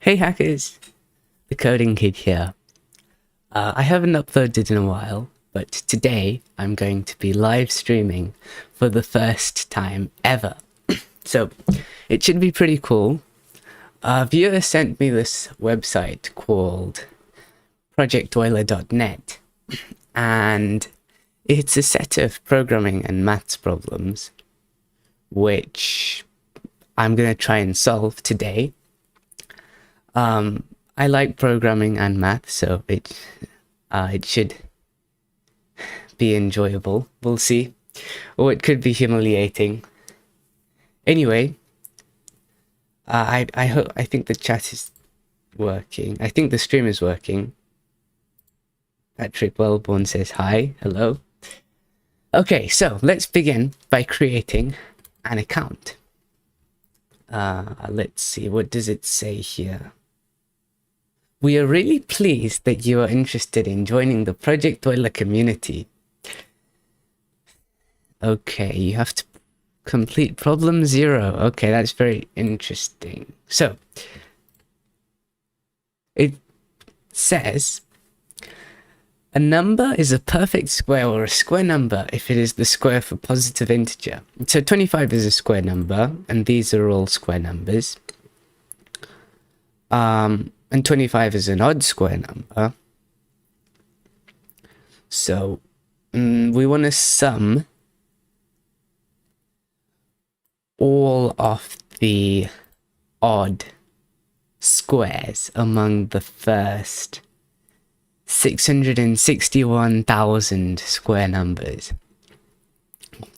Hey hackers, the coding kid here. I haven't uploaded in a while, but today I'm going to be live streaming for the first time ever. So it should be pretty cool. A viewer sent me this website called projecteuler.net, and it's a set of programming and maths problems which I'm going to try and solve today. I like programming and math, so it should be enjoyable. We'll see. Or it could be humiliating. Anyway, I think the chat is working. I think the stream is working. Patrick Wellborn says hi. Hello. Okay, so let's begin by creating an account. Let's see, what does it say here? We are really pleased that you are interested in joining the Project Euler community. Okay, you have to complete problem 0. Okay, that's very interesting. So, it says, a number is a perfect square or a square number if it is the square of a positive integer. So 25 is a square number, and these are all square numbers. And 25 is an odd square number. So we want to sum all of the odd squares among the first 661,000 square numbers.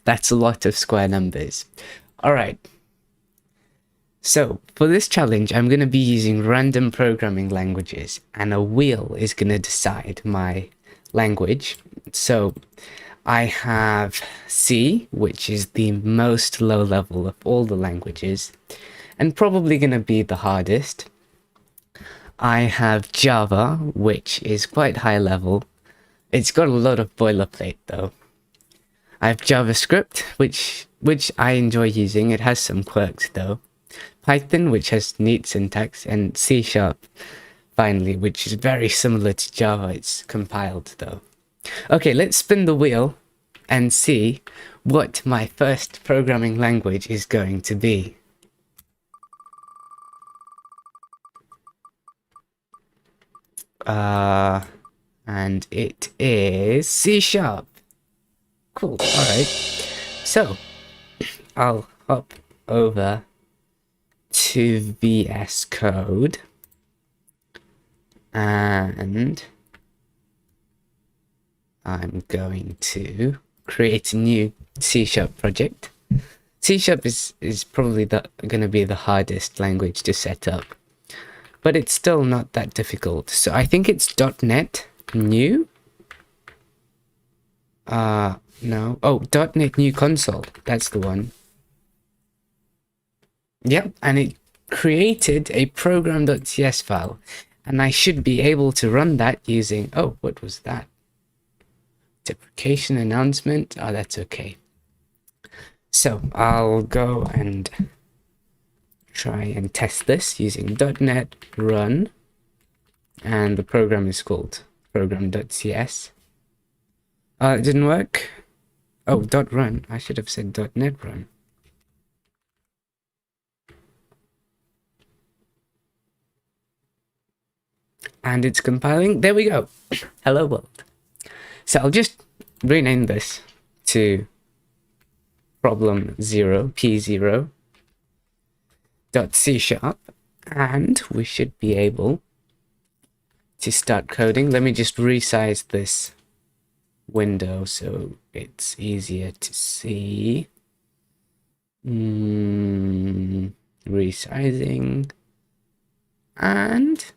That's a lot of square numbers. All right. So for this challenge, I'm going to be using random programming languages, and a wheel is going to decide my language. So I have C, which is the most low level of all the languages, and probably going to be the hardest. I have Java, which is quite high level. It's got a lot of boilerplate though. I have JavaScript, which I enjoy using. It has some quirks though. Python, which has neat syntax, and C#, finally, which is very similar to Java. It's compiled though. Okay, let's spin the wheel and see what my first programming language is going to be. And it is C#. Cool, alright. So, I'll hop over to VS Code, and I'm going to create a new C# project. C# is probably going to be the hardest language to set up, but it's still not that difficult. So I think it's .NET New. No. Oh, .NET New Console. That's the one. Yep, and it created a program.cs file, and I should be able to run that using, oh, what was that? Deprecation announcement. Oh, that's okay. So I'll go and try and test this using .NET run, and the program is called program.cs. It didn't work. Oh, .run. I should have said .NET run. And it's compiling. There we go. Hello world. So I'll just rename this to problem 0, P0 .C#, and we should be able to start coding. Let me just resize this window so it's easier to see. Resizing, and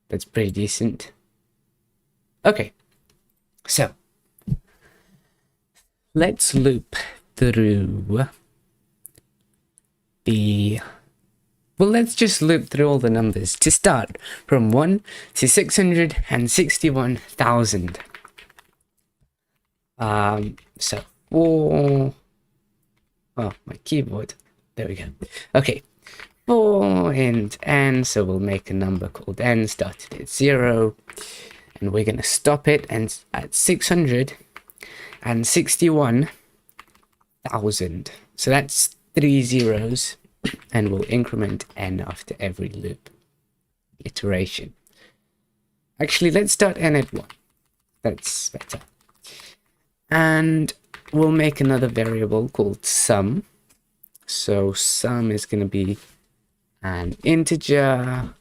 that's pretty decent. Okay, so let's loop through let's just loop through all the numbers to start from 1 to 661,000. So 4, oh, my keyboard, there we go. Okay, for int n, so we'll make a number called n started at 0, and we're going to stop it and at 661,000. So that's 3 zeros, and we'll increment n after every loop iteration. Actually, let's start n at 1. That's better. And we'll make another variable called sum. So sum is going to be an integer.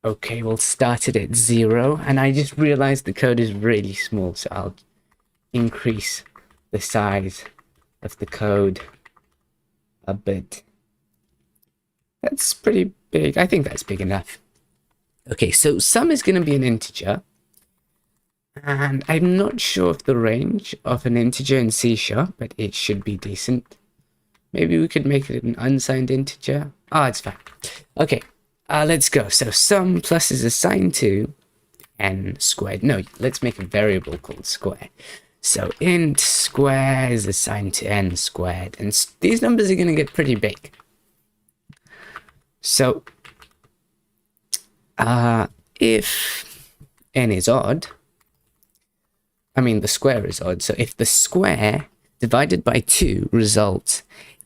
Okay, we'll start it at 0. And I just realized the code is really small, so I'll increase the size of the code a bit. That's pretty big. I think that's big enough. Okay, so sum is going to be an integer. And I'm not sure of the range of an integer in C#, but it should be decent. Maybe we could make it an unsigned integer. Oh, it's fine. Okay, let's go. So sum plus is assigned to n squared. No, let's make a variable called square. So int square is assigned to n squared. And these numbers are going to get pretty big. So if n is odd, I mean the square is odd, so if the square divided by 2 results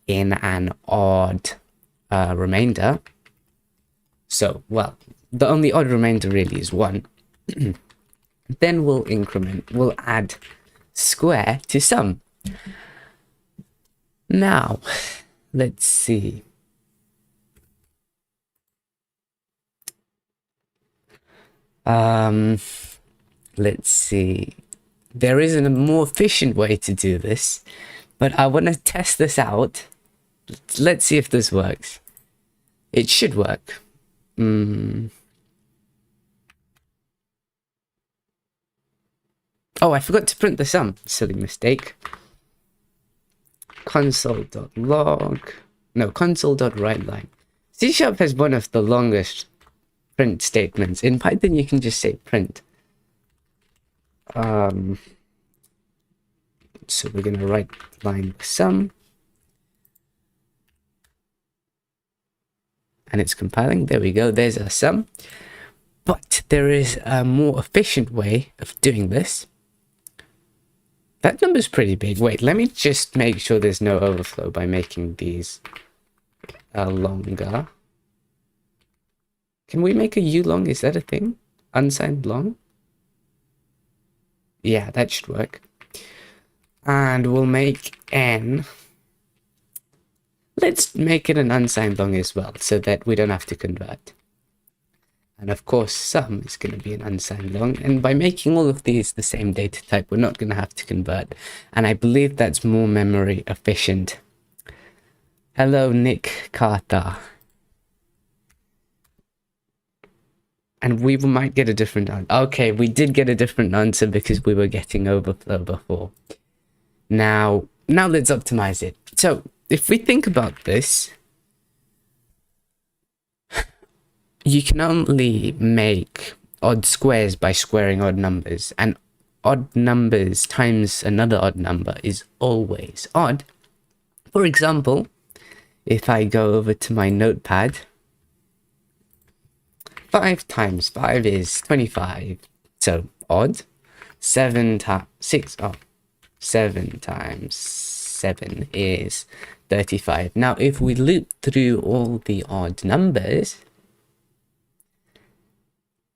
in an odd remainder, so, well, the only odd remainder really is 1, then we'll add square to sum. Now, let's see. Let's see. There isn't a more efficient way to do this, but I want to test this out. Let's see if this works. It should work. Oh, I forgot to print the sum. Silly mistake. Console.log. No, console.writeLine. C# has one of the longest print statements. In Python, you can just say print. So we're going to write line sum. And it's compiling. There we go. There's our sum. But there is a more efficient way of doing this. That number's pretty big. Wait, let me just make sure there's no overflow by making these longer. Can we make a u long? Is that a thing? Unsigned long? Yeah, that should work. And we'll make n. Let's make it an unsigned long as well, so that we don't have to convert. And of course, sum is going to be an unsigned long. And by making all of these the same data type, we're not going to have to convert. And I believe that's more memory efficient. Hello, Nick Carter. And we might get a different answer. Okay, we did get a different answer because we were getting overflow before. Now let's optimize it. So if we think about this, you can only make odd squares by squaring odd numbers, and odd numbers times another odd number is always odd. For example, if I go over to my notepad, 5 times 5 is 25, so odd. 7 times 7 times 7 is 35. Now, if we loop through all the odd numbers,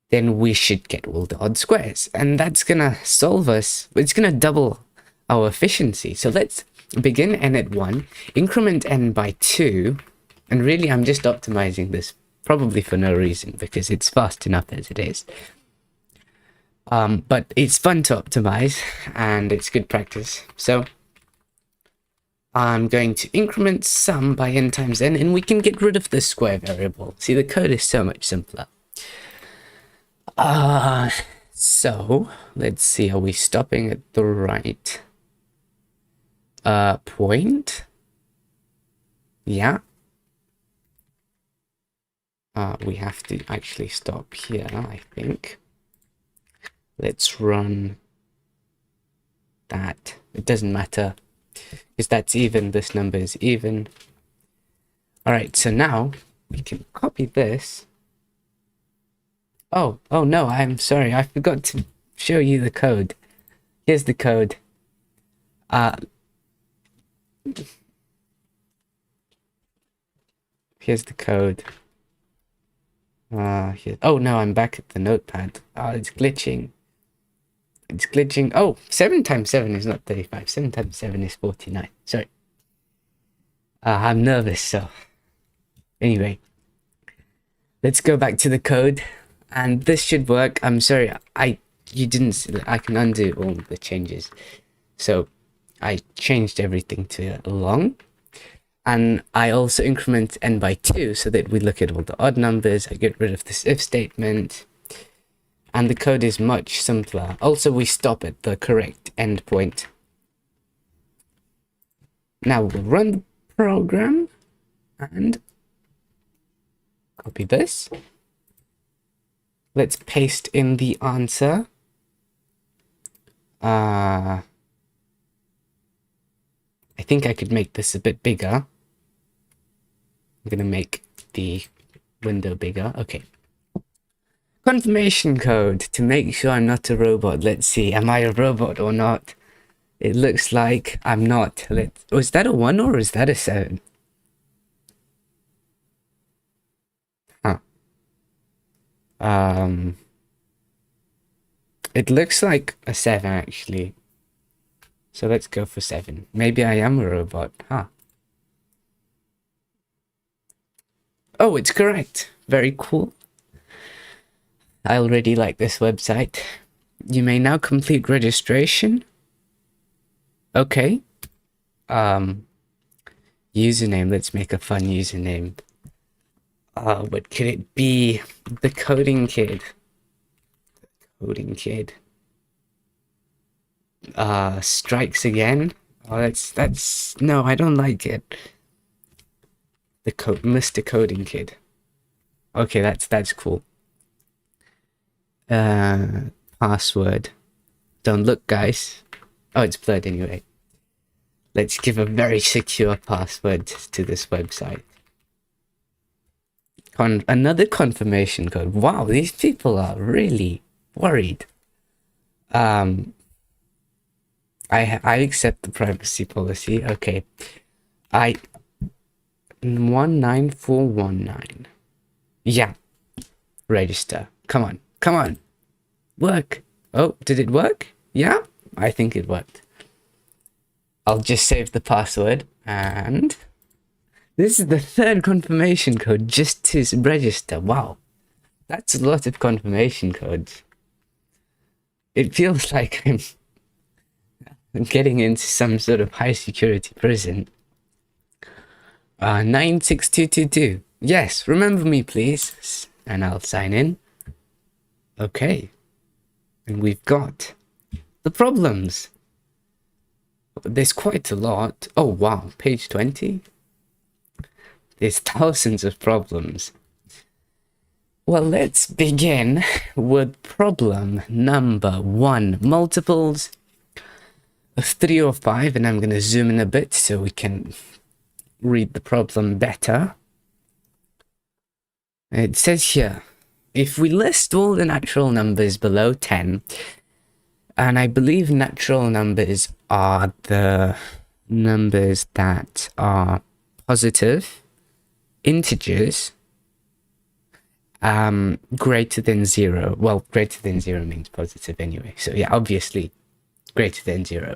then we should get all the odd squares. And that's going to solve us. It's going to double our efficiency. So let's begin n at 1, increment n by 2. And really, I'm just optimizing this probably for no reason, because it's fast enough as it is. But it's fun to optimize, and it's good practice. So I'm going to increment sum by n times n, and we can get rid of the square variable. See, the code is so much simpler. So let's see, are we stopping at the right point? Yeah. We have to actually stop here, I think. Let's run that. It doesn't matter, because that's even. This number is even. All right, so now we can copy this. Oh no, I'm sorry. I forgot to show you the code. Here's the code. Here's the code. Here. Oh no, I'm back at the notepad. Oh, it's glitching. It's glitching. Oh, 7 times 7 is not 35. 7 times 7 is 49. Sorry. I'm nervous, so... Anyway. Let's go back to the code. And this should work. I'm sorry, you didn't see that. I can undo all the changes. So, I changed everything to long. And I also increment n by 2 so that we look at all the odd numbers. I get rid of this if statement. And the code is much simpler. Also, we stop at the correct endpoint. Now we'll run the program and copy this. Let's paste in the answer. I think I could make this a bit bigger. I'm gonna make the window bigger. Okay. Confirmation code to make sure I'm not a robot. Let's see. Am I a robot or not? It looks like I'm not. Was that a 1 or is that a 7? Huh. It looks like a 7 actually. So let's go for 7. Maybe I am a robot. Huh. Oh, it's correct. Very cool. I already like this website. You may now complete registration. Okay. Username. Let's make a fun username. What could it be? The coding kid. Coding kid. Strikes again. Oh, that's no, I don't like it. The Mr. Coding Kid. Okay, that's cool. Password. Don't look, guys. Oh, it's blurred anyway. Let's give a very secure password to this website. Another confirmation code. Wow, these people are really worried. I accept the privacy policy. Okay. 19419. Yeah. Register. Come on. Come on. Work. Oh, did it work? Yeah, I think it worked. I'll just save the password and this is the 3rd confirmation code just to register. Wow. That's a lot of confirmation codes. It feels like I'm getting into some sort of high security prison. 96222. Yes, remember me, please. And I'll sign in. Okay. And we've got the problems. There's quite a lot. Oh, wow. Page 20. There's thousands of problems. Well, let's begin with problem number 1. Multiples of 3 or 5. And I'm going to zoom in a bit so we can read the problem better. It says here, if we list all the natural numbers below 10, and I believe natural numbers are the numbers that are positive, integers, greater than 0. Well, greater than 0 means positive anyway. So yeah, obviously, greater than 0.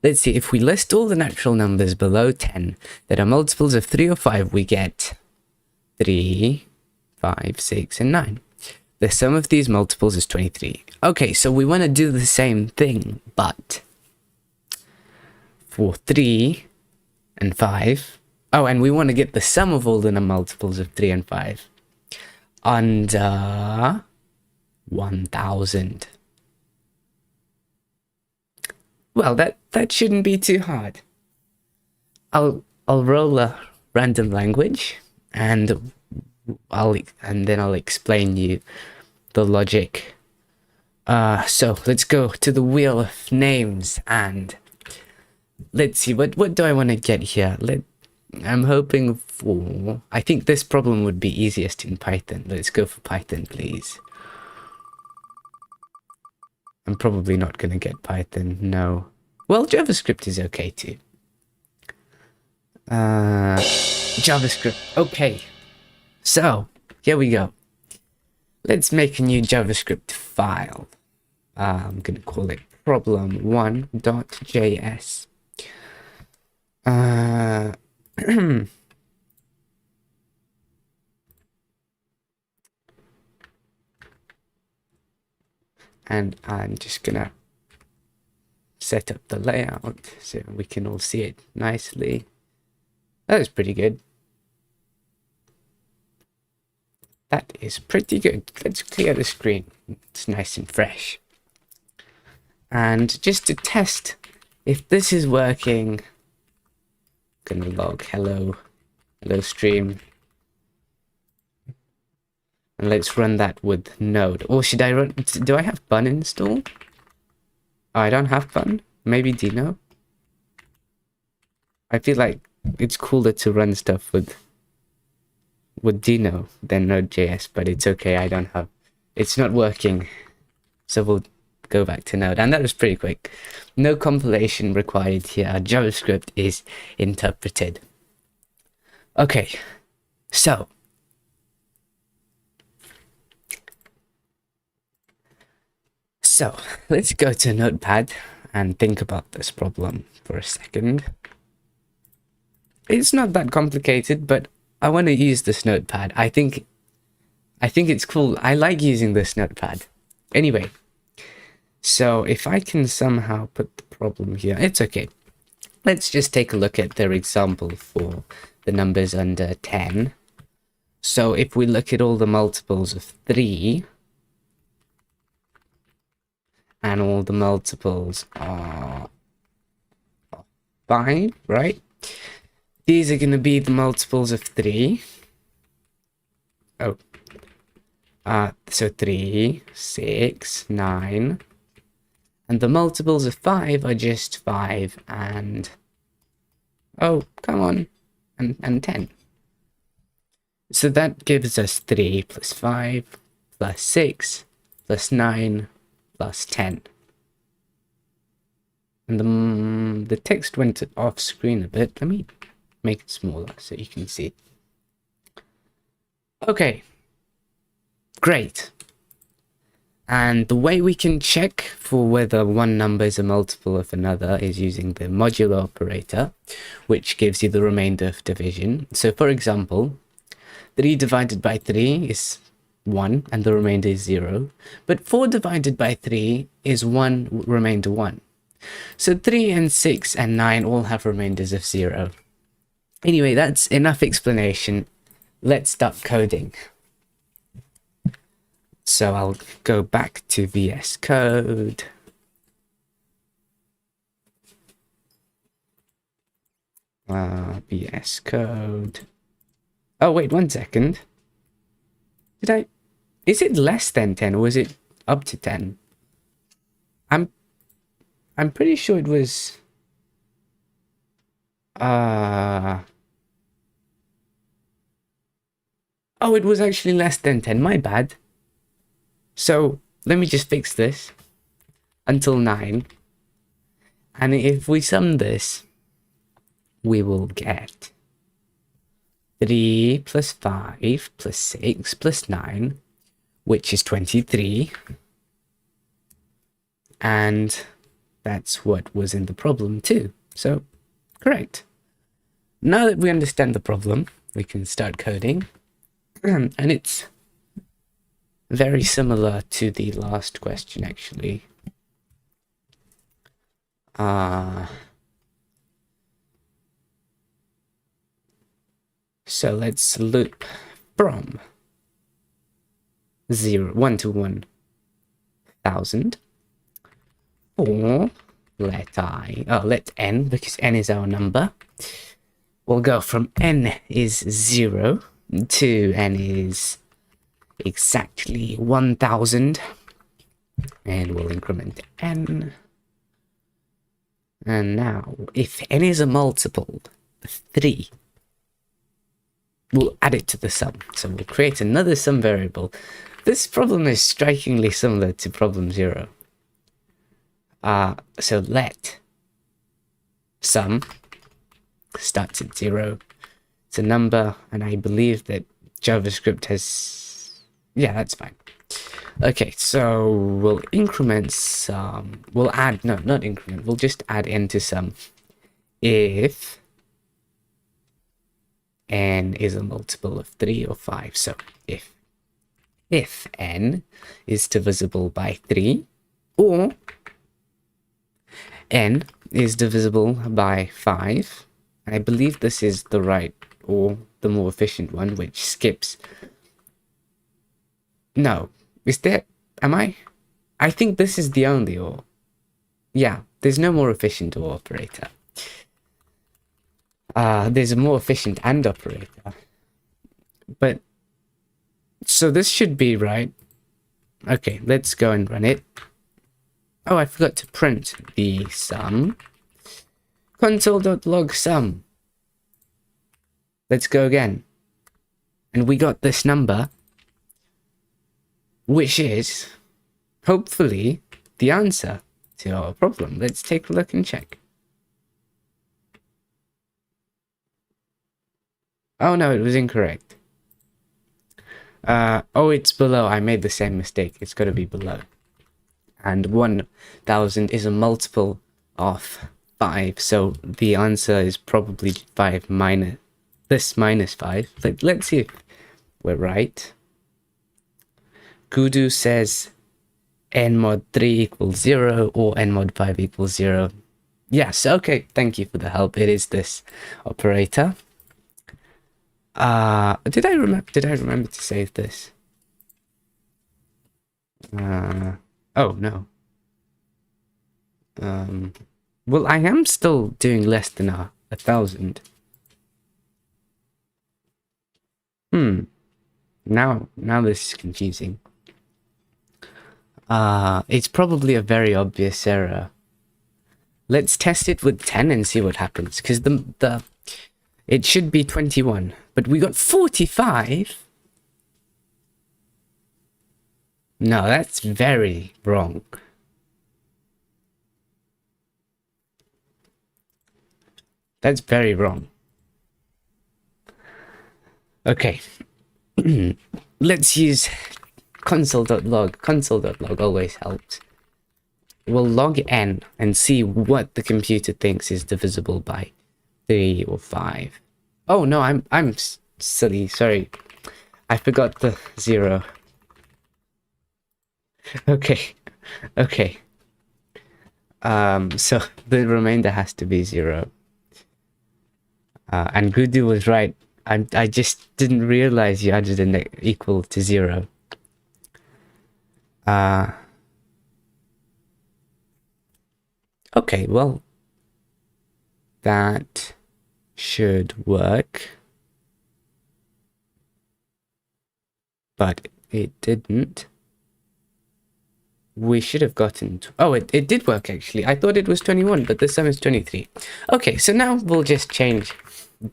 Let's see, if we list all the natural numbers below 10 that are multiples of 3 or 5, we get 3, 5, 6, and 9. The sum of these multiples is 23. Okay, so we want to do the same thing, but for 3 and 5, oh, and we want to get the sum of all the multiples of 3 and 5 under 1000. Well, that shouldn't be too hard. I'll roll a random language and then I'll explain you the logic. So let's go to the wheel of names and let's see what do I want to get here. I'm hoping for... I think this problem would be easiest in Python. Let's go for Python, please. I'm probably not going to get Python, no. Well, JavaScript is okay too. JavaScript, okay. So, here we go. Let's make a new JavaScript file. I'm going to call it problem1.js. And I'm just gonna set up the layout so we can all see it nicely. That is pretty good. That is pretty good. Let's clear the screen. It's nice and fresh. And just to test if this is working, I'm gonna log hello stream. And let's run that with Node. Or should I run... Do I have Bun installed? Oh, I don't have Bun. Maybe Dino. I feel like it's cooler to run stuff with Dino than Node.js, but it's okay. I don't have... It's not working. So we'll go back to Node. And that was pretty quick. No compilation required here. Our JavaScript is interpreted. Okay. So... So, let's go to Notepad and think about this problem for a second. It's not that complicated, but I want to use this Notepad. I think it's cool. I like using this Notepad. Anyway, so if I can somehow put the problem here, it's okay. Let's just take a look at their example for the numbers under 10. So if we look at all the multiples of 3, and all the multiples are 5, right? These are going to be the multiples of 3. Oh. So 3, 6, 9. And the multiples of 5 are just 5 and... Oh, come on. And 10. So that gives us 3 plus 5 plus 6 plus 9 plus 10. And the text went off screen a bit. Let me make it smaller so you can see. Okay. Great. And the way we can check for whether one number is a multiple of another is using the modulo operator, which gives you the remainder of division. So for example, 3 divided by 3 is 1 and the remainder is 0, but 4 divided by 3 is 1 remainder 1. So 3 and 6 and 9 all have remainders of 0. Anyway, that's enough explanation. Let's start coding. So I'll go back to VS Code. VS Code. Oh wait, 1 second. Is it less than 10 or is it up to 10? I'm pretty sure it was... Oh, it was actually less than 10, my bad. So, let me just fix this until 9. And if we sum this, we will get 3 plus 5 plus 6 plus 9, which is 23. And that's what was in the problem too. So, correct. Now that we understand the problem, we can start coding. And it's very similar to the last question, actually. So let's loop from 1 to 1000 for let n, because n is our number. We'll go from n is 0 to n is exactly 1000, and we'll increment n. And now, if n is a multiple of 3, we'll add it to the sum. So we'll create another sum variable. This problem is strikingly similar to problem 0. So let sum starts at 0. It's a number, and I believe that JavaScript has... yeah, that's fine. Okay, so we'll increment sum. We'll add... no, not increment. We'll just add n to sum if n is a multiple of 3 or 5. So if n is divisible by 3, or n is divisible by 5, I believe this is the right or the more efficient one, which skips. No, is there... am I think this is the only or. Yeah, there's no more efficient or operator. There's a more efficient and operator. But, so this should be right. Okay, let's go and run it. Oh, I forgot to print the sum. Console.log sum. Let's go again. And we got this number, which is, hopefully, the answer to our problem. Let's take a look and check. Oh no, it was incorrect. Oh, it's below. I made the same mistake. It's got to be below. And 1000 is a multiple of 5, so the answer is probably 5 minus this minus 5. Let's see if we're right. Kudu says n mod 3 equals 0 or n mod 5 equals 0. Yes, okay, thank you for the help. It is this operator. Did I remember to save this? Oh no. Well, I am still doing less than 1,000. Now this is confusing. It's probably a very obvious error. Let's test it with 10 and see what happens, because it should be 21, but we got 45. No, that's very wrong. That's very wrong. Okay. Let's use console.log. Console.log always helps. We'll log n and see what the computer thinks is divisible by 3 or 5. Oh no, I'm silly. Sorry, I forgot the 0. Okay. So the remainder has to be 0. And Gudu was right. I just didn't realize you added an equal to 0. Okay, well, that should work, but it didn't. We should have gotten it did work actually. I thought it was 21, but the sum is 23. Okay, so now we'll just change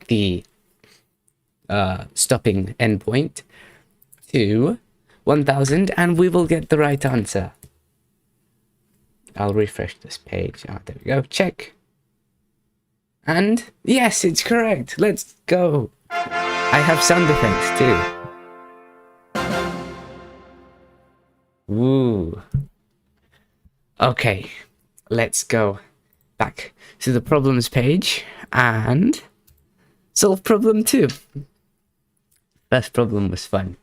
the stopping endpoint to 1000 and we will get the right answer. I'll refresh this page. Oh, there we go. Check. And yes, it's correct. Let's go. I have sound effects too. Woo. Okay, let's go back to the problems page and solve problem 2. First problem was fun.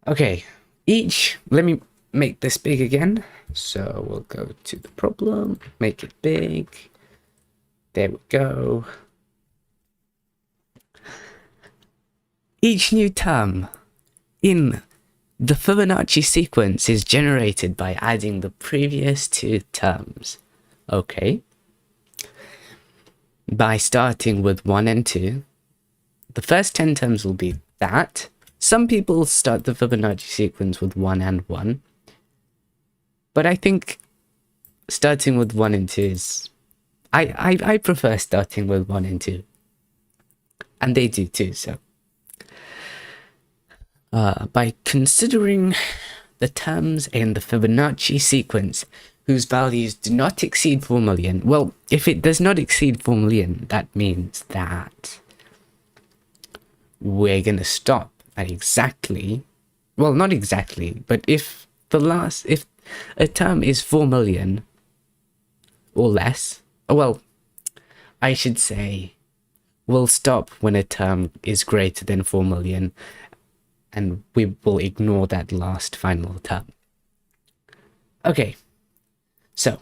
Okay, let me make this big again. So we'll go to the problem, make it big. There we go. Each new term in the Fibonacci sequence is generated by adding the previous 2 terms. Okay. By starting with 1 and 2. The first 10 terms will be that. Some people start the Fibonacci sequence with 1 and 1. But I think starting with 1 and 2 is... I prefer starting with 1 and 2. And they do too, so by considering the terms in the Fibonacci sequence whose values do not exceed 4 million. Well, if it does not exceed 4 million, that means that we're going to stop at exactly, well, not exactly, but if a term is 4 million or less, well, I should say we'll stop when a term is greater than 4 million, and we will ignore that last final term. Okay, so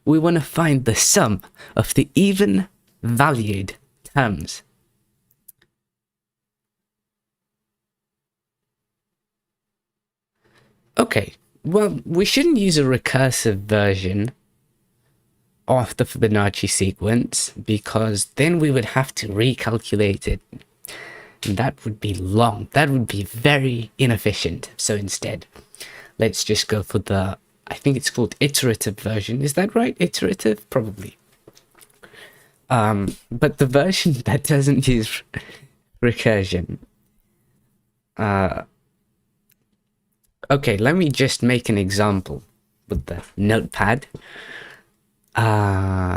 we want to find the sum of the even valued terms. Okay, well, we shouldn't use a recursive version of the Fibonacci sequence, because then we would have to recalculate it. And that would be long. That would be very inefficient. So instead, let's just go for the, I think it's called iterative version. Is that right? Iterative? Probably. But the version that doesn't use recursion. Okay, let me just make an example with the notepad.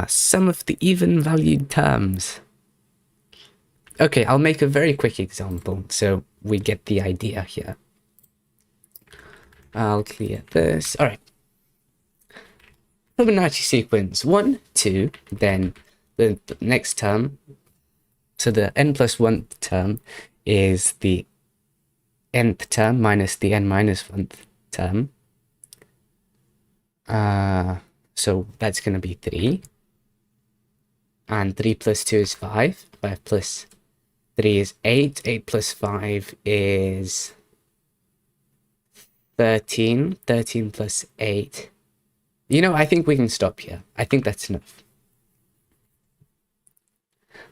Some of the even valued terms. Okay, I'll make a very quick example so we get the idea here. I'll clear this. All right. Fibonacci sequence 1, 2, then the next term. So the n plus 1 term is the nth term minus the n minus 1th term. So that's going to be 3. And 3 plus 2 is 5. 5 plus 3 is 8. 8 plus 5 is 13. 13 plus 8. You know, I think we can stop here. I think that's enough.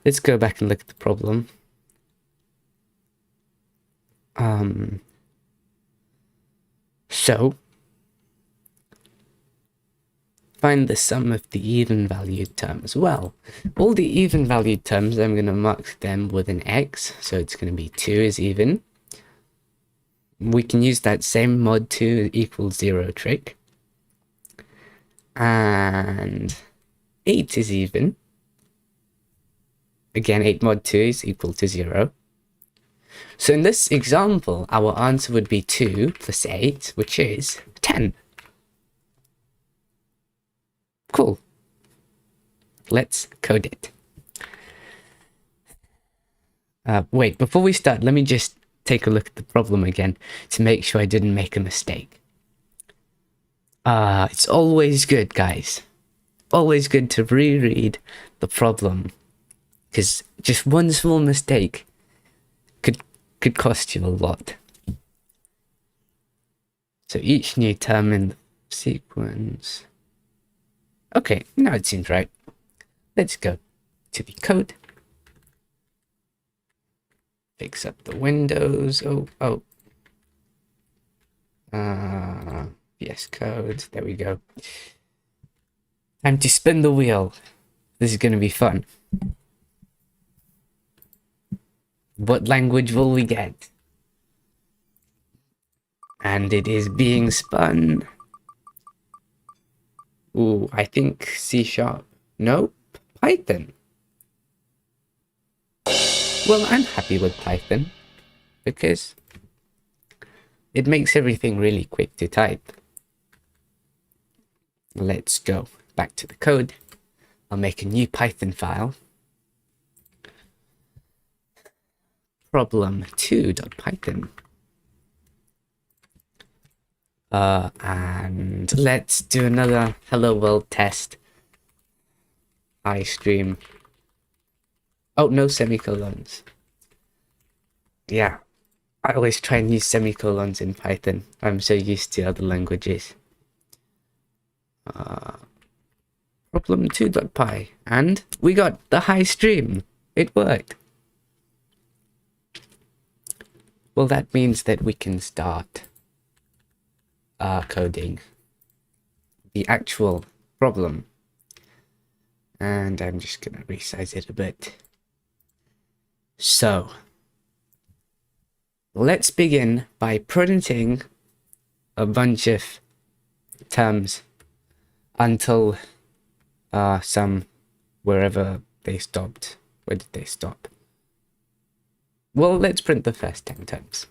Let's go back and look at the problem. So find the sum of the even valued terms. Well, all the even valued terms, I'm going to mark them with an X. So it's going to be 2 is even. We can use that same mod 2 equals 0 trick. And 8 is even. Again, 8 mod 2 is equal to 0. So in this example, our answer would be 2 plus 8, which is 10. Cool. Let's code it. Wait, before we start, let me just take a look at the problem again to make sure I didn't make a mistake. It's always good, guys. Always good to reread the problem, because just one small mistake could cost you a lot. So each new term in the sequence. Okay, now it seems right. Let's go to the code. Fix up the windows. VS Code. There we go. Time to spin the wheel. This is going to be fun. What language will we get? And it is being spun. Ooh, I think C#. Nope, Python. Well, I'm happy with Python because it makes everything really quick to type. Let's go back to the code. I'll make a new Python file. Problem2.python. And let's do another hello world test. I stream. Oh, no semicolons. Yeah, I always try and use semicolons in Python. I'm so used to other languages. Problem2.py. And we got the high stream. It worked. Well, that means that we can start coding the actual problem. And I'm just going to resize it a bit. So, let's begin by printing a bunch of terms until some wherever they stopped. Where did they stop? Well, let's print the first 10 terms.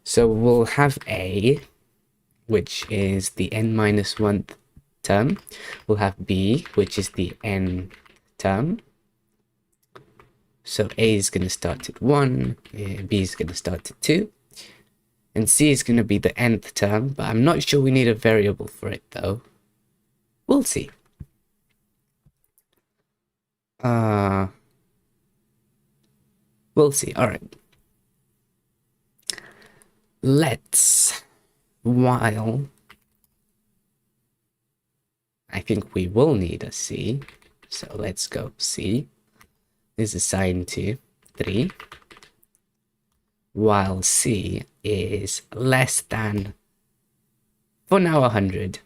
So we'll have A, which is the n-1th term. We'll have B, which is the n term. So A is going to start at 1, B is going to start at 2, and C is going to be the nth term, but I'm not sure we need a variable for it though. We'll see. We'll see. All right. Let's, while I think we will need a C, so let's go C is assigned to 3, while C is less than, for now, 100.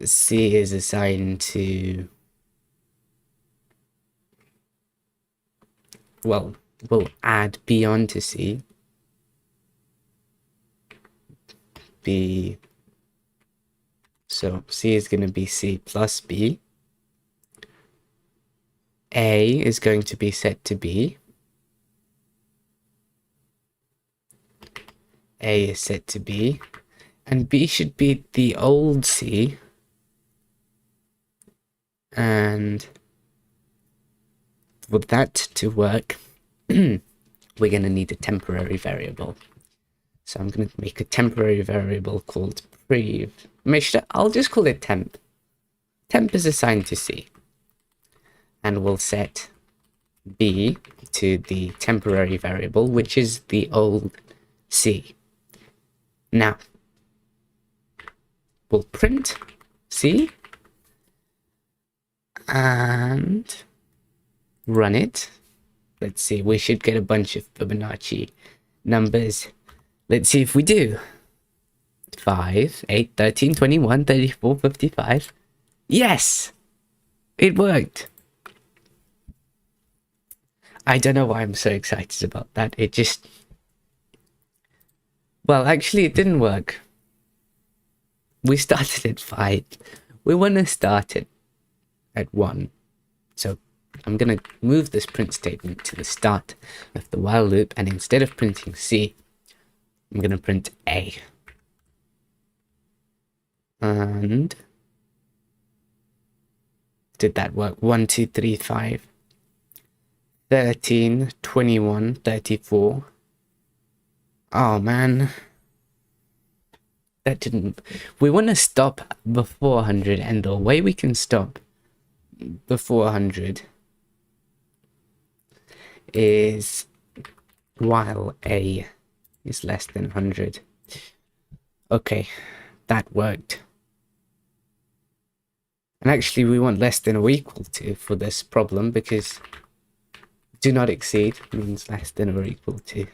C is assigned to, well, we'll add B onto C. B, so C is going to be C plus B. A is going to be set to B. A is set to B. And B should be the old C. And for that to work, we're going to need a temporary variable. So I'm going to make a temporary variable called prev. I'll just call it temp. Temp is assigned to C. And we'll set B to the temporary variable, which is the old C. Now, we'll print C and run it. Let's see, we should get a bunch of Fibonacci numbers. Let's see if we do. 5, 8, 13, 21, 34, 55. Yes! It worked! I don't know why I'm so excited about that. It just... Well, actually, it didn't work. We started at 5. We want to start it at 1. So I'm going to move this print statement to the start of the while loop, and instead of printing C, I'm going to print A. And did that work? 1, 2, 3, 5, 13, 21, 34. Oh man. That didn't... We want to stop before 100, and the way we can stop before 100 is while A is less than 100. Okay, that worked. And actually we want less than or equal to for this problem, because do not exceed means less than or equal to.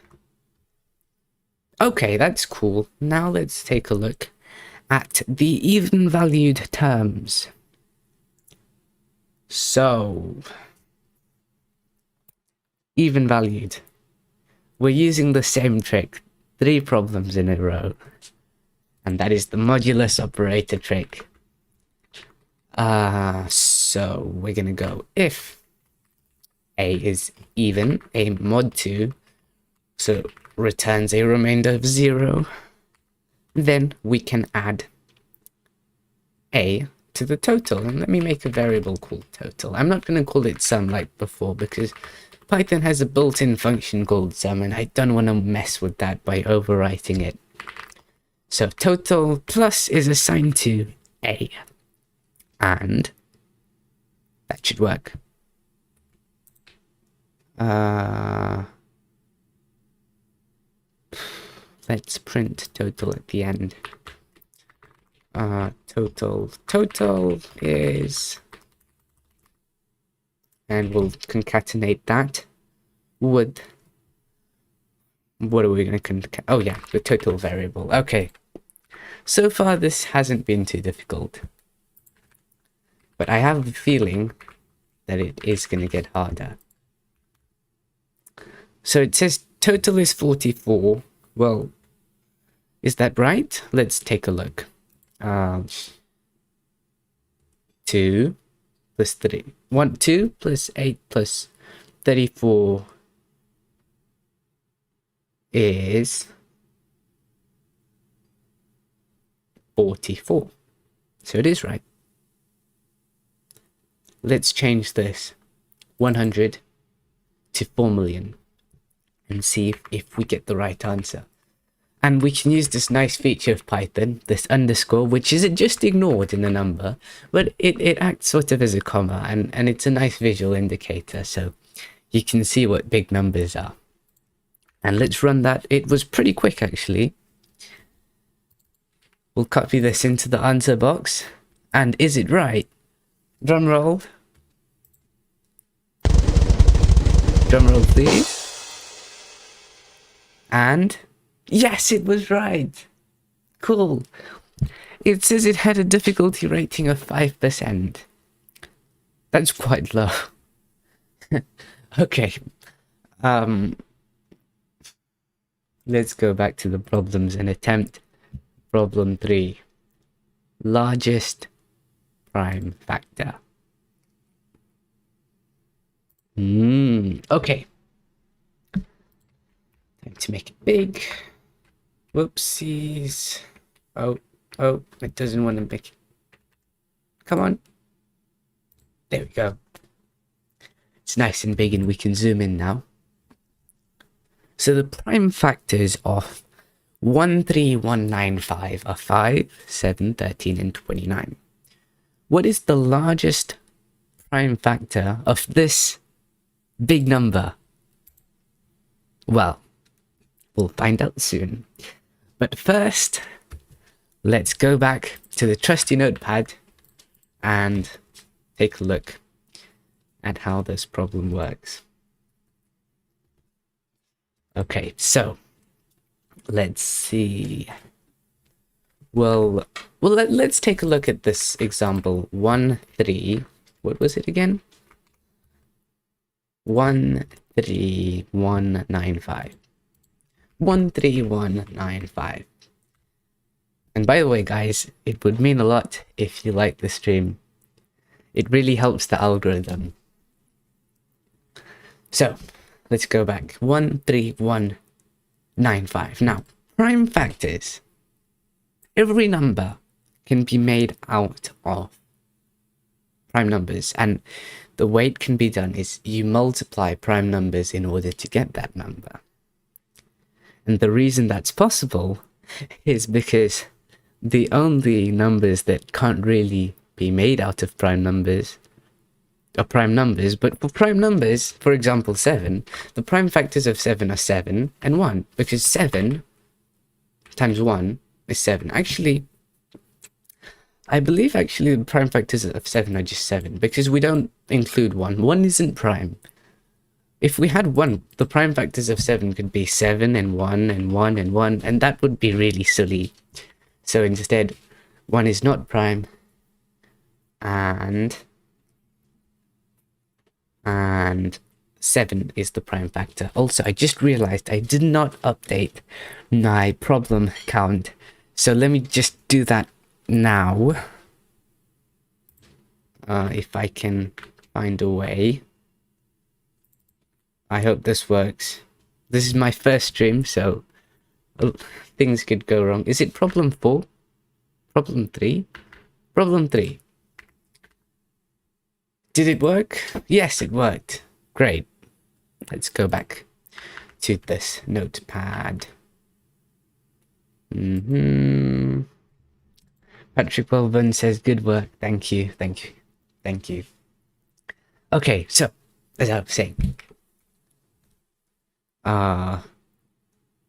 Okay, that's cool. Now let's take a look at the even valued terms. So, even valued. We're using the same trick 3 problems in a row. And that is the modulus operator trick. So we're gonna go if A is even, A mod 2, so returns a remainder of 0, then we can add A to the total. And let me make a variable called total. I'm not going to call it sum like before, because Python has a built-in function called sum, and I don't want to mess with that by overwriting it. So total plus is assigned to A, and that should work. Let's print total at the end. Total is, and we'll concatenate that with, what are we going to concatenate? Oh yeah, the total variable. Okay, so far this hasn't been too difficult, but I have a feeling that it is going to get harder. So it says total is 44. Well, is that right? Let's take a look. 2 plus 3. 2 plus 8 plus 34 is 44. So it is right. Let's change this 100 to 4 million and see if we get the right answer. And we can use this nice feature of Python, this underscore, which isn't just ignored in the number, but it acts sort of as a comma, and it's a nice visual indicator, so you can see what big numbers are. And let's run that. It was pretty quick, actually. We'll copy this into the answer box. And is it right? Drum roll. Drum roll, please. And yes, it was right. Cool. It says it had a difficulty rating of 5%. That's quite low. Okay. Let's go back to the problems and attempt problem 3. Largest prime factor. Okay. Time to make it big. Whoopsies. Oh, it doesn't want to make it. Come on. There we go. It's nice and big and we can zoom in now. So the prime factors of 1, 3, 1, 9, 5 are 5, 7, 13, and 29. What is the largest prime factor of this big number? Well, we'll find out soon. But first, let's go back to the trusty notepad and take a look at how this problem works. Okay, so let's see. Well, let's take a look at this example. 1, 3. What was it again? 1, 3, 1, 9, 5. 1, 3, 1, 9, 5. And by the way, guys, it would mean a lot if you like the stream. It really helps the algorithm. So, let's go back. 1, 3, 1, 9, 5. Now, prime factors. Every number can be made out of prime numbers. And the way it can be done is you multiply prime numbers in order to get that number. And the reason that's possible is because the only numbers that can't really be made out of prime numbers are prime numbers. But for prime numbers, for example 7, the prime factors of 7 are 7 and 1, because 7 times 1 is 7. Actually, I believe the prime factors of 7 are just 7, because we don't include 1. 1 isn't prime. If we had 1, the prime factors of 7 could be 7 and 1 and 1 and 1, and that would be really silly. So instead, 1 is not prime, and 7 is the prime factor. Also, I just realized I did not update my problem count. So let me just do that now. If I can find a way. I hope this works. This is my first stream, so things could go wrong. Is it problem 4? Problem 3? Problem 3. Did it work? Yes, it worked. Great. Let's go back to this notepad. Patrick Welburn says, good work. Thank you. Thank you. Thank you. Okay, so, as I was saying.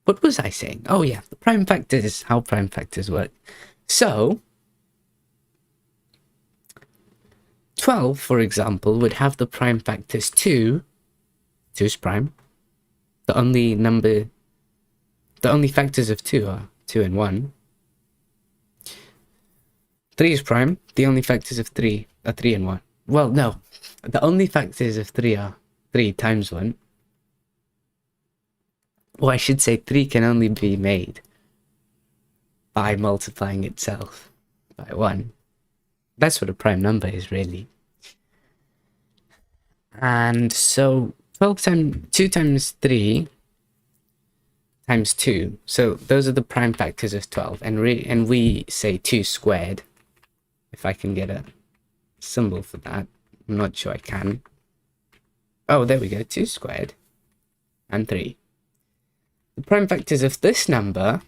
What was I saying? Oh yeah, the prime factors, how prime factors work. So, 12, for example, would have the prime factors 2. 2 is prime. The only factors of 2 are 2 and 1. 3 is prime. The only factors of 3 are 3 and 1. Well, no. The only factors of 3 are 3 times 1. Or I should say 3 can only be made by multiplying itself by 1. That's what a prime number is, really. And so 12 times 2 times 3 times 2. So those are the prime factors of 12. And we say 2 squared. If I can get a symbol for that. I'm not sure I can. Oh, there we go. 2 squared. And 3. The prime factors of this number,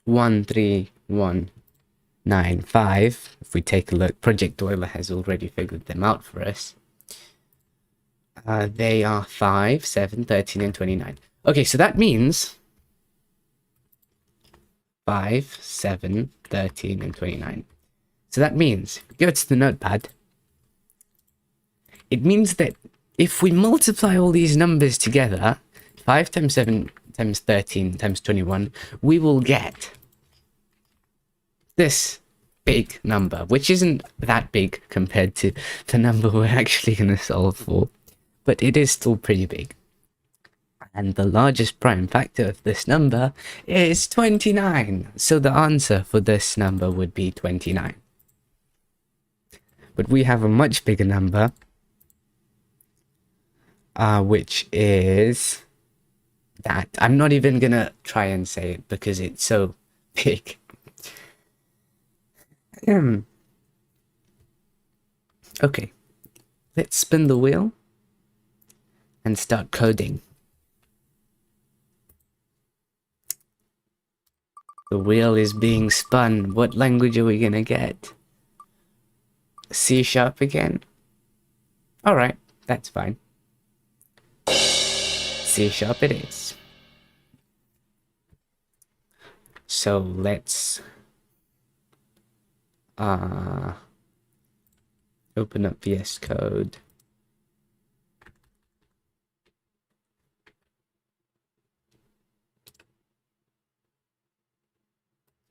1, 3, 1, 9, 5. If we take a look, Project Euler has already figured them out for us. They are 5, 7, 13, and 29. Okay, so that means 5, 7, 13, and 29. So that means, if we go to the notepad, it means that if we multiply all these numbers together, 5 times 7 times 13 times 21, we will get this big number, which isn't that big compared to the number we're actually going to solve for, but it is still pretty big. And the largest prime factor of this number is 29. So the answer for this number would be 29. But we have a much bigger number, which is that. I'm not even going to try and say it because it's so big. Okay, let's spin the wheel and start coding. The wheel is being spun. What language are we gonna get? C# again? Alright, that's fine. C# it is. So let's open up VS Code.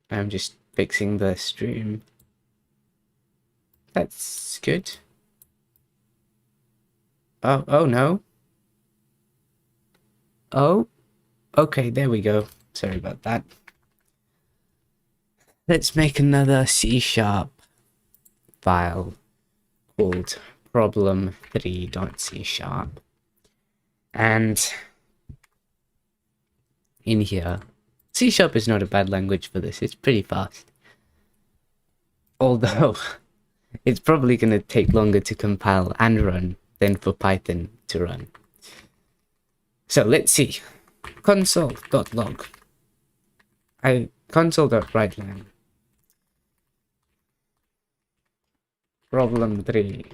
I'm just fixing the stream. That's good. Oh no. Oh, okay, there we go. Sorry about that. Let's make another C# file called problem3.c#. And in here, C# is not a bad language for this. It's pretty fast. Although, it's probably going to take longer to compile and run than for Python to run. So let's see. Console.log. Console.writeline. Problem 3.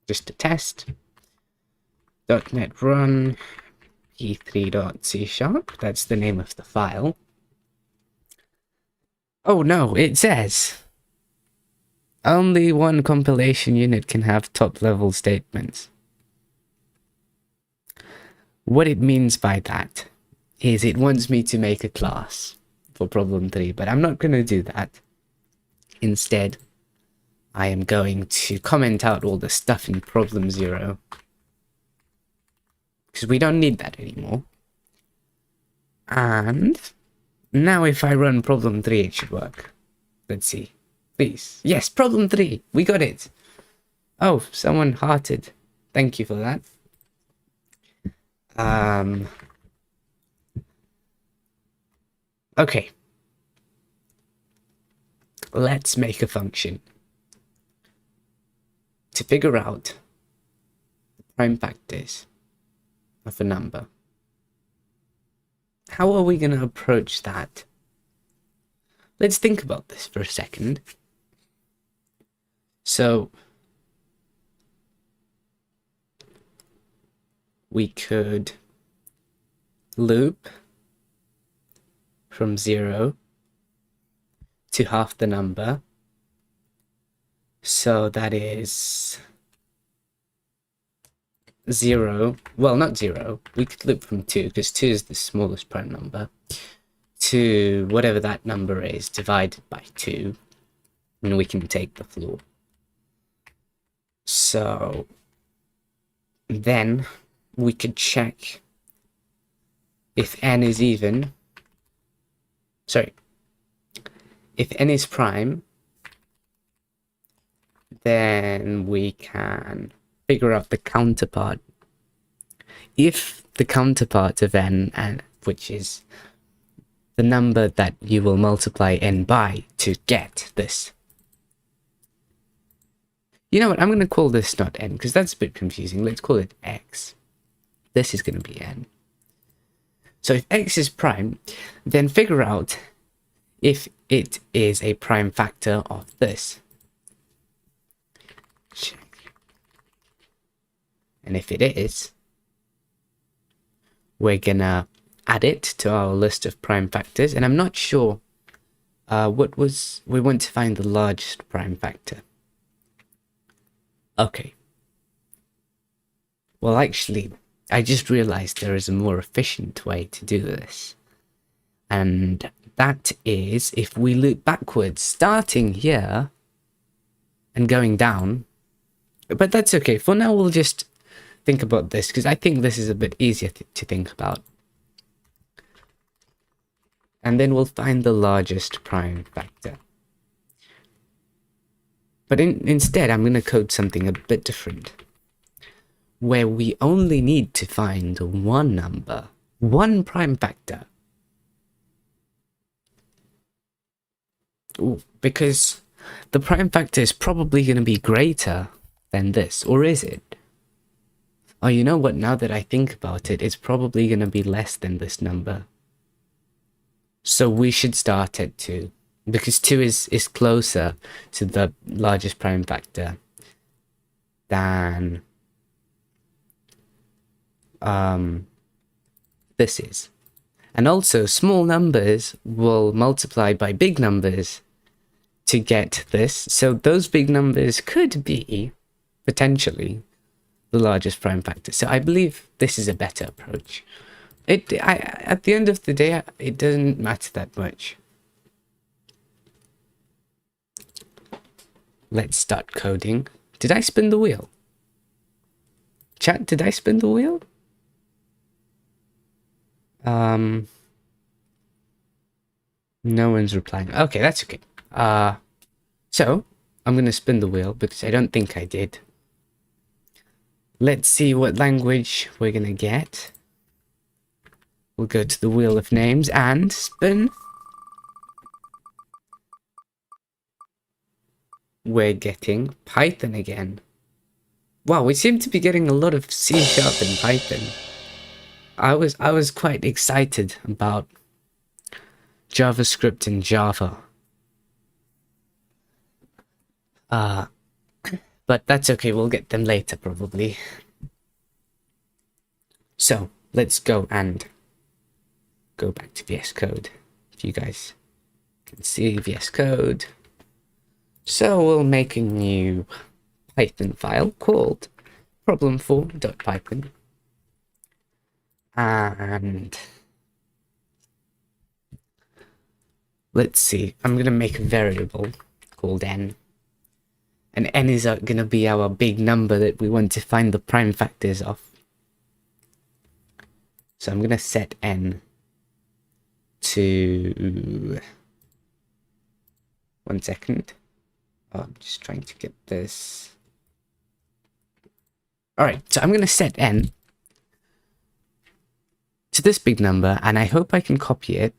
Just a test. .NET run. p3.c#. That's the name of the file. Oh no, it says only one compilation unit can have top-level statements. What it means by that is it wants me to make a class for problem 3, but I'm not going to do that. Instead, I am going to comment out all the stuff in problem 0. Because we don't need that anymore. And now if I run problem 3, it should work. Let's see. Please. Yes, problem 3. We got it. Oh, someone hearted. Thank you for that. Okay. Let's make a function to figure out the prime factors of a number. How are we going to approach that? Let's think about this for a second. So, we could loop from 0 to half the number. So that is 0. Well, not 0. We could loop from 2 because 2 is the smallest prime number to whatever that number is divided by 2, and we can take the floor. So then we could check if n is even, sorry, if n is prime, then we can figure out the counterpart. If the counterpart of n, and which is the number that you will multiply n by to get this. You know what, I'm going to call this not n, because that's a bit confusing. Let's call it x. This is going to be n. So if x is prime, then figure out if it is a prime factor of this. Check. And if it is, we're gonna add it to our list of prime factors. And I'm not sure we want to find the largest prime factor. Okay. Well, actually, I just realized there is a more efficient way to do this. And that is if we loop backwards, starting here and going down. But that's okay. For now, we'll just think about this, because I think this is a bit easier to think about. And then we'll find the largest prime factor. But instead, I'm going to code something a bit different, where we only need to find one number, one prime factor. Ooh, because the prime factor is probably going to be greater than this, or is it? Oh, you know what, now that I think about it, it's probably going to be less than this number. So we should start at 2, because 2 is closer to the largest prime factor than this is. And also, small numbers will multiply by big numbers to get this. So those big numbers could be, potentially, the largest prime factor. So I believe this is a better approach. At the end of the day, it doesn't matter that much. Let's start coding. Did I spin the wheel? Chat, did I spin the wheel? No one's replying. Okay, that's okay. So I'm gonna spin the wheel because I don't think I did. Let's see what language we're gonna get. We'll go to the wheel of names and spin. We're getting Python again. Wow, we seem to be getting a lot of C# and Python. I was quite excited about JavaScript and Java. But that's okay, we'll get them later probably. So let's go and go back to VS Code. If you guys can see VS Code. So we'll make a new Python file called problem4.python. And let's see, I'm going to make a variable called n. And n is going to be our big number that we want to find the prime factors of. So I'm going to set n to... 1 second. Oh, I'm just trying to get this. Alright, so I'm going to set n to this big number, and I hope I can copy it,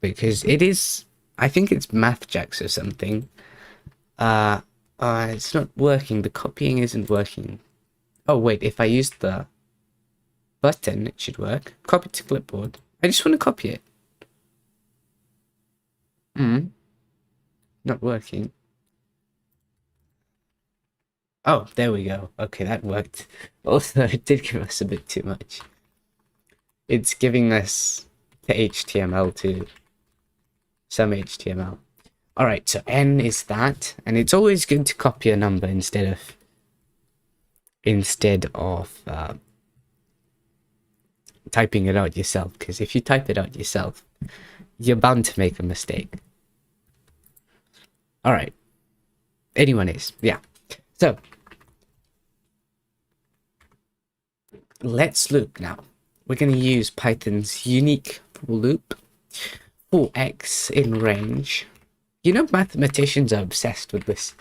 because it is, I think it's MathJax or something. It's not working, the copying isn't working. Oh wait, if I use the button, it should work. Copy to clipboard. I just want to copy it. Not working. Oh, there we go. Okay, that worked. Also, it did give us a bit too much. It's giving us the HTML too. Some HTML. Alright, so n is that. And it's always good to copy a number instead of typing it out yourself. Because if you type it out yourself, you're bound to make a mistake. Alright. Anyone is. Yeah. So, let's loop now. we're going to use Python's unique for loop for x in range. You know, mathematicians are obsessed with this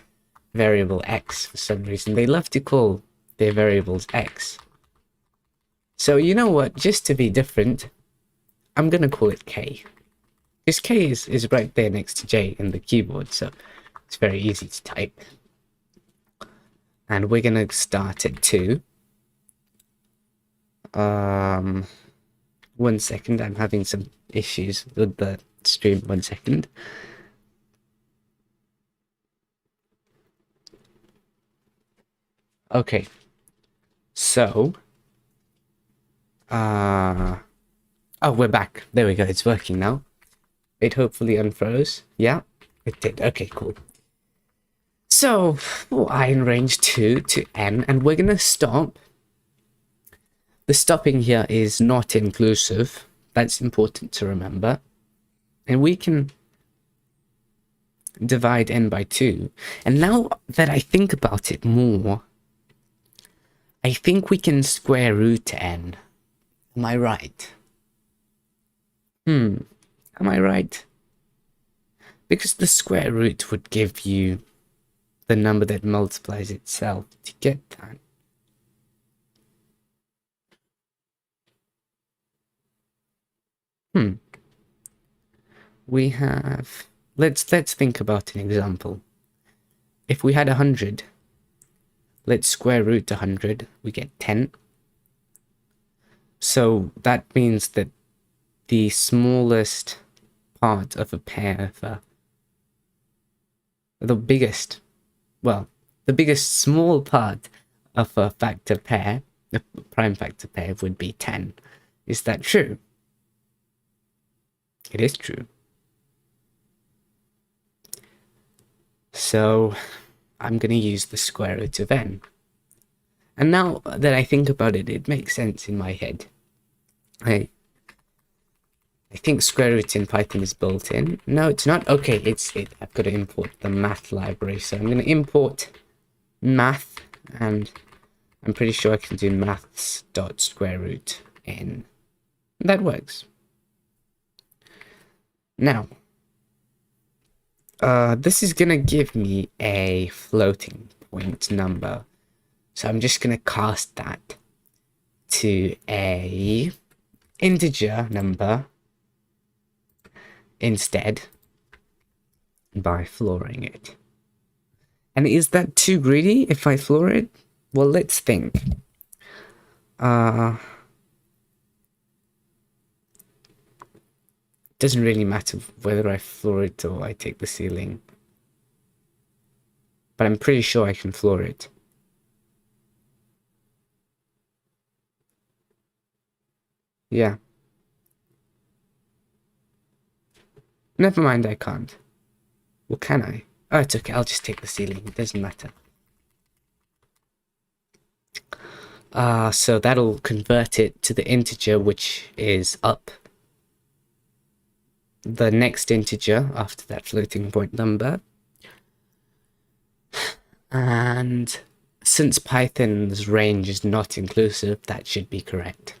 variable x for some reason. They love to call their variables x. So you know what, just to be different, I'm going to call it k. Because k is right there next to j in the keyboard, so it's very easy to type. And we're going to start at 2. 1 second, I'm having some issues with the stream. 1 second. Okay, so oh, we're back. There we go, it's working now. It hopefully unfroze. Yeah, it did. Okay, cool. So I in range 2 to n, and we're gonna stop. The stopping here is not inclusive. That's important to remember. And we can divide n by 2. And now that I think about it more, I think we can square root n. Am I right? Am I right? Because the square root would give you the number that multiplies itself to get that. We have, let's think about an example. If we had 100, let's square root 100, we get 10. So that means that the smallest part of a pair of the biggest small part of a factor pair, a prime factor pair, would be 10. Is that true? It is true. So I'm going to use the square root of n. And now that I think about it, it makes sense in my head. I think square root in Python is built in. No, it's not. Okay, I've got to import the math library. So I'm going to import math, and I'm pretty sure I can do maths.square root n. That works. Now, this is going to give me a floating point number. So I'm just going to cast that to a integer number instead by flooring it. And is that too greedy if I floor it? Well, let's think. Doesn't really matter whether I floor it or I take the ceiling. But I'm pretty sure I can floor it. Yeah. Never mind, I can't. Well, can I? Oh, it's okay, I'll just take the ceiling. It doesn't matter. So that'll convert it to the integer, which is up. The next integer after that floating point number. And since Python's range is not inclusive, that should be correct.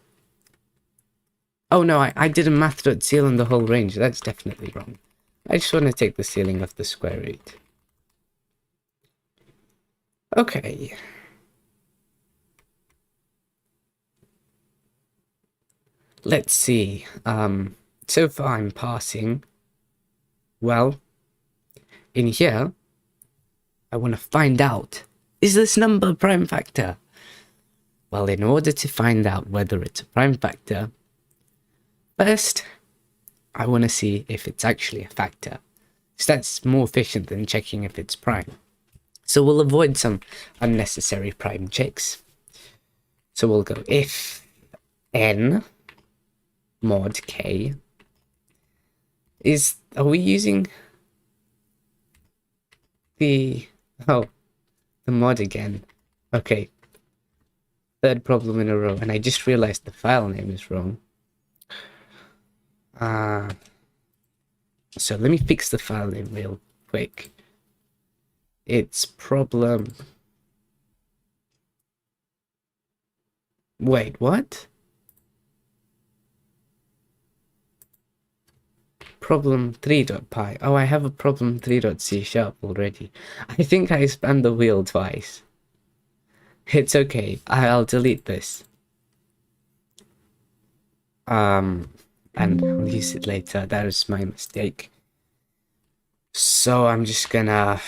Oh no, I did a math.ceil on the whole range. That's definitely wrong. I just want to take the ceiling of the square root. Okay. Let's see. So far I'm passing. Well, in here, I want to find out, is this number a prime factor? Well, in order to find out whether it's a prime factor, first, I want to see if it's actually a factor. So that's more efficient than checking if it's prime. So we'll avoid some unnecessary prime checks. So we'll go if n mod k is, are we using the mod again? Okay, third problem in a row, and I just realized the file name is wrong. So let me fix the file name real quick. It's problem. Wait, what? problem 3.py. Oh, I have a problem 3.c# already. I think I spanned the wheel twice. It's okay. I'll delete this. And I'll use it later. That was my mistake. So I'm just gonna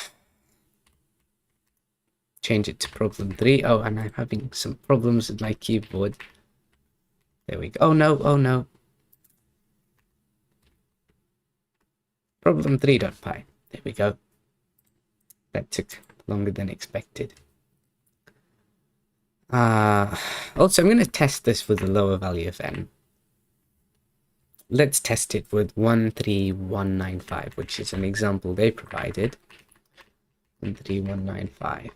change it to problem 3. Oh, and I'm having some problems with my keyboard. There we go. Oh no, oh no. Problem 3.py. There we go. That took longer than expected. Also, I'm going to test this with a lower value of n. Let's test it with 13195, which is an example they provided. 13195.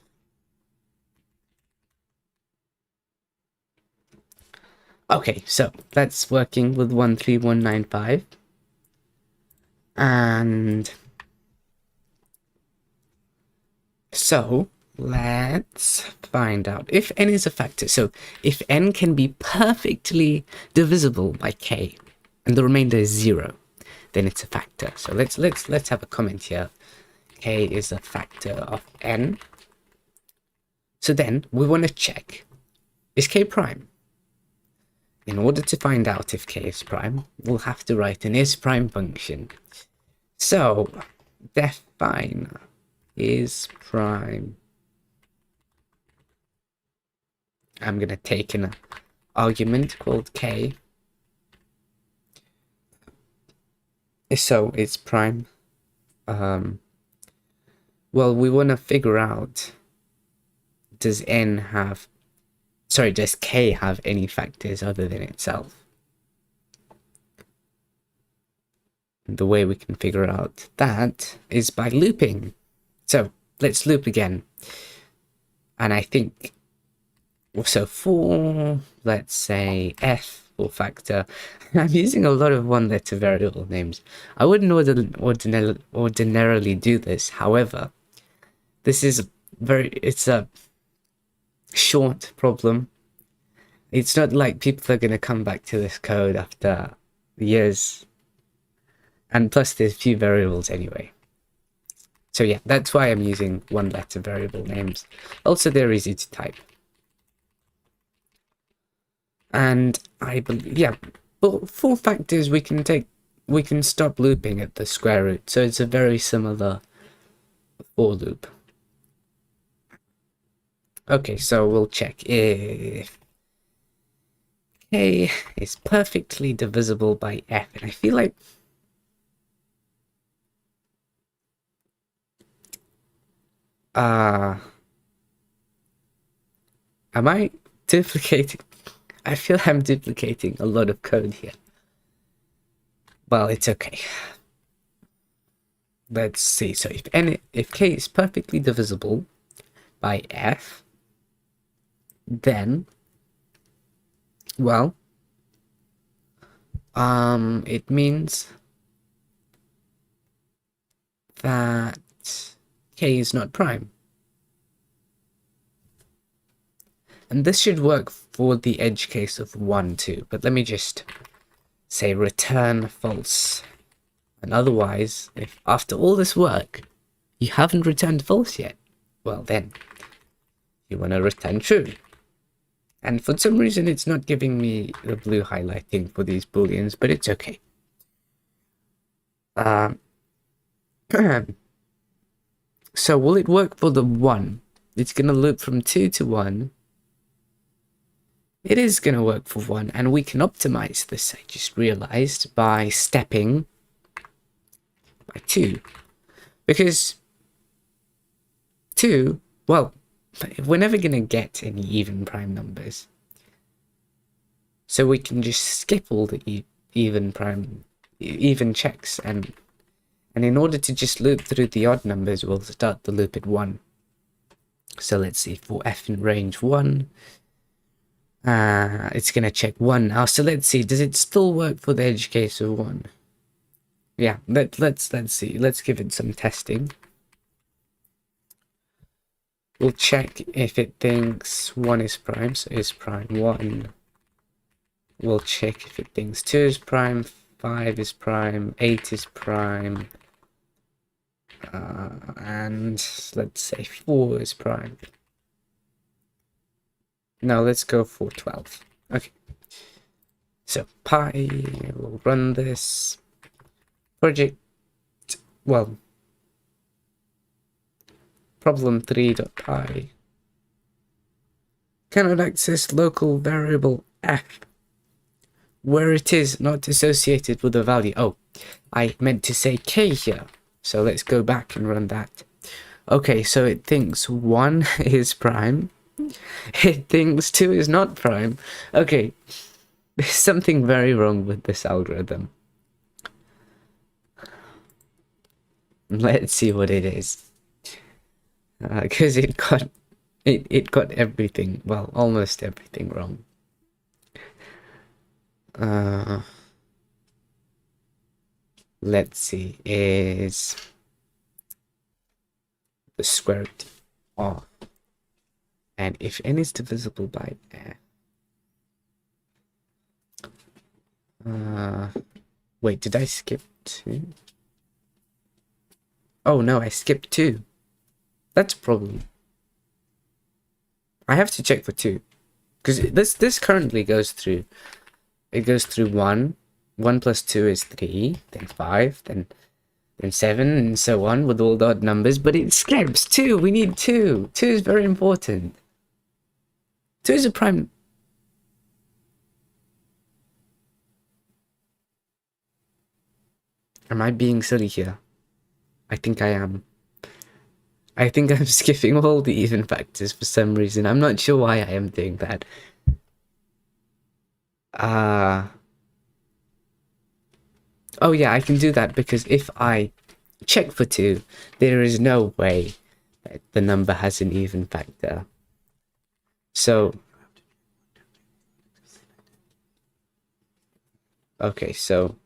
Okay, so that's working with 13195. And so let's find out if n is a factor. So if n can be perfectly divisible by k and the remainder is 0, then it's a factor. So let's have a comment here. K is a factor of n. So then we want to check, is k prime? In order to find out if k is prime, we'll have to write an is prime function. So define is prime. I'm going to take an argument called k. So it's prime. Well, we want to figure out, does k have any factors other than itself? And the way we can figure out that is by looping. So let's loop again. And I think, so for, let's say, f for factor, I'm using a lot of one-letter variable names. I wouldn't ordinarily do this. However, this is it's a short problem. It's not like people are going to come back to this code after years. And plus there's few variables anyway. So yeah, that's why I'm using one-letter variable names. Also, they're easy to type. And I believe, yeah, but for factors we can stop looping at the square root. So it's a very similar for loop. Okay, so we'll check if k is perfectly divisible by f. And I feel like am I duplicating? I feel I'm duplicating a lot of code here. Well, it's okay. Let's see. So if k is perfectly divisible by f, then, well, it means that k is not prime. And this should work for the edge case of 1 too, but let me just say return false. And otherwise, if after all this work you haven't returned false yet, well then you want to return true. And for some reason it's not giving me the blue highlighting for these booleans, but it's okay. So will it work for the 1? It's going to loop from 2 to 1. It is going to work for 1, and we can optimize this, I just realized, by stepping by 2. Because 2, well, we're never going to get any even prime numbers. So we can just skip all the even checks, and in order to just loop through the odd numbers, we'll start the loop at 1. So let's see, for f in range 1, it's going to check 1 now. So let's see, does it still work for the edge case of 1? Yeah, let's see. Let's give it some testing. We'll check if it thinks 1 is prime, so is prime 1. We'll check if it thinks 2 is prime, 5 is prime, 8 is prime, and let's say 4 is prime. Now let's go for 12. Okay. So pi, we'll run this project, well, problem 3.pi. Cannot access local variable f where it is not associated with a value. Oh, I meant to say k here. So let's go back and run that. Okay, so it thinks 1 is prime. It thinks 2 is not prime. Okay, there's something very wrong with this algorithm. Let's see what it is. Because it got everything, well, almost everything wrong. Let's see, is the square root of, and if n is divisible by f. Wait, did I skip 2? Oh no, I skipped 2. That's a problem. I have to check for 2, because this currently goes through. It goes through 1. 1 plus 2 is 3, then 5, then 7, and so on with all the odd numbers. But it skips 2. We need 2. 2 is very important. 2 is a prime. Am I being silly here? I think I am. I think I'm skipping all the even factors for some reason. I'm not sure why I am doing that. Oh yeah, I can do that because if I check for 2, there is no way that the number has an even factor. So, okay, so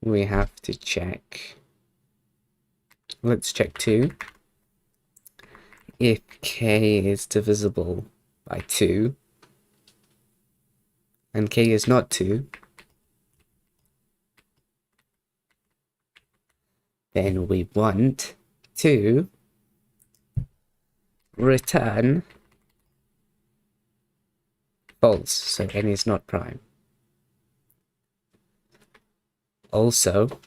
we have to check. Let's check 2. If k is divisible by 2, and k is not 2, then we want to return false, so n is not prime. Also,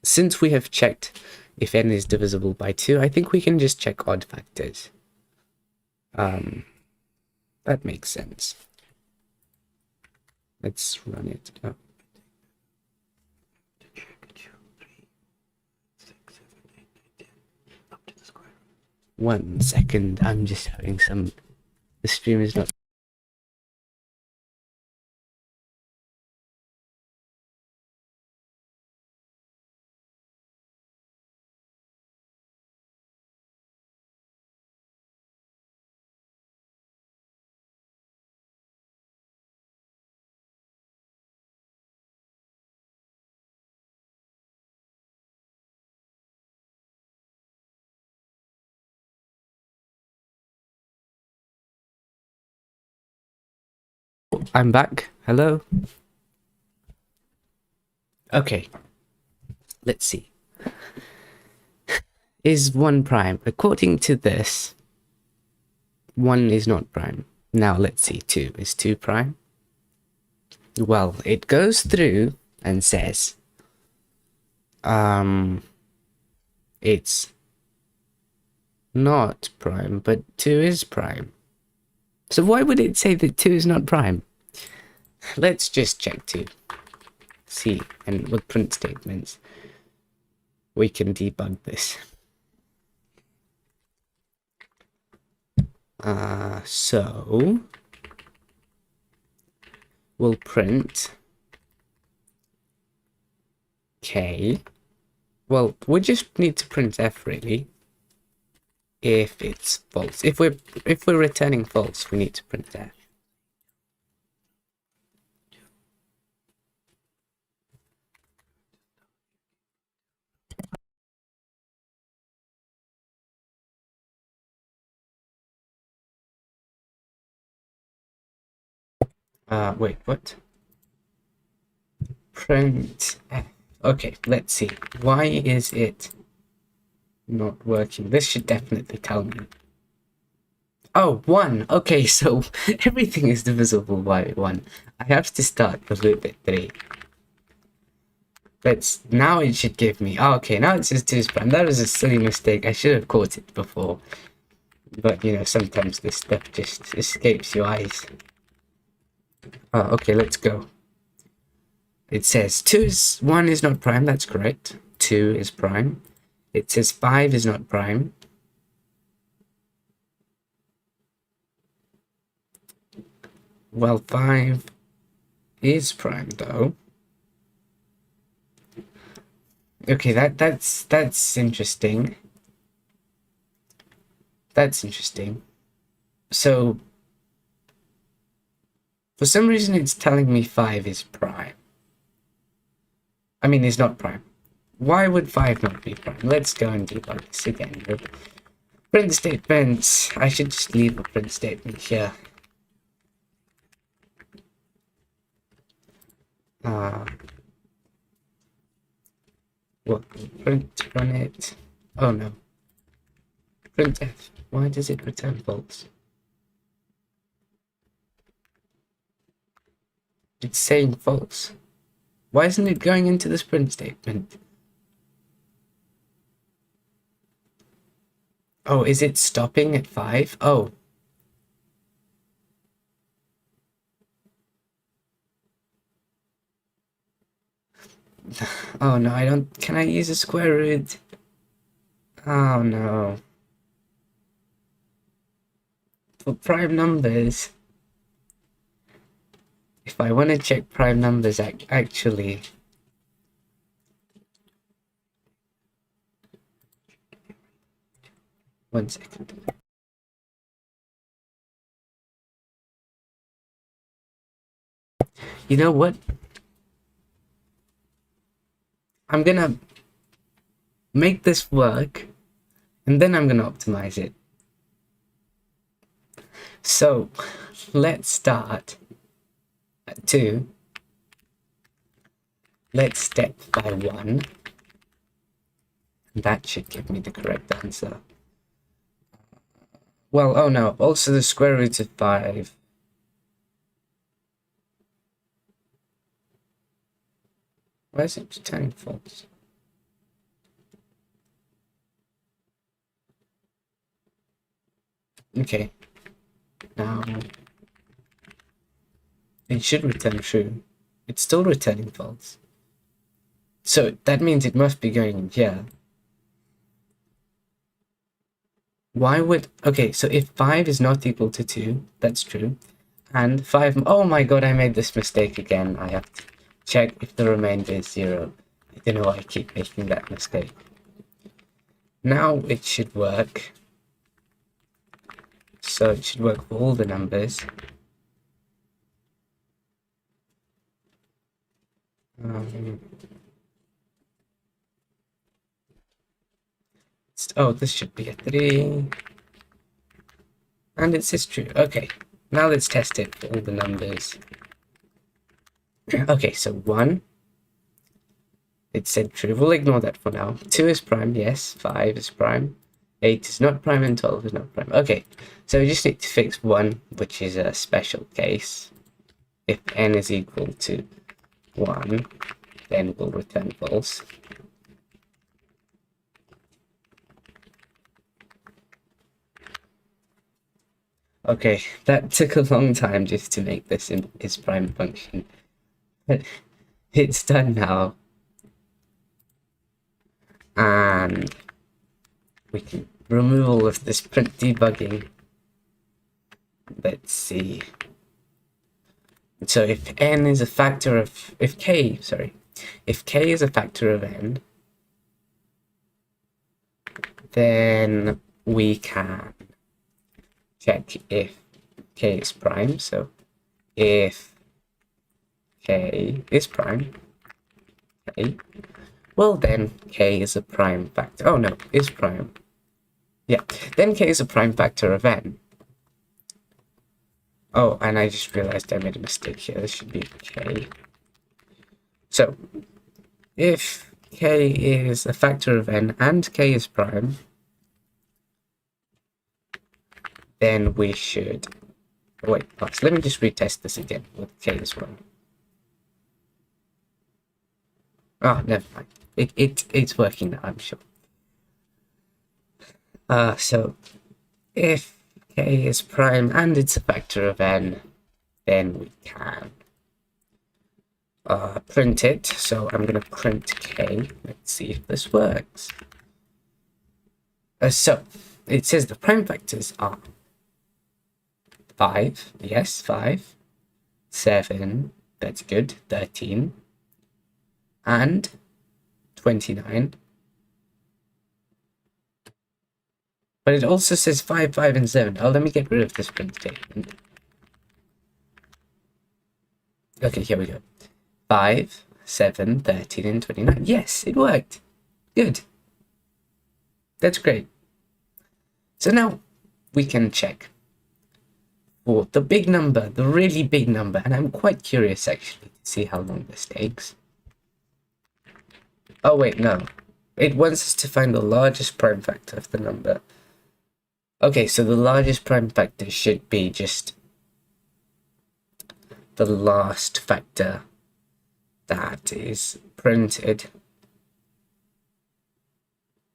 since we have checked if n is divisible by 2, I think we can just check odd factors. That makes sense. Let's run it. Oh. 1 second, I'm just having some. The stream is not. I'm back. Hello. Okay. Let's see. Is 1 prime? According to this, 1 is not prime. Now let's see. 2. Is 2 prime? Well, it goes through and says, it's not prime, but 2 is prime. So why would it say that 2 is not prime? Let's just check 2. See, and with print statements, we can debug this. So we'll print k. Well, we just need to print f really. If it's false, if we're returning false, we need to print f. Wait, what? print f. Okay, let's see. Why is it not working? This should definitely tell me. Oh, 1. Okay, so everything is divisible by 1. I have to start with loop at 3. Now it should give me. Oh, okay, now it says 2 is prime. That was a silly mistake. I should have caught it before. But, you know, sometimes this stuff just escapes your eyes. Oh, okay, let's go. It says 1 is not prime. That's correct. 2 is prime. It says 5 is not prime. Well, 5 is prime though. Okay, that's interesting. That's interesting. So for some reason it's telling me 5 is prime. I mean, it's not prime. Why would 5 not be prime? Let's go and debug this again. Print statements. I should just leave a print statement here. What? Run it. Oh no. Printf. Why does it return false? It's saying false. Why isn't it going into this print statement? Oh, is it stopping at 5? Oh. Oh no, I don't. Can I use a square root? Oh no. For prime numbers, if I want to check prime numbers, actually. One second. You know what? I'm gonna make this work, and then I'm gonna optimize it. So, let's start at 2. Let's step by 1. That should give me the correct answer. Well, oh no, also the square root of 5. Why is it returning false? Okay. Now it should return true. It's still returning false. So that means it must be going in here. Why would... Okay, so if 5 is not equal to 2, that's true. And 5... Oh my god, I made this mistake again. I have to check if the remainder is 0. I don't know why I keep making that mistake. Now it should work. So it should work for all the numbers. Oh, this should be a 3. And it says true. Okay, now let's test it for all the numbers. Okay, so 1. It said true. We'll ignore that for now. 2 is prime, yes. 5 is prime. 8 is not prime, and 12 is not prime. Okay, so we just need to fix 1, which is a special case. If n is equal to 1, then we'll return false. Okay, that took a long time just to make this in its prime function. But it's done now. And we can remove all of this print debugging. Let's see. So if n is a factor of... If k is a factor of n, then we can check if k is prime. So if k is prime, k, well then k is a prime factor. Oh no, is prime. Yeah, then k is a prime factor of n. Oh, and I just realized I made a mistake here. This should be k. So if k is a factor of n and k is prime, then we should... Wait, pause. Let me just retest this again with k as well. Oh, never mind. It's working now, I'm sure. So if k is prime and it's a factor of n, then we can print it. So I'm going to print k. Let's see if this works. So it says the prime factors are 5, yes, 5, 7, that's good, 13, and 29. But it also says 5, 5, and 7. Oh, let me get rid of this print statement. Okay, here we go. 5, 7, 13, and 29. Yes, it worked. Good. That's great. So now we can check for the big number, the really big number, and I'm quite curious actually to see how long this takes. Oh wait, no. It wants us to find the largest prime factor of the number. Okay, so the largest prime factor should be just the last factor that is printed.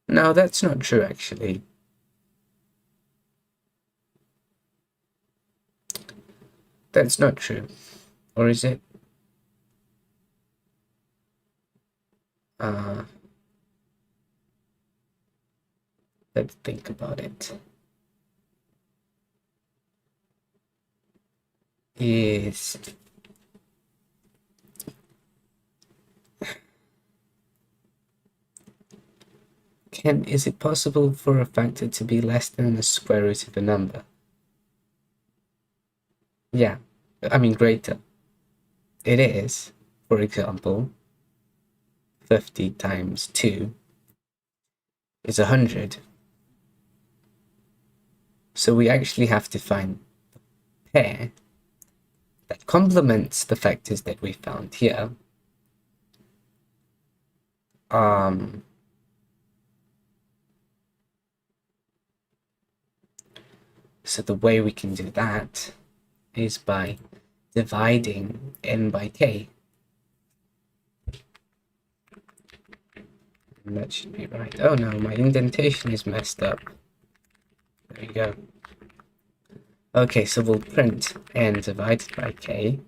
No, that's not true actually. That's not true. Or is it? Let's think about it. Is it possible for a factor to be less than the square root of a number? Yeah, I mean greater. It is, for example, 50 times 2 is 100. So we actually have to find the pair that complements the factors that we found here. So the way we can do that is by dividing n by k. And that should be right. Oh no, my indentation is messed up. There you go. Okay, so we'll print n divided by k,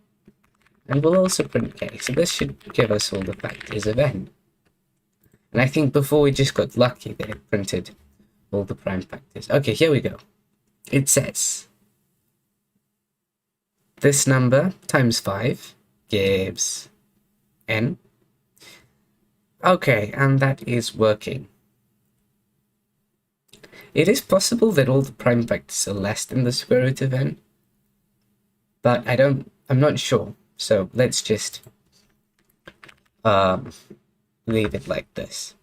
and we'll also print k. So this should give us all the factors of n. And I think before we just got lucky that it printed all the prime factors. Okay, here we go. It says this number times 5 gives n. Okay, and that is working. It is possible that all the prime factors are less than the square root of n, but I'm not sure. So let's just leave it like this.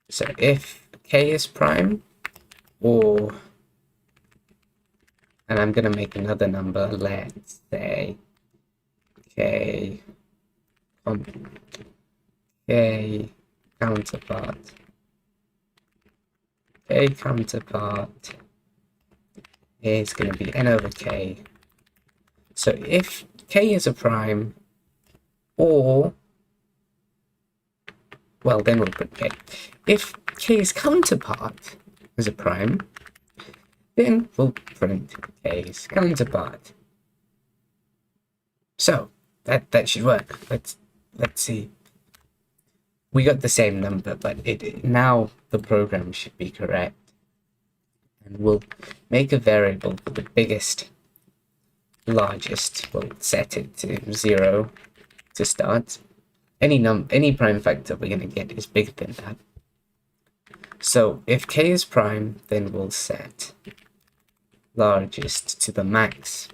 So if k is prime, and I'm gonna make another number, let's say k counterpart. K counterpart is going to be n over k. So if k is a prime, well, then we'll print k. If k's counterpart is a prime, then we'll print k's counterpart. So that should work. Let's see. We got the same number, but now the program should be correct. And we'll make a variable for the biggest, largest. We'll set it to 0 to start. Any prime factor we're going to get is bigger than that. So if k is prime, then we'll set largest to the max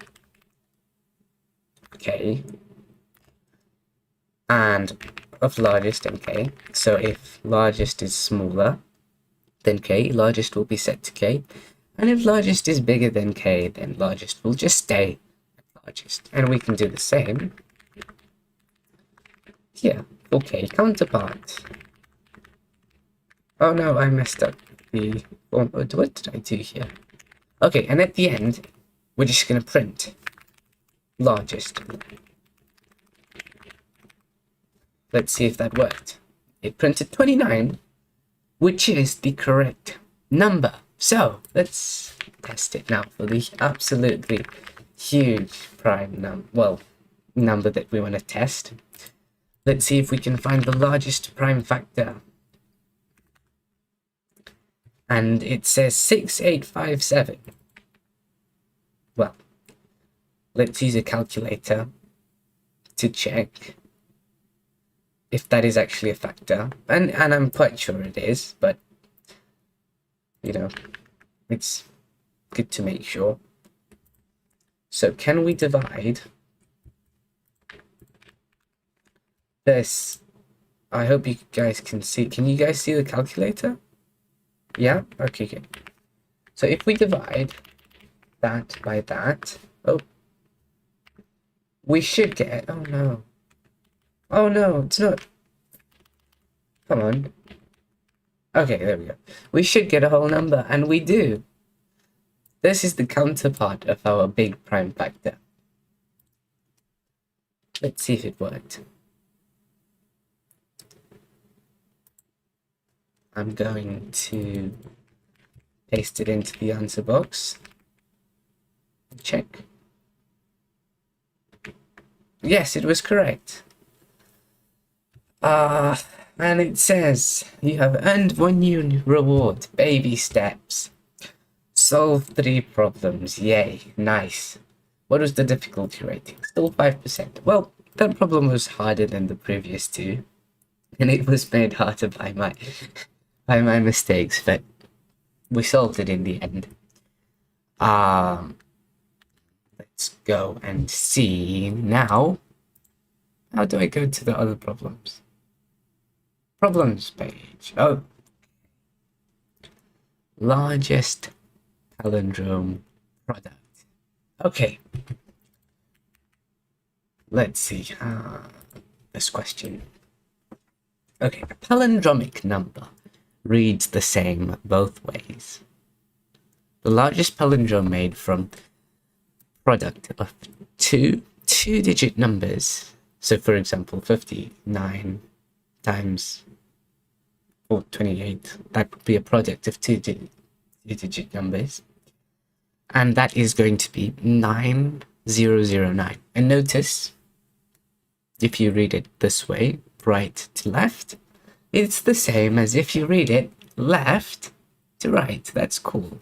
k, and of largest and k. So if largest is smaller than k, largest will be set to k, and if largest is bigger than k, then largest will just stay at largest. And we can do the same Okay, counterpart. Oh no, I messed up the... What did I do here? Okay, and at the end, we're just going to print largest. Let's see if that worked. It printed 29, which is the correct number. So, let's test it now for the absolutely huge prime number that we want to test. Let's see if we can find the largest prime factor. And it says 6857. Well, let's use a calculator to check if that is actually a factor. And I'm quite sure it is, but, you know, it's good to make sure. So can we divide this? I hope you guys can see. Can you guys see the calculator? Yeah? Okay, good. So if we divide that by that, we should get, oh no, it's not. Come on. Okay, there we go. We should get a whole number, and we do. This is the counterpart of our big prime factor. Let's see if it worked. I'm going to paste it into the answer box. Check. Yes, it was correct. And it says you have earned 1 new reward. Baby steps. Solve 3 problems. Yay, nice. What was the difficulty rating? Still 5%. Well, that problem was harder than the previous 2, and it was made harder by my mistakes, but we solved it in the end. Let's go and see now. How do I go to the other problems? Problems page. Oh. Largest palindrome product. Okay. Let's see. This question. Okay, a palindromic number reads the same both ways. The largest palindrome made from product of two-digit numbers. So, for example, 59 times 428. That would be a product of two-digit numbers. And that is going to be 9009. And notice, if you read it this way, right to left, it's the same as if you read it left to right. That's cool.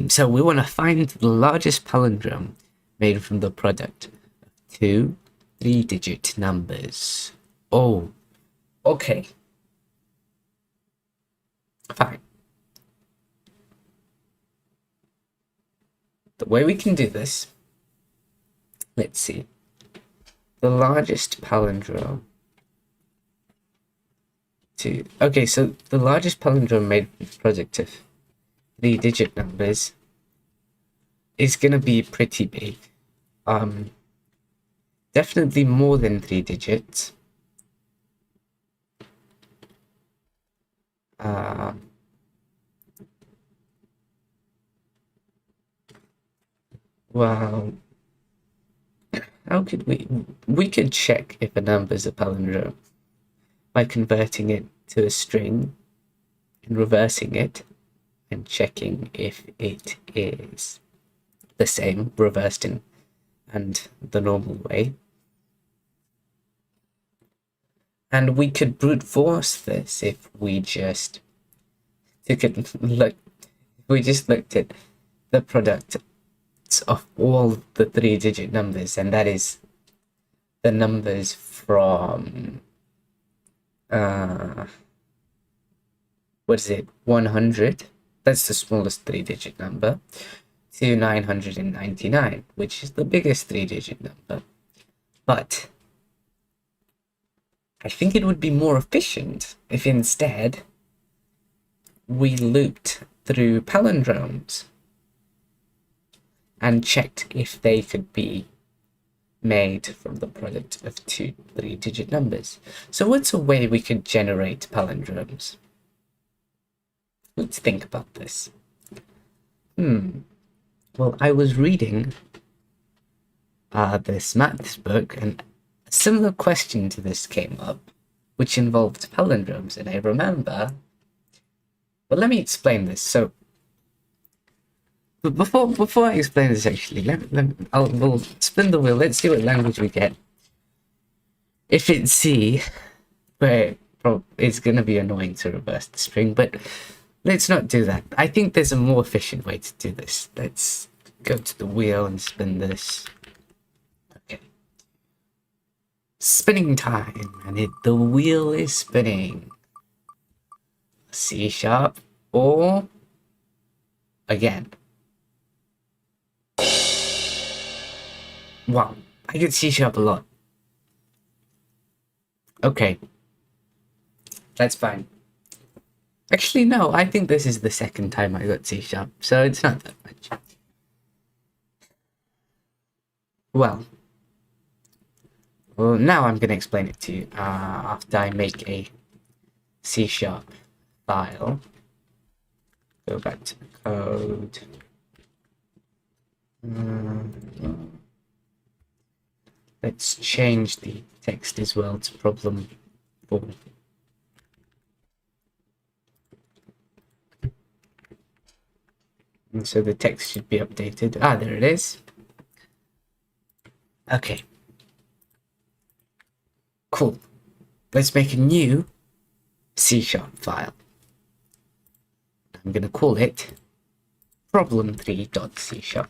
So we want to find the largest palindrome made from the product of 2 3-digit numbers. Oh, okay. Fine. The way we can do this, let's see. The largest palindrome okay, so the largest palindrome made from the product of 3-digit numbers is gonna be pretty big. Definitely more than 3 digits. Wow. How could we could check if a number is a palindrome by converting it to a string and reversing it and checking if it is the same reversed in and the normal way. And we could brute force this if we just looked at the product of all the 3-digit numbers, and that is the numbers from 100, that's the smallest 3-digit number, to 999, which is the biggest 3-digit number. But I think it would be more efficient if instead we looped through palindromes and checked if they could be made from the product of two 3-digit numbers. So what's a way we could generate palindromes? Let's think about this. Well, I was reading this maths book, and a similar question to this came up, which involved palindromes, and I remember. Well, let me explain this. So, but before I explain this, actually, we'll spin the wheel. Let's see what language we get. If it's C, where it's gonna be annoying to reverse the string, but let's not do that. I think there's a more efficient way to do this. Let's go to the wheel and spin this. Okay. Spinning time, and the wheel is spinning. C sharp, or again. Wow, I get C sharp a lot. Okay. That's fine. Actually, no, I think this is the second time I got C sharp, so it's not that much. Well, now I'm going to explain it to you after I make a C sharp file. Go back to the code. Let's change the text as well to problem 4. And so the text should be updated. Ah, there it is. Okay. Cool. Let's make a new C# file. I'm going to call it problem3.c#.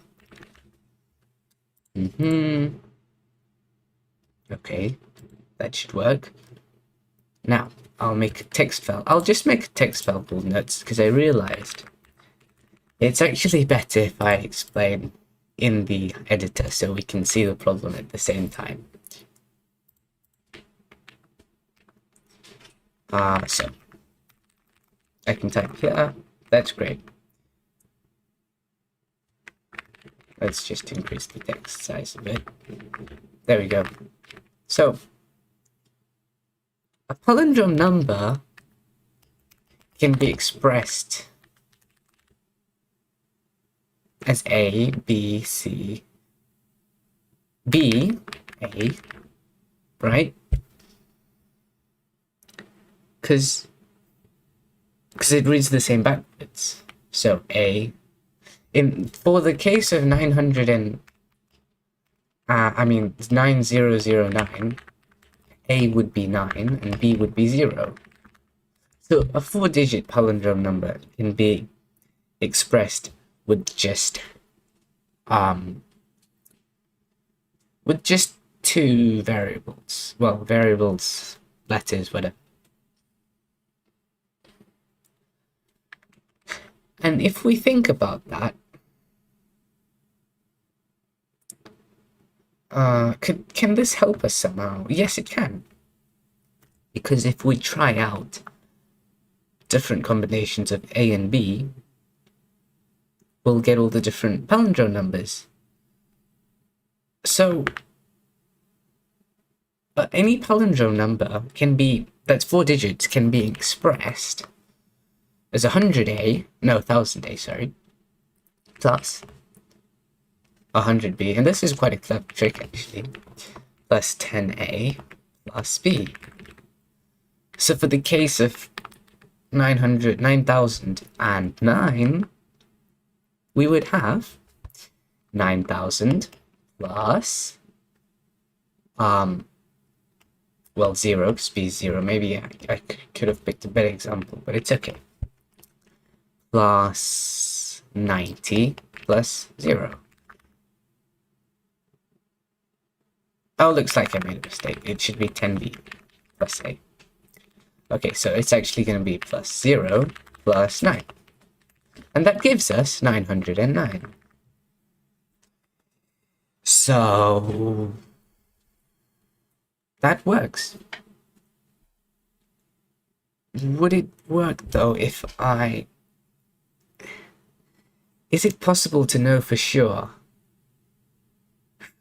Okay, that should work. Now, I'll make a text file. I'll just make a text file called nuts, because I realized it's actually better if I explain in the editor so we can see the problem at the same time. So I can type here. That's great. Let's just increase the text size a bit. There we go. So a palindrome number can be expressed as A, B, C, B, A, right? Because it reads the same backwards. So A, for the case of 9009, A would be 9 and B would be 0. So a 4-digit palindrome number can be expressed with just two variables. Well, variables, letters, whatever. And if we think about that, can this help us somehow? Yes, it can. Because if we try out different combinations of A and B, we'll get all the different palindrome numbers. So, any palindrome number that's 4 digits can be expressed as 1000A, sorry, plus 100B, and this is quite a clever trick actually, plus 10A plus B. So for the case of 9009, we would have 9000 plus, 0, because B is 0. Maybe I could have picked a better example, but it's okay. Plus 90 plus 0. Oh, looks like I made a mistake. It should be 10B plus A. Okay, so it's actually going to be plus 0 plus 9. And that gives us 909. So that works. Would it work though if is it possible to know for sure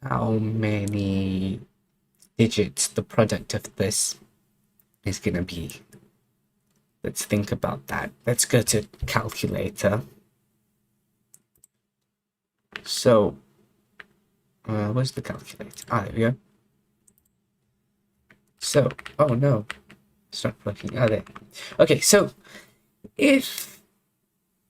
how many digits the product of this is going to be. Let's think about that. Let's go to calculator. So, where's the calculator? Ah, there we go. So, oh no, it's not working. Oh, there. Okay, so if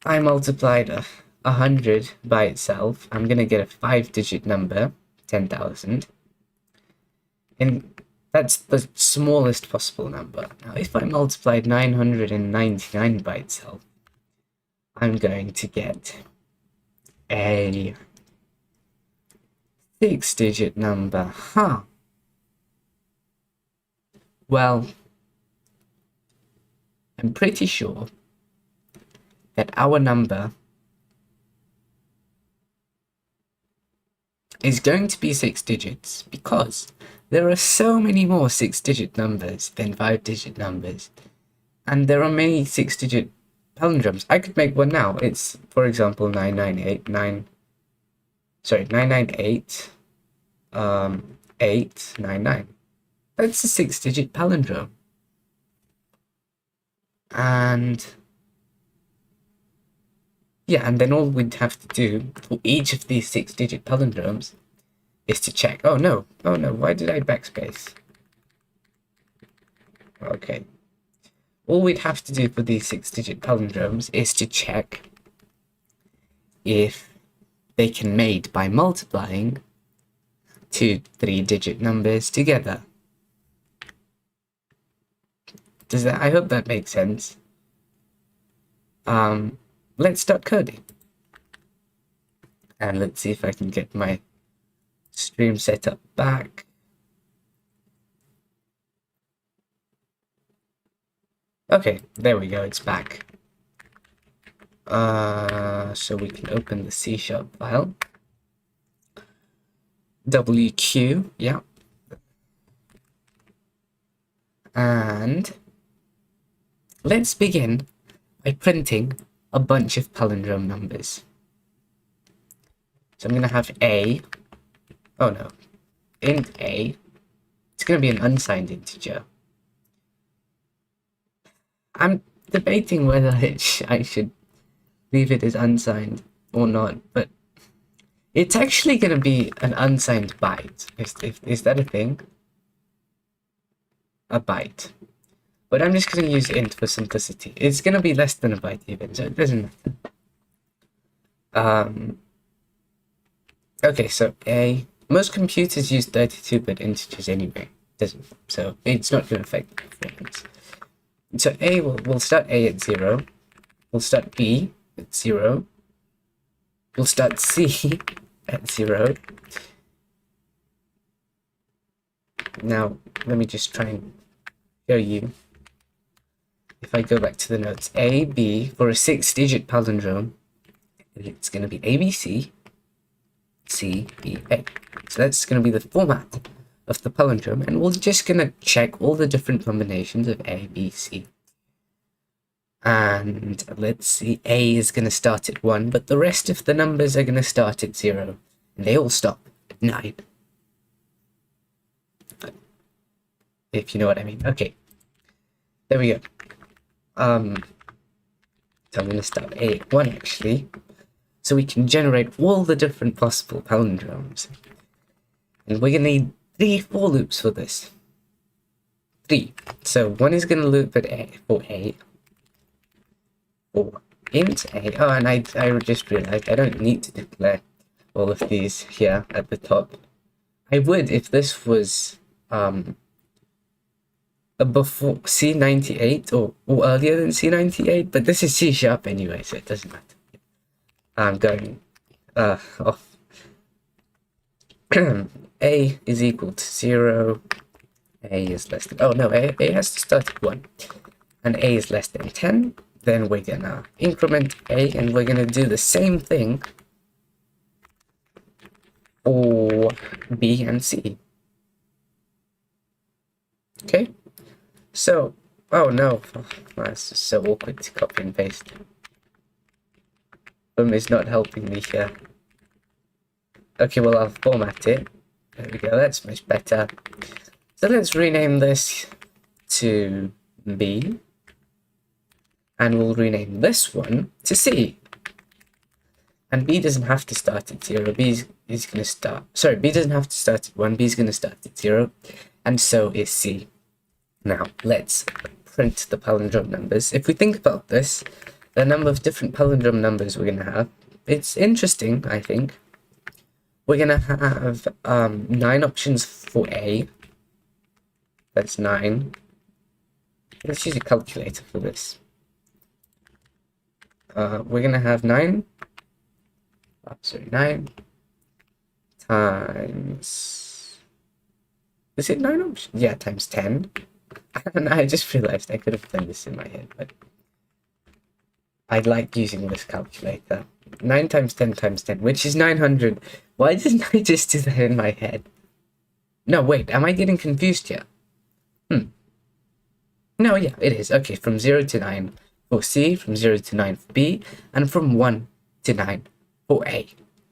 I multiplied 100 by itself, I'm going to get a 5-digit number, 10,000. And that's the smallest possible number. Now, if I multiplied 999 by itself, I'm going to get a 6-digit number. Huh. Well, I'm pretty sure that our number is going to be 6 digits because there are so many more 6-digit numbers than 5-digit numbers, and there are many 6-digit palindromes. I could make one now. It's, for example, 998 899. That's a 6-digit palindrome. And yeah, and then all we'd have to do for each of these 6-digit palindromes is to check. Oh no, why did I backspace? Okay. All we'd have to do for these 6-digit palindromes is to check if they can be made by multiplying 2 3-digit numbers together. Does that? I hope that makes sense. Let's start coding. And let's see if I can get my stream setup back. Okay, there we go, it's back. So we can open the C# file. WQ, yeah. And let's begin by printing a bunch of palindrome numbers. So I'm going to have A. Oh no. Int A. It's going to be an unsigned integer. I'm debating whether I should leave it as unsigned or not, but it's actually going to be an unsigned byte. Is that a thing? A byte. But I'm just going to use int for simplicity. It's going to be less than a byte even, so it doesn't matter. Okay, so A. Most computers use 32-bit integers anyway. So it's not going to affect the performance. So A, we'll start A at 0. We'll start B at 0. We'll start C at 0. Now, let me just try and show you. If I go back to the notes, A, B, for a 6-digit palindrome, it's going to be ABC, C, B, A. So that's going to be the format of the palindrome, and we're just going to check all the different combinations of A, B, C. And let's see, A is going to start at 1, but the rest of the numbers are going to start at 0, and they all stop at 9. If you know what I mean. Okay, there we go. So I'm going to start A at 1 actually, so we can generate all the different possible palindromes. And we're going to need 3 for loops for this. 3. So one is going to loop at A for int A. Oh, and I just realized I don't need to declare all of these here at the top. I would if this was before C98 or earlier than C98, but this is C# anyway, so it doesn't matter. I'm going off. A is equal to 0. A is less than... Oh no, A has to start at 1. And A is less than 10. Then we're gonna increment A, and we're gonna do the same thing for B and C. Okay? So, oh no, that's just so awkward to copy and paste. Is not helping me here. Okay, well, I'll format it. There we go, that's much better. So let's rename this to B. And we'll rename this one to C. And B doesn't have to start at 0. B is going to start... Sorry, B doesn't have to start at 1. B is going to start at 0. And so is C. Now, let's print the palindrome numbers. If we think about this, the number of different palindrome numbers we're going to have, it's interesting, I think. We're going to have 9 options for A. That's 9. Let's use a calculator for this. We're going to have 9 times... Is it 9 options? Yeah, times 10. I don't know, I just realized I could have done this in my head, but I like using this calculator. 9 times 10 times 10, which is 900. Why didn't I just do that in my head? No, wait, am I getting confused here? No, yeah, it is. Okay, from 0 to 9 for C, from 0 to 9 for B, and from 1 to 9 for A.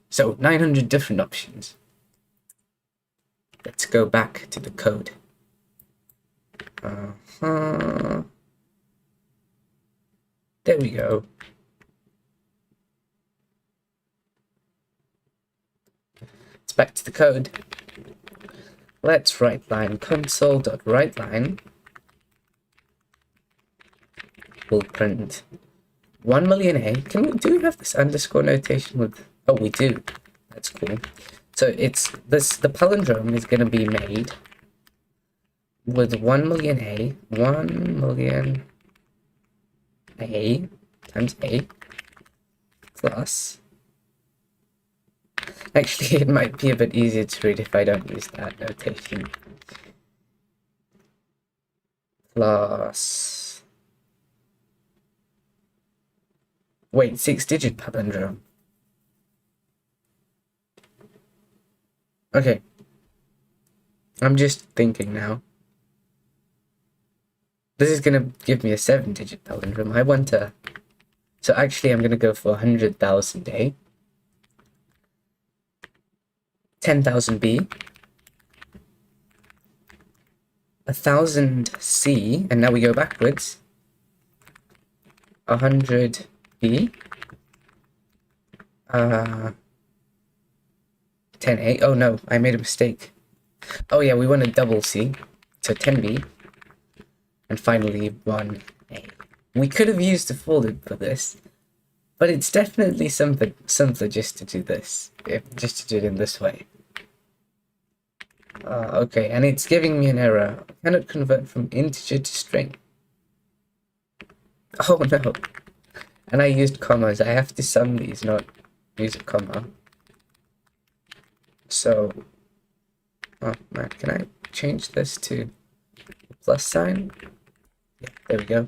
So 900 different options. Let's go back to the code. There we go. It's back to the code. Let's write line console.writeLine. We'll print 1 million A. Do we have this underscore notation with... Oh, we do. That's cool. So it's this, the palindrome is going to be made with 1 million A, 1 million A times A plus... Actually, it might be a bit easier to read if I don't use that notation. Plus... Wait, 6-digit palindrome. Okay. I'm just thinking now. This is gonna give me a 7-digit palindrome. I want to... So actually, I'm gonna go for 100,000 A. 10,000 B. 1,000 C. And now we go backwards. 100 B. 10A. Oh no, I made a mistake. Oh yeah, we want a double C. So 10B. And finally 1A. We could have used a for loop for this, but it's definitely simpler just to do this. Just to do it in this way. Okay, and it's giving me an error. I cannot convert from integer to string. Oh no. And I used commas. I have to sum these, not use a comma. So, oh man, can I change this to a plus sign? Yeah, there we go.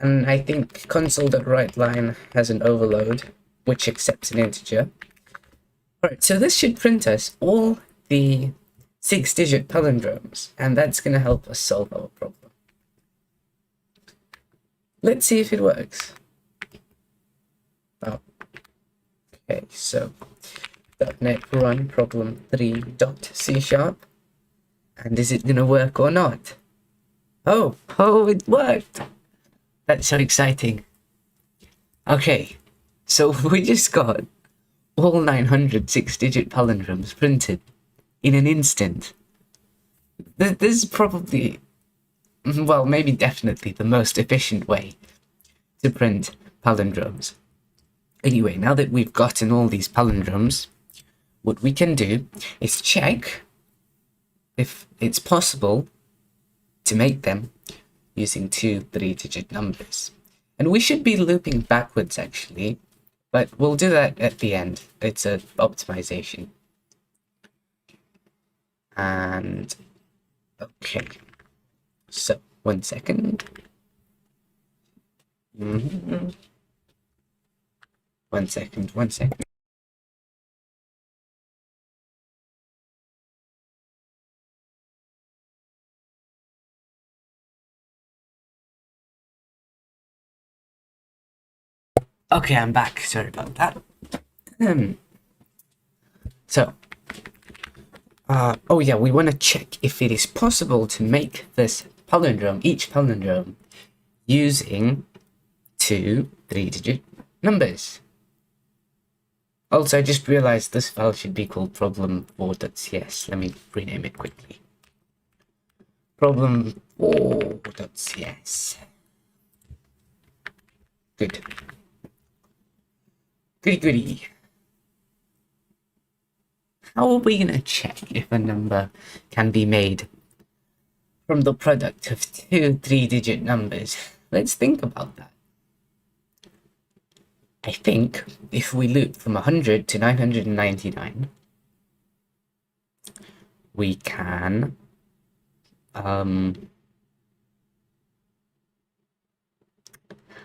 And I think console.writeLine has an overload, which accepts an integer. Alright, so this should print us all the 6-digit palindromes, and that's going to help us solve our problem. Let's see if it works. Oh. Okay, so .NET run problem 3.C#. And is it going to work or not? Oh, it worked! That's so exciting. Okay, so we just got all 900 6-digit palindromes printed in an instant. This is probably, well, maybe definitely the most efficient way to print palindromes. Anyway, now that we've gotten all these palindromes, what we can do is check if it's possible to make them using 2 3-digit numbers. And we should be looping backwards actually, but we'll do that at the end. It's an optimization. And okay, so 1 second. 1 second, 1 second. Okay, I'm back. Sorry about that. So, oh yeah, we want to check if it is possible to make this palindrome, each palindrome, using 2 3-digit numbers. Also, I just realized this file should be called problem4.cs. Let me rename it quickly. Problem4.cs. Good. Goody. How are we going to check if a number can be made from the product of 2 3-digit numbers? Let's think about that. I think if we loop from 100 to 999, we can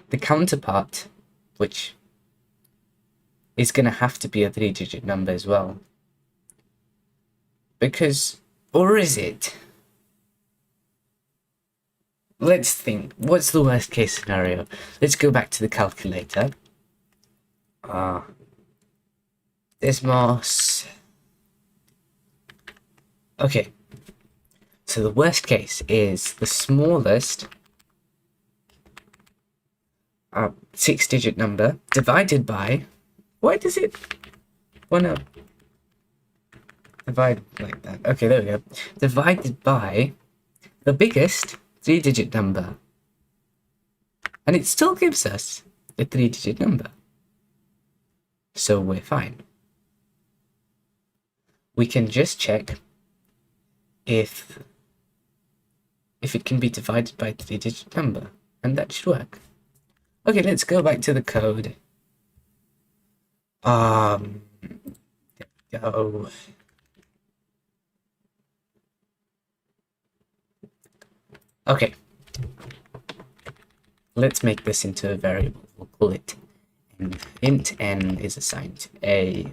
the counterpart, which is going to have to be a 3-digit number as well. Because, or is it? Let's think, what's the worst case scenario? Let's go back to the calculator. Desmos. Okay. So the worst case is the smallest 6-digit number divided by, why does it wanna divide like that? Okay, there we go. Divided by the biggest 3-digit number. And it still gives us a 3-digit number. So we're fine. We can just check if it can be divided by a 3-digit number, and that should work. Okay, let's go back to the code. There we go. Okay. Let's make this into a variable. We'll call it n. Int n is assigned to a.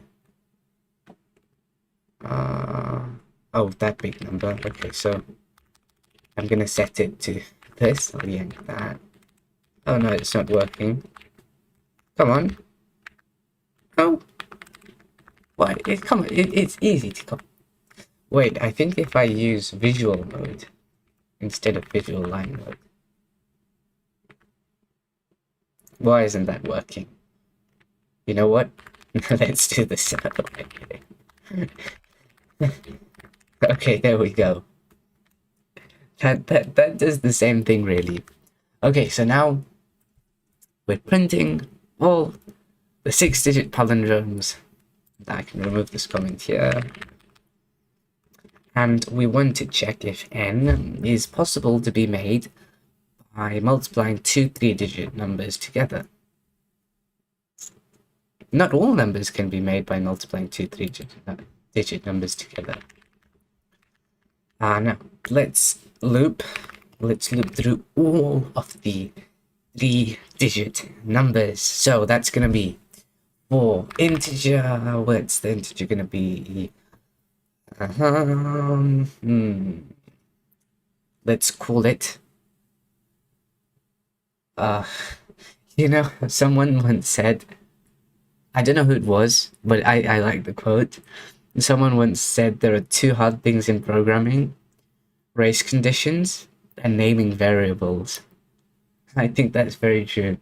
Oh, that big number. Okay, so I'm gonna set it to this. I'll yank that. Oh no, it's not working. Come on. Oh. Why? Come on. It's easy to come. Wait, I think if I use visual mode instead of visual line mode. Why isn't that working? You know what? Let's do this another way. Okay, there we go. That does the same thing, really. Okay, so now we're printing all the 6-digit palindromes. I can remove this comment here. And we want to check if n is possible to be made by multiplying 2 3-digit numbers together. Not all numbers can be made by multiplying 2 3-digit numbers together. Now, let's loop through all of the 3-digit numbers. So that's going to be for integer. What's the integer going to be? Let's call it. You know, someone once said, I don't know who it was, but I like the quote. Someone once said there are 2 hard things in programming: race conditions and naming variables. I think that's very true.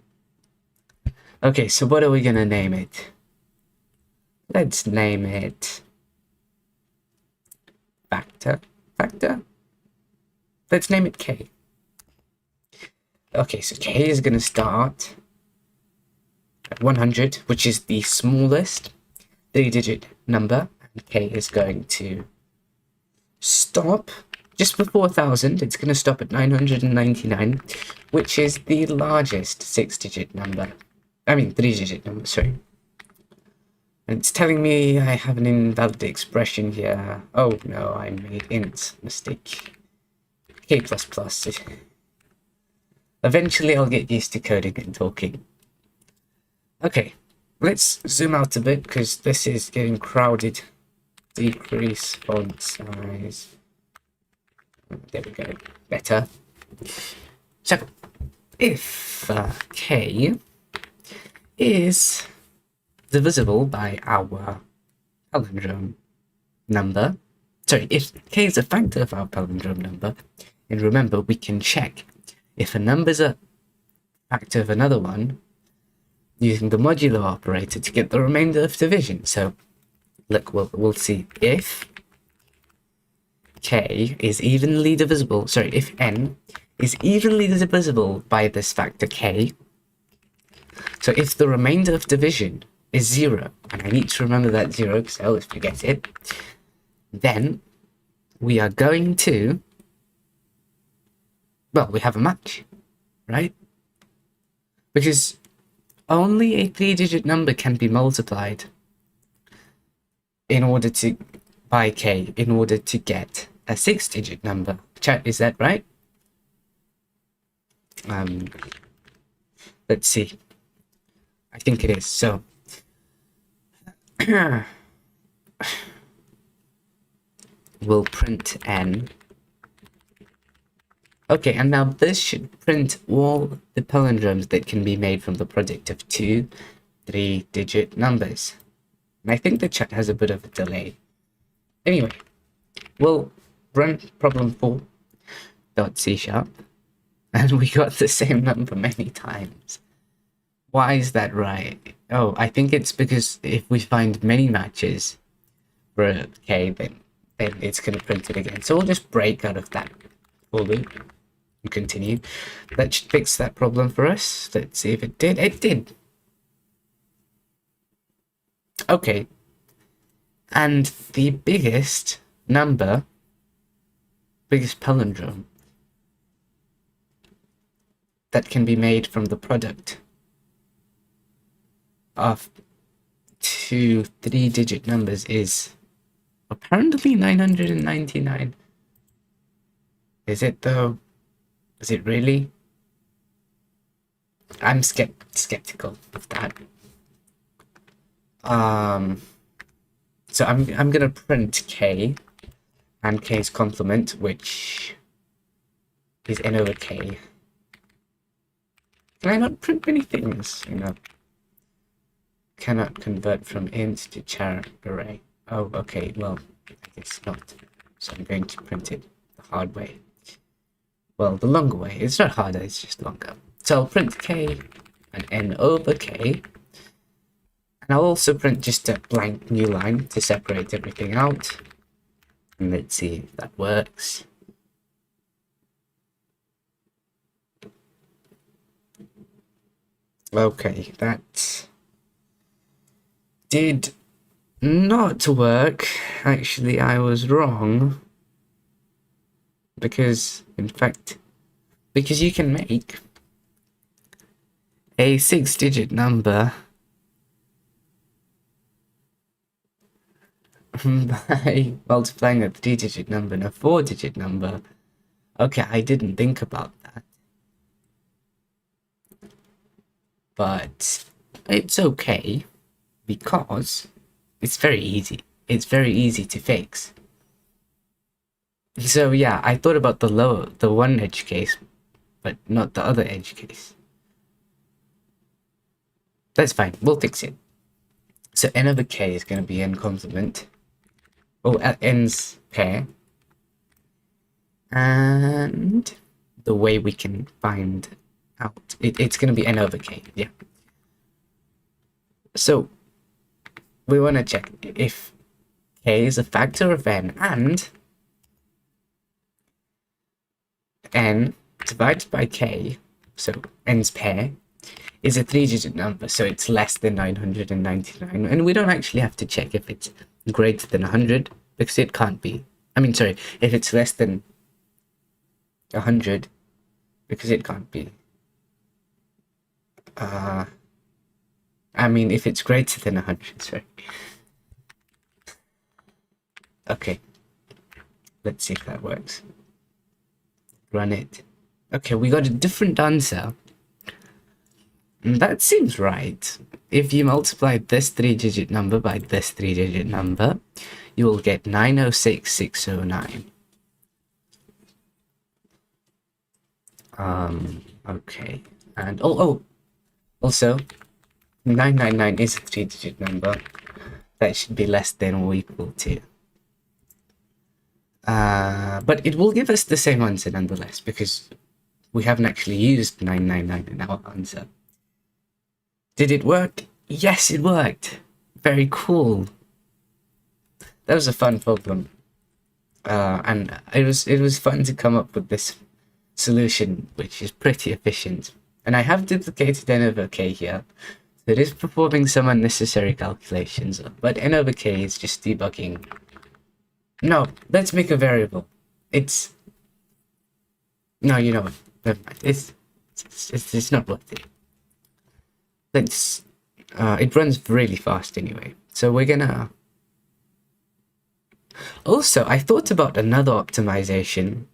Okay, so what are we gonna name it? Let's name it factor. Let's name it K. Okay, so K is gonna start at 100, which is the smallest 3-digit number, and K is going to stop just before 1000. It's going to stop at 999, which is the largest 6-digit number. I mean 3-digit number, sorry. And it's telling me I have an invalid expression here. Oh no, I made int mistake. K++. Eventually I'll get used to coding and talking. Okay, let's zoom out a bit because this is getting crowded. Decrease font size. There we go. Better. So, if K is divisible by our palindrome number, sorry, if k is a factor of our palindrome number, and remember, we can check if a number's a factor of another one using the modulo operator to get the remainder of division. So look, we'll see if k is evenly divisible, sorry, if n is evenly divisible by this factor k, so if the remainder of division is 0, and I need to remember that 0 because I always forget it, then we are going to, well, we have a match, right? Because only a 3-digit number can be multiplied in order to, by k, in order to get a 6-digit number. Chat, is that right? Let's see. I think it is. So we'll print n. Okay, and now this should print all the palindromes that can be made from the product of 2 3-digit numbers. And I think the chat has a bit of a delay. Anyway, we'll run problem 4.c#, and we got the same number many times. Why is that right? Oh, I think it's because if we find many matches for k, then it's going to print it again. So we'll just break out of that for loop and continue. That should fix that problem for us. Let's see if it did. It did. Okay. And the biggest number, biggest palindrome that can be made from the product of 2 3-digit numbers is apparently 999. Is it though? Is it really? I'm skeptical of that. So I'm gonna print k and k's complement, which is n over k. Can I not print many things? You know, cannot convert from int to char array. Oh, okay. Well, I guess not. So I'm going to print it the hard way. Well, the longer way. It's not harder. It's just longer. So I'll print k and n over k. And I'll also print just a blank new line to separate everything out. And let's see if that works. Okay, that did not work. Actually, I was wrong. Because, in fact, because you can make a 6-digit number by multiplying a 3-digit number and a 4-digit number. Okay, I didn't think about that. But it's okay because it's very easy. It's very easy to fix. So yeah, I thought about the one edge case, but not the other edge case. That's fine, we'll fix it. So n over k is going to be n complement. Oh, n's pair. And the way we can find out, it's going to be n over k, yeah. So we want to check if k is a factor of n and n divided by k, so n's pair, is a 3-digit number, so it's less than 999. And we don't actually have to check if it's greater than 100, because it can't be. I mean, sorry, if it's less than 100, because it can't be. I mean, if it's greater than 100, sorry. Okay. Let's see if that works. Run it. Okay, we got a different answer. That seems right. If you multiply this 3-digit number by this 3-digit number, you will get 906609. Okay. And also 999 is a 3-digit number. that should be less than or equal to. But it will give us the same answer nonetheless, because we haven't actually used 999 in our answer. Did it work? Yes, it worked. Very cool. That was a fun problem. And it was fun to come up with this solution, which is pretty efficient. And I have duplicated n over k here. So it is performing some unnecessary calculations, but n over k is just debugging. No, let's make a variable. No, you know what? Never mind. It's not worth it. It runs really fast anyway. So we're gonna. Also, I thought about another optimization,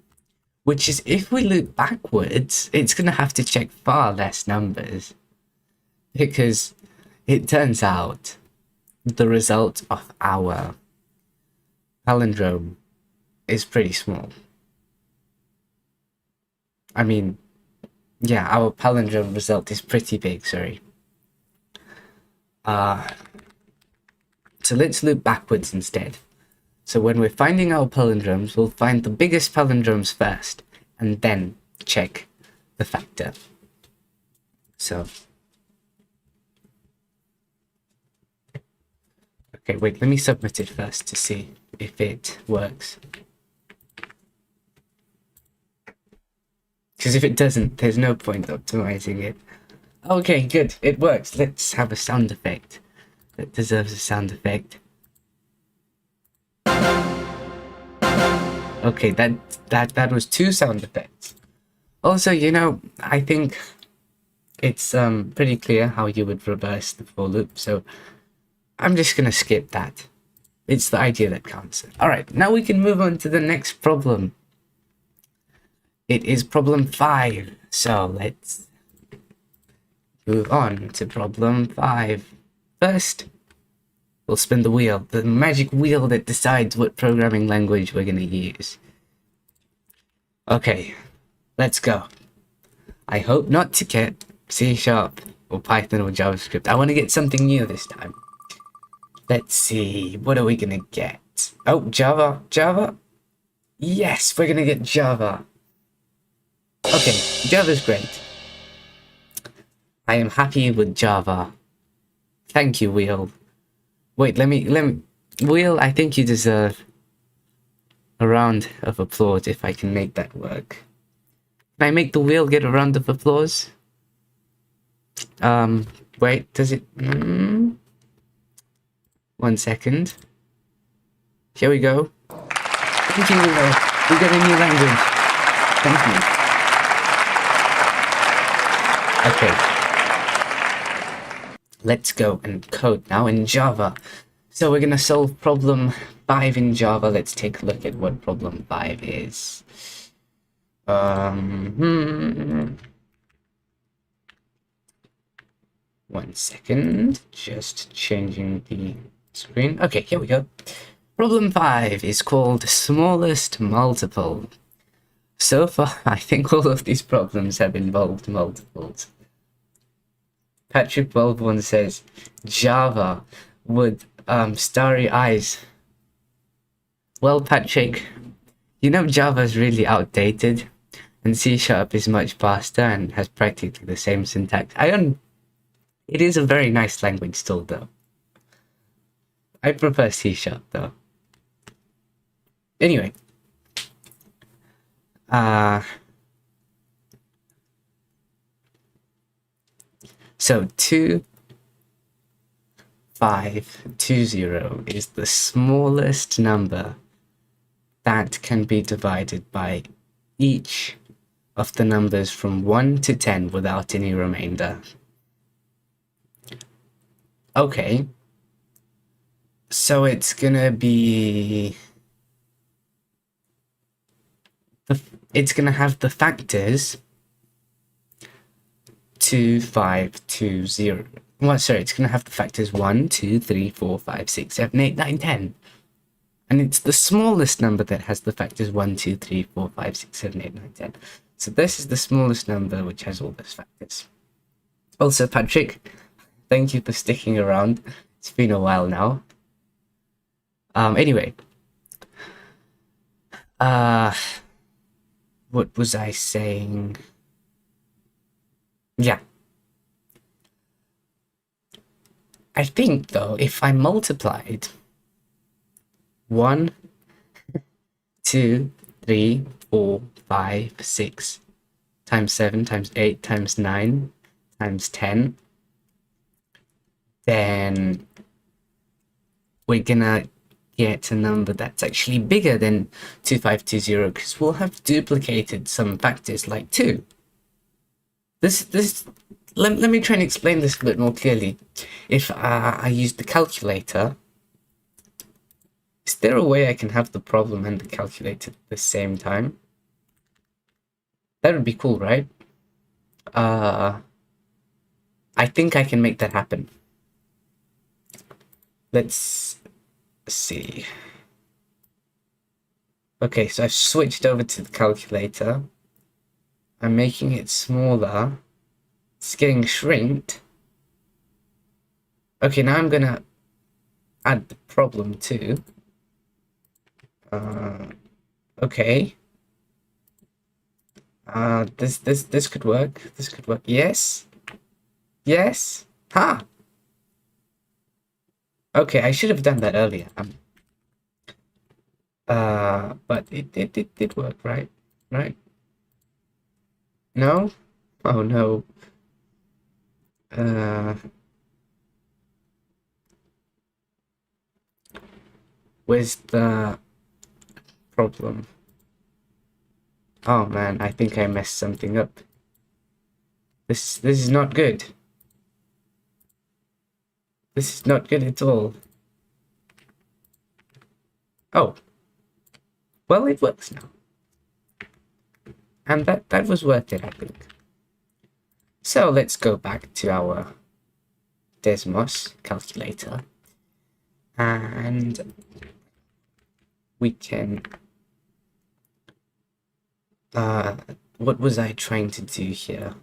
which is if we loop backwards, it's gonna have to check far less numbers, because it turns out the result of our palindrome is pretty small. I mean, yeah, our palindrome result is pretty big, sorry. So let's loop backwards instead. So when we're finding our palindromes, we'll find the biggest palindromes first, and then check the factor. So, okay, wait, let me submit it first to see if it works. Because if it doesn't, there's no point optimizing it. Okay, good, it works. Let's have a sound effect. That deserves a sound effect. Okay, that was 2 sound effects. Also, you know, I think it's pretty clear how you would reverse the for loop, so I'm just gonna skip that. It's the idea that counts. Alright, now we can move on to the next problem. It is problem 5, so let's move on to problem 5. First, we'll spin the wheel, the magic wheel that decides what programming language we're going to use. Okay, let's go. I hope not to get C# or Python or JavaScript. I want to get something new this time. Let's see, what are we going to get? Oh, Java? Java? Yes, we're going to get Java. Okay, Java's great. I am happy with Java. Thank you, Wheel. Wait, let me, Wheel, I think you deserve a round of applause if I can make that work. Can I make the wheel get a round of applause? Wait, does it, 1 second. Here we go. Thank you, Wheel. We got a new language. Thank you. Okay. Let's go and code now in Java. So we're gonna solve problem 5 in Java. Let's take a look at what problem 5 is. 1 second, just changing the screen. Okay, here we go. Problem 5 is called smallest multiple. So far, I think all of these problems have involved multiples. Patrick12 says, Java with starry eyes. Well, Patrick, you know Java's really outdated, and C# is much faster and has practically the same syntax. It is a very nice language still, though. I prefer C# though. Anyway. So 2520 is the smallest number that can be divided by each of the numbers from 1 to 10 without any remainder. Okay. So it's gonna be... it's gonna have the factors 2520. Well, sorry, it's gonna have the factors 1, 2, 3, 4, 5, 6, 7, 8, 9, 10. And it's the smallest number that has the factors 1, 2, 3, 4, 5, 6, 7, 8, 9, 10. So this is the smallest number which has all those factors. Also, Patrick, thank you for sticking around. It's been a while now. Anyway, what was I saying? Yeah. I think, though, if I multiplied 1, 2, 3, 4, 5, 6 times 7 times 8 times 9 times 10, then we're gonna get a number that's actually bigger than 2520 because we'll have duplicated some factors like 2. Let me try and explain this a bit more clearly. If I use the calculator, is there a way I can have the problem and the calculator at the same time? That would be cool, right? I think I can make that happen. Let's see. Okay, so I've switched over to the calculator. I'm making it smaller. It's getting shrinked. Okay, now I'm gonna add the problem too. Okay. This could work. This could work. Yes. Yes. Ha. Okay, I should have done that earlier. But it did work, right? Right? No? Oh no. Where's the problem? Oh man, I think I messed something up. This is not good. This is not good at all. Oh. Well, it works now. And that was worth it, I think. So let's go back to our Desmos calculator. And we can... what was I trying to do here?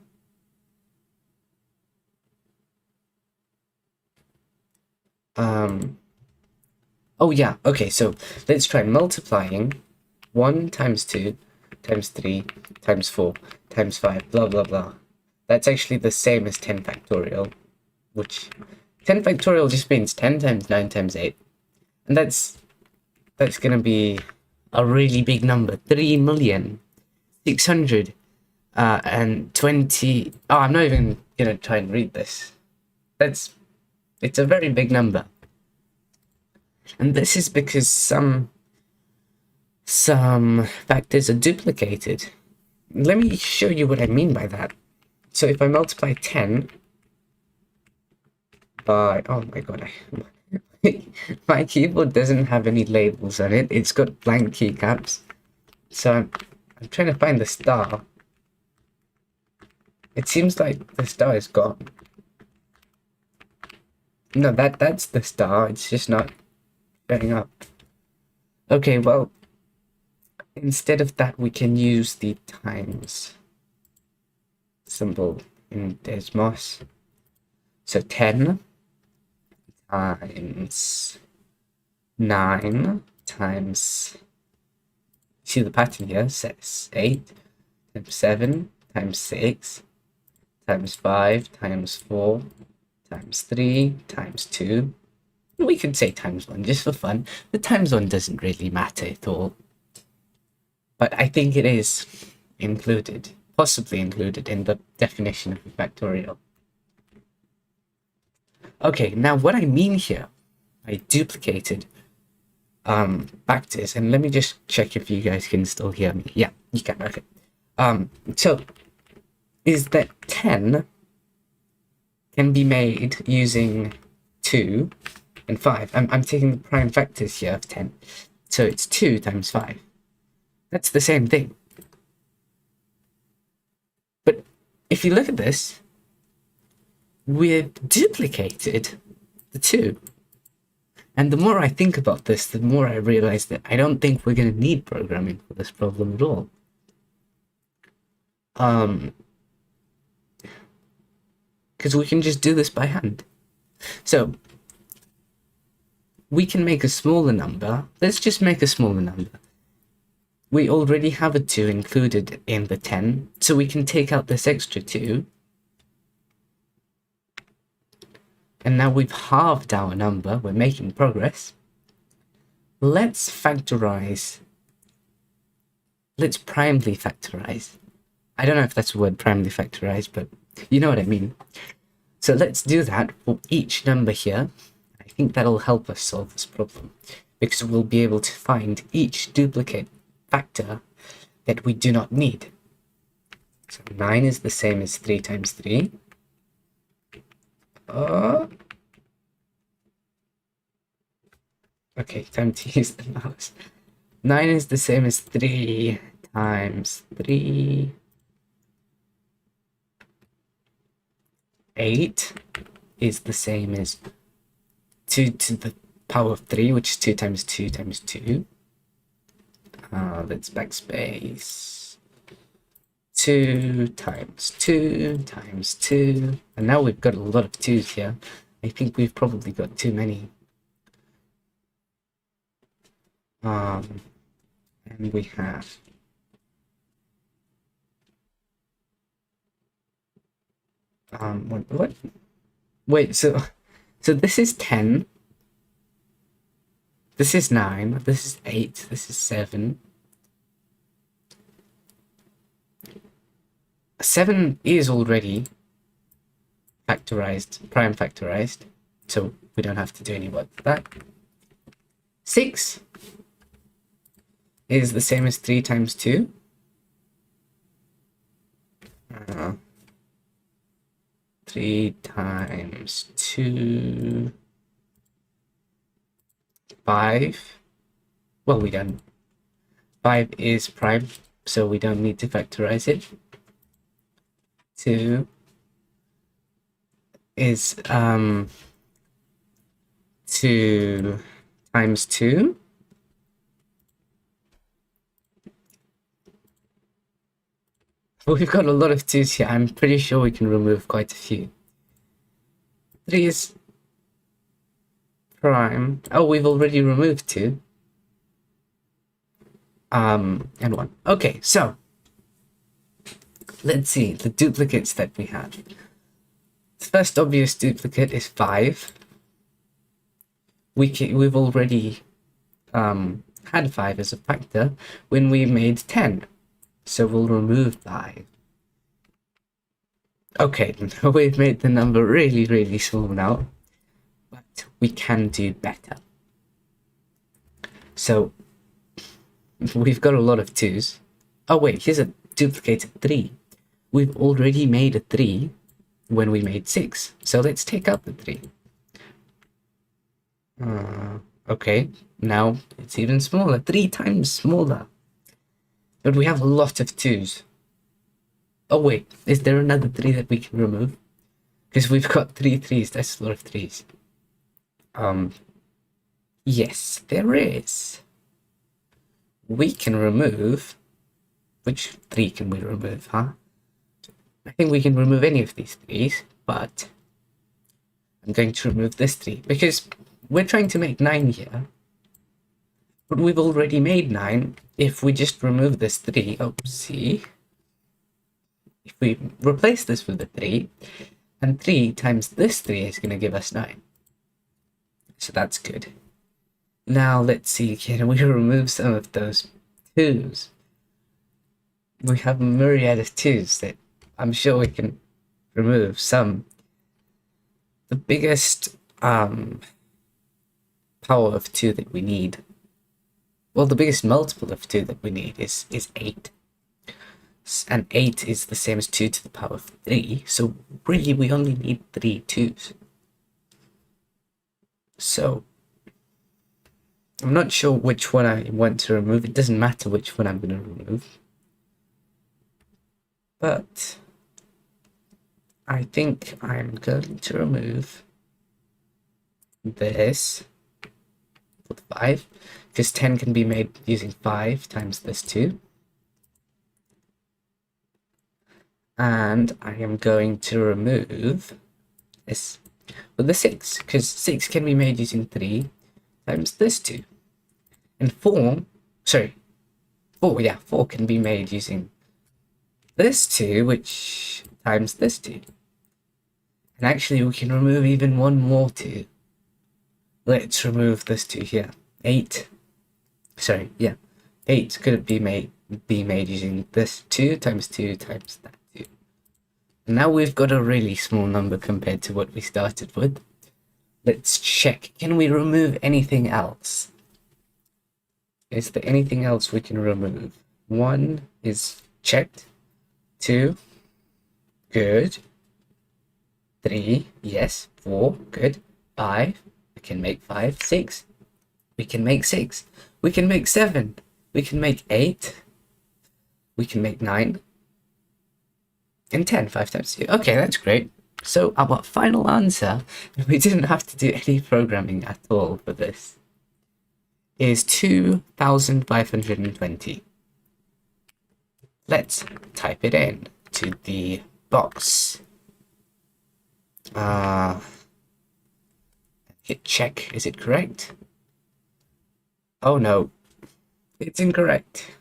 Oh yeah, okay, so let's try multiplying 1 times 2 times 3 times 4 times 5, blah blah blah. That's actually the same as 10 factorial, which 10 factorial just means 10 times 9 times 8. And that's gonna be a really big number, 3,620,000. Oh, I'm not even gonna try and read this. It's a very big number. And this is because some factors are duplicated. Let me show you what I mean by that. So if I multiply 10 by... Oh my god, my keyboard doesn't have any labels on it. It's got blank keycaps. So I'm trying to find the star. It seems like the star is gone. No, that's the star. It's just not showing up. Okay, well, instead of that, we can use the times symbol in Desmos. So 10 times 9 times, see the pattern here, says 8 times 7 times 6 times 5 times 4 times 3 times 2. We could say times 1 just for fun. The times 1 doesn't really matter at all. But I think it is included, possibly included in the definition of a factorial. Okay, now what I mean here, I duplicated factors, and let me just check if you guys can still hear me. Yeah, you can, okay. So, is that 10 can be made using 2 and 5. I'm taking the prime factors here of 10. So it's 2 times 5. That's the same thing. But if you look at this, we've duplicated the 2. And the more I think about this, the more I realize that I don't think we're going to need programming for this problem at all. Because we can just do this by hand. So we can make a smaller number. Let's just make a smaller number. We already have a 2 included in the 10, so we can take out this extra 2. And now we've halved our number. We're making progress. Let's factorize. Let's primely factorize. I don't know if that's the word, primely factorize, but you know what I mean. So let's do that for each number here. I think that'll help us solve this problem, because we'll be able to find each duplicate factor that we do not need. So 9 is the same as 3 times 3. Okay, time to use the mouse. 9 is the same as 3 times 3. 8 is the same as 2 to the power of 3, which is 2 times 2 times 2. Let's backspace. 2 times 2 times 2. And now we've got a lot of 2's here. I think we've probably got too many. And we have what? Wait, so this is 10. This is 9. This is 8. This is 7. 7 is already factorized, prime factorized, so we don't have to do any work for that. 6 is the same as 3 times 2. 3 times 2. 5. Well, we don't. 5 is prime, so we don't need to factorize it. 2 is 2 times 2. We've got a lot of 2's here. I'm pretty sure we can remove quite a few. 3 is prime. Oh, we've already removed 2. And 1. Okay, so let's see the duplicates that we have. The first obvious duplicate is 5. We've already had 5 as a factor when we made 10. So we'll remove 5. Okay, we've made the number really, really small now, but we can do better. So we've got a lot of 2's. Oh wait, here's a duplicate of 3. We've already made a 3 when we made 6. So let's take out the 3. Okay, now it's even smaller, 3 times smaller. But we have a lot of 2's. Oh wait, is there another 3 that we can remove? Because we've got 3 3's, that's a lot of 3's. Yes, there is. We can remove... Which 3 can we remove, huh? I think we can remove any of these 3's, but I'm going to remove this 3, because we're trying to make 9 here. But we've already made 9. If we just remove this 3, see? If we replace this with a 3, and 3 times this 3 is going to give us 9. So that's good. Now let's see, can we remove some of those 2's? We have a myriad of 2's that I'm sure we can remove some. The biggest power of 2 that we need, well, the biggest multiple of 2 that we need is 8. And 8 is the same as 2 to the power of 3, so really we only need 3 2's. So I'm not sure which one I want to remove. It doesn't matter which one I'm going to remove. But I think I'm going to remove this with 5, because 10 can be made using 5 times this 2. And I am going to remove this with the 6, because 6 can be made using 3. times this 2. And 4 can be made using this 2, which times this 2. And actually, we can remove even one more 2. Let's remove this 2 here. 8 could be made using this 2 times that 2. And now we've got a really small number compared to what we started with. Let's check. Can we remove anything else? Is there anything else we can remove? 1 is checked. 2, good. 3, yes. 4, good. 5, we can make 5. 6, we can make 6. We can make 7. We can make 8. We can make 9. And 10, 5 times 2. Okay, that's great. So our final answer, we didn't have to do any programming at all for this, is 2,520. Let's type it in to the box. Hit check. Is it correct? Oh no, it's incorrect.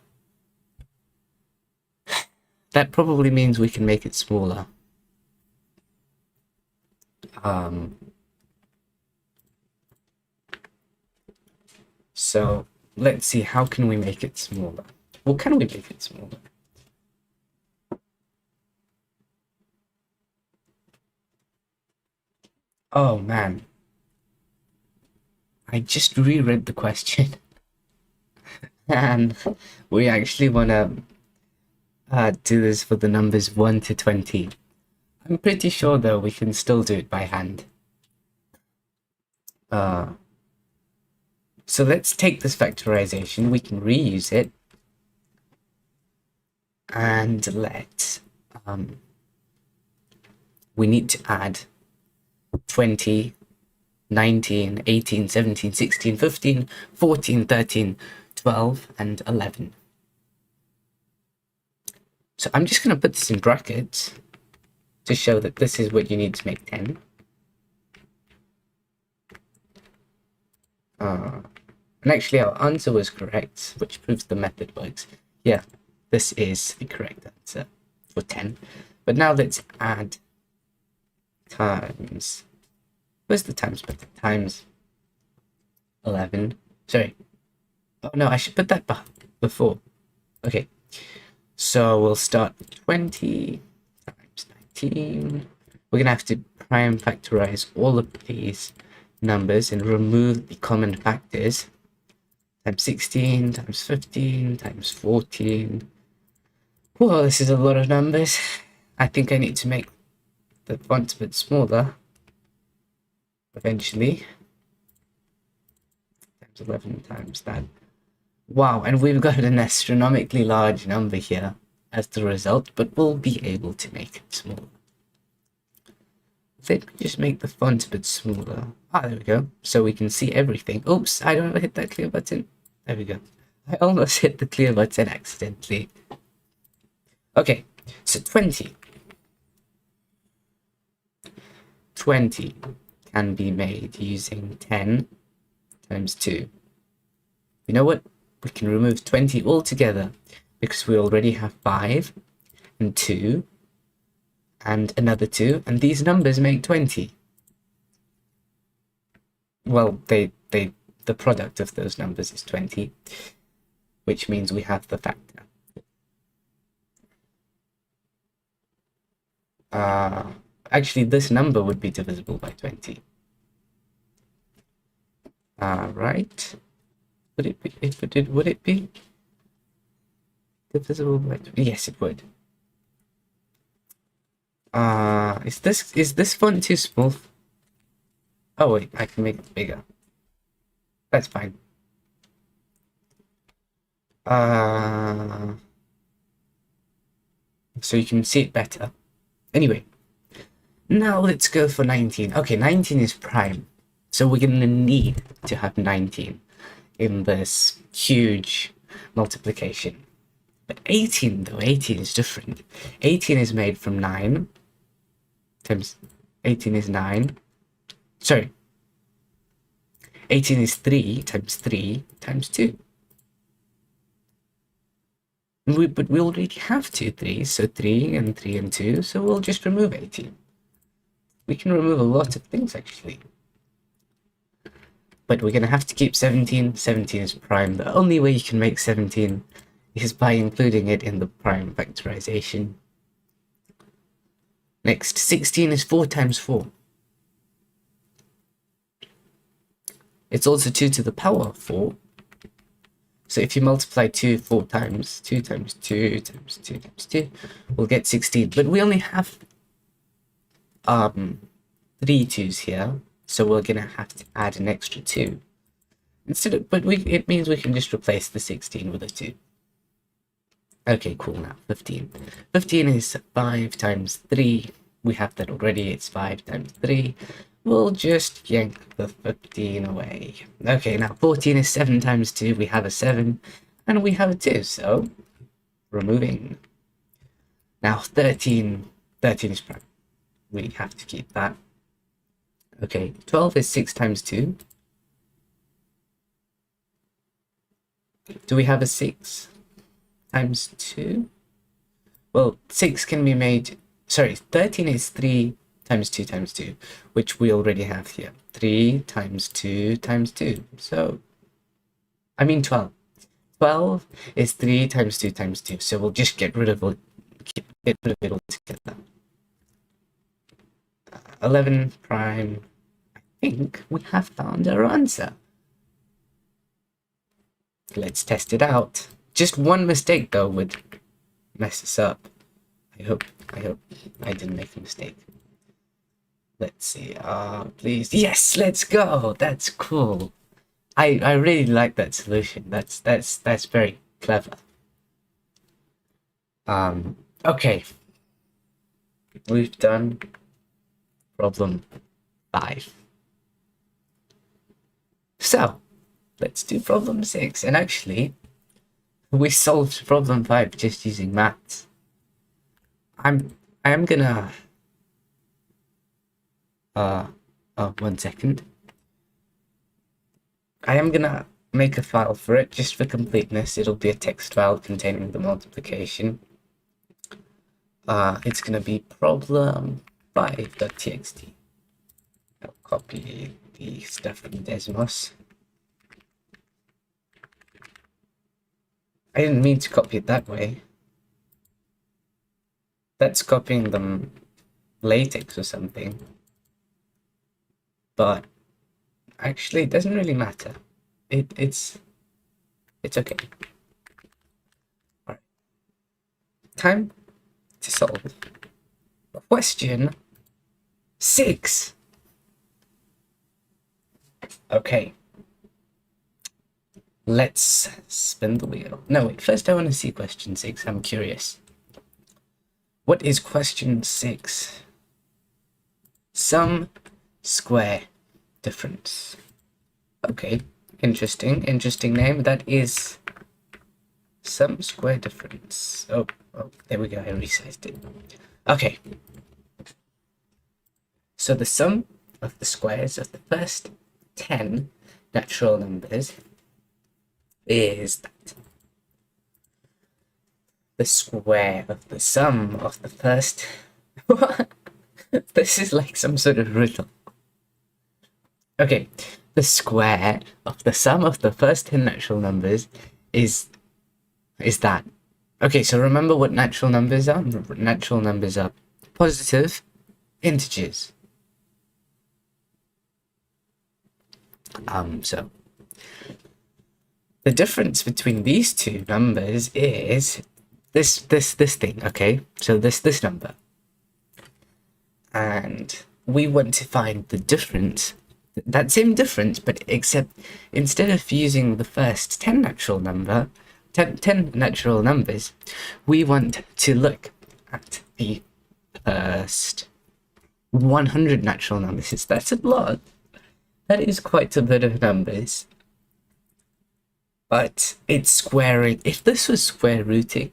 That probably means we can make it smaller. So let's see, how can we make it smaller? Well, can we make it smaller? Oh man, I just reread the question. And we actually want to do this for the numbers 1 to 20. I'm pretty sure though we can still do it by hand. So let's take this factorization, we can reuse it, and we need to add 20, 19, 18, 17, 16, 15, 14, 13, 12, and 11. So I'm just going to put this in brackets to show that this is what you need to make 10. And actually our answer was correct, which proves the method works. Yeah, this is the correct answer for 10. But now let's add times. Where's the times button? Times 11. Sorry. Oh no, I should put that before. Okay. So we'll start 20 times 19. We're going to have to prime factorize all of these numbers and remove the common factors. Times 16, times 15, times 14. Whoa, this is a lot of numbers. I think I need to make the font a bit smaller eventually. Times 11 times that. Wow, and we've got an astronomically large number here as the result, but we'll be able to make it smaller. Let me just make the font a bit smaller. Ah, there we go. So we can see everything. Oops, I don't hit that clear button. There we go. I almost hit the clear button accidentally. Okay, so 20. 20 can be made using 10 times 2. You know what? We can remove 20 altogether because we already have 5 and 2 and another 2, and these numbers make 20. Well, the product of those numbers is 20, which means we have the factor. Actually, this number would be divisible by 20. Right? Would it be? Would it be divisible by 20? Yes, it would. Is this font too small? Oh wait, I can make it bigger. That's fine. So you can see it better. Anyway, now let's go for 19. Okay, 19 is prime. So we're gonna need to have 19 in this huge multiplication. But 18 though, 18 is different. 18 is made from 9 times 18 is 9. Sorry. 18 is 3 times 3 times 2. But we already have 2 3s, so 3 and 3 and 2, so we'll just remove 18. We can remove a lot of things, actually. But we're going to have to keep 17. 17 is prime. The only way you can make 17 is by including it in the prime factorization. Next, 16 is 4 times 4. It's also 2 to the power of 4. So if you multiply 2 4 times, 2 times 2 times 2 times 2, we'll get 16. But we only have 3 2's here, so we're going to have to add an extra 2. It means we can just replace the 16 with a 2. Okay, cool. Now 15. 15 is 5 times 3. We have that already. It's 5 times 3. We'll just yank the 15 away. Okay, now 14 is 7 times 2. We have a 7, and we have a 2, so removing. Now 13 is prime. We have to keep that. Okay, 12 is 6 times 2. Do we have a 6 times 2? Well, 6 can be made... Sorry, 13 is 3 times 2 times 2, which we already have here. 3 times 2 times 2. So, I mean 12. 12 is 3 times 2 times 2. So we'll just get rid of it altogether. 11 prime. I think we have found our answer. Let's test it out. Just one mistake though would mess us up. I hope I didn't make a mistake. Let's see. Please. Yes, let's go. That's cool. I really like that solution. That's very clever. Okay. We've done problem 5. So, let's do problem 6. And actually, we solved problem 5 just using maths. I am gonna 1 second. I am gonna make a file for it just for completeness. It'll be a text file containing the multiplication. It's gonna be problem5.txt. I'll copy the stuff from Desmos. I didn't mean to copy it that way. That's copying them latex or something. But actually it doesn't really matter. It's okay. Alright. Time to solve question 6. Okay. Let's spin the wheel. No, wait, first I want to see question 6. I'm curious. What is question 6? Sum square difference. Okay, interesting name. That is sum square difference. Oh, there we go. I resized it. Okay. So the sum of the squares of the first 10 natural numbers is that the square of the sum of the first... This is like some sort of riddle. Okay, the square of the sum of the first 10 natural numbers is that. Okay, so remember what natural numbers are? Natural numbers are positive integers. So the difference between these two numbers is this thing, okay? So this number. And we want to find the difference, that same difference, but except instead of using the first 10 natural numbers, we want to look at the first 100 natural numbers. That's a lot. That is quite a bit of numbers. But it's squaring. If this was square rooting,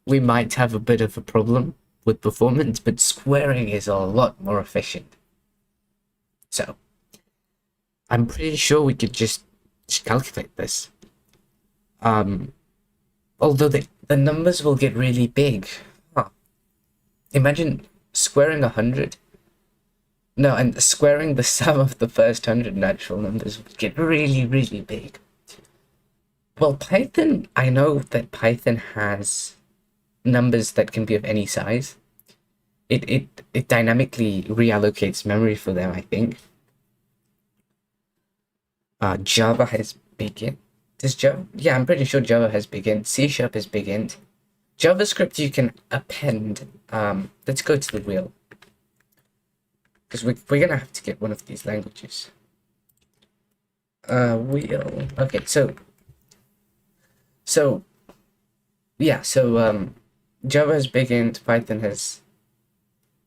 we might have a bit of a problem with performance, but squaring is a lot more efficient. So I'm pretty sure we could just calculate this. Although the numbers will get really big. Huh. Imagine squaring 100. No, and squaring the sum of the first 100 natural numbers would get really, really big. Well, Python, I know that Python has numbers that can be of any size. It dynamically reallocates memory for them, I think. Java has big int. Does Java? Yeah, I'm pretty sure Java has big int. C# has big int. JavaScript you can append. Let's go to the wheel. Because we're gonna have to get one of these languages. Wheel. Okay, so yeah, Java has big int, Python has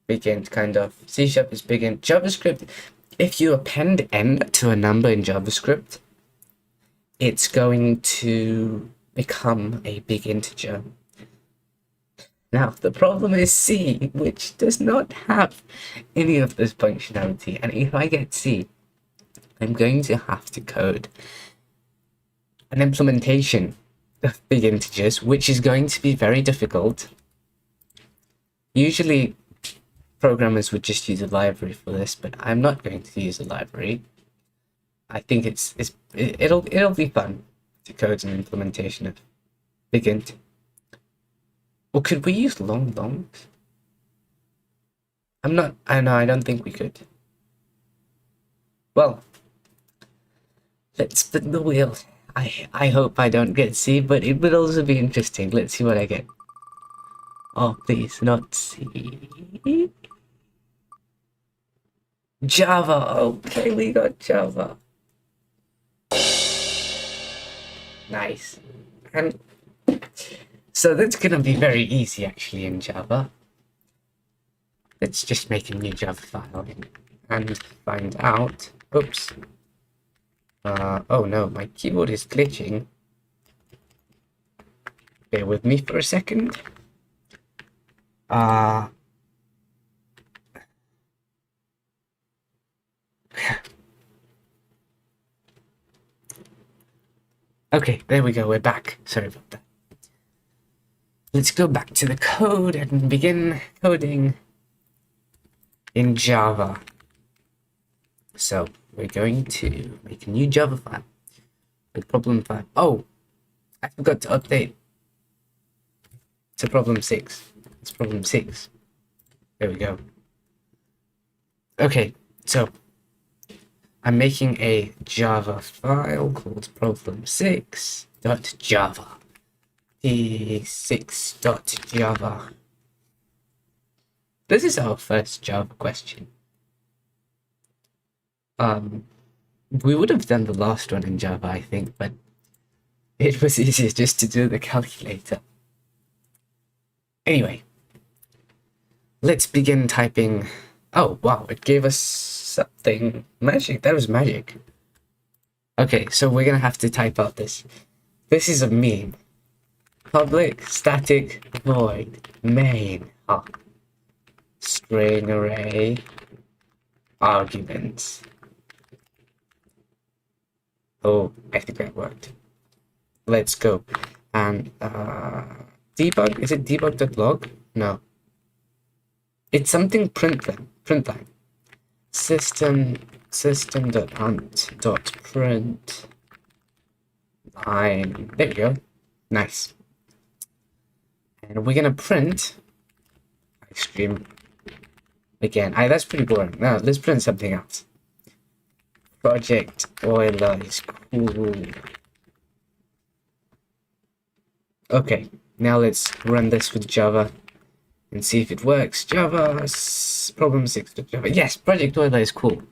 big int, kind of. C# is big int. JavaScript, if you append n to a number in JavaScript, it's going to become a big integer. Now, the problem is C, which does not have any of this functionality. And if I get C, I'm going to have to code an implementation of big integers, which is going to be very difficult. Usually, programmers would just use a library for this, but I'm not going to use a library. I think it'll be fun to code an implementation of big int. Or could we use longs? I don't think we could. Well, let's spin the wheel. I hope I don't get C, but it would also be interesting. Let's see what I get. Oh, please, not C. Java. Okay, we got Java. Nice. And so that's gonna be very easy actually in Java. Let's just make a new Java file and find out. Oops. Oh no, my keyboard is glitching. Bear with me for a second. Okay, there we go, we're back. Sorry about that. Let's go back to the code and begin coding in Java. So, we're going to make a new Java file with problem 5. Oh, I forgot to update to problem 6. It's problem 6. There we go. Okay, so I'm making a Java file called problem6.java. p6.java. This is our first Java question. We would have done the last one in Java, I think, but it was easier just to do the calculator. Anyway, let's begin typing. Oh, wow, it gave us something magic. That was magic. Okay, so we're gonna have to type out this. This is a meme. Public static void main string array arguments. Oh, I think that worked. Let's go. And debug, is it debug.log? No. It's something println. System.out.print line. There we go. Nice. And we're gonna print ice cream again. That's pretty boring. Now let's print something else. Project Euler is cool. Okay, now let's run this with Java and see if it works. Java problem 6 with Java. Yes, Project Euler is cool.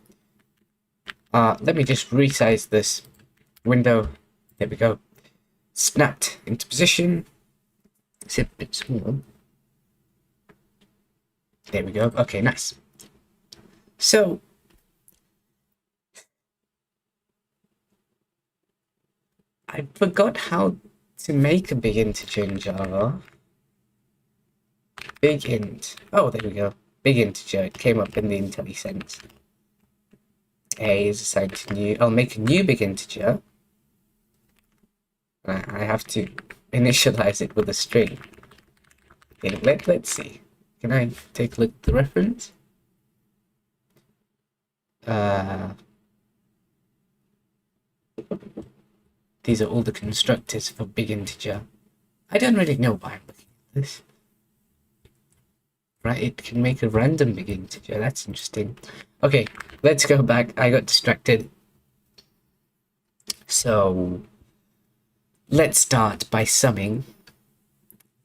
Let me just resize this window. There we go. Snapped into position. It's a bit small. There we go. Okay, nice. So I forgot how to make a big integer in Java. Big int. Oh, there we go. Big integer. It came up in the IntelliSense. a is assigned to new. I'll make a new big integer. I have to initialize it with a string. Okay, let's see. Can I take a look at the reference? These are all the constructors for big integer. I don't really know why I'm looking at this. Right, it can make a random big integer. That's interesting. Okay, let's go back. I got distracted. So let's start by summing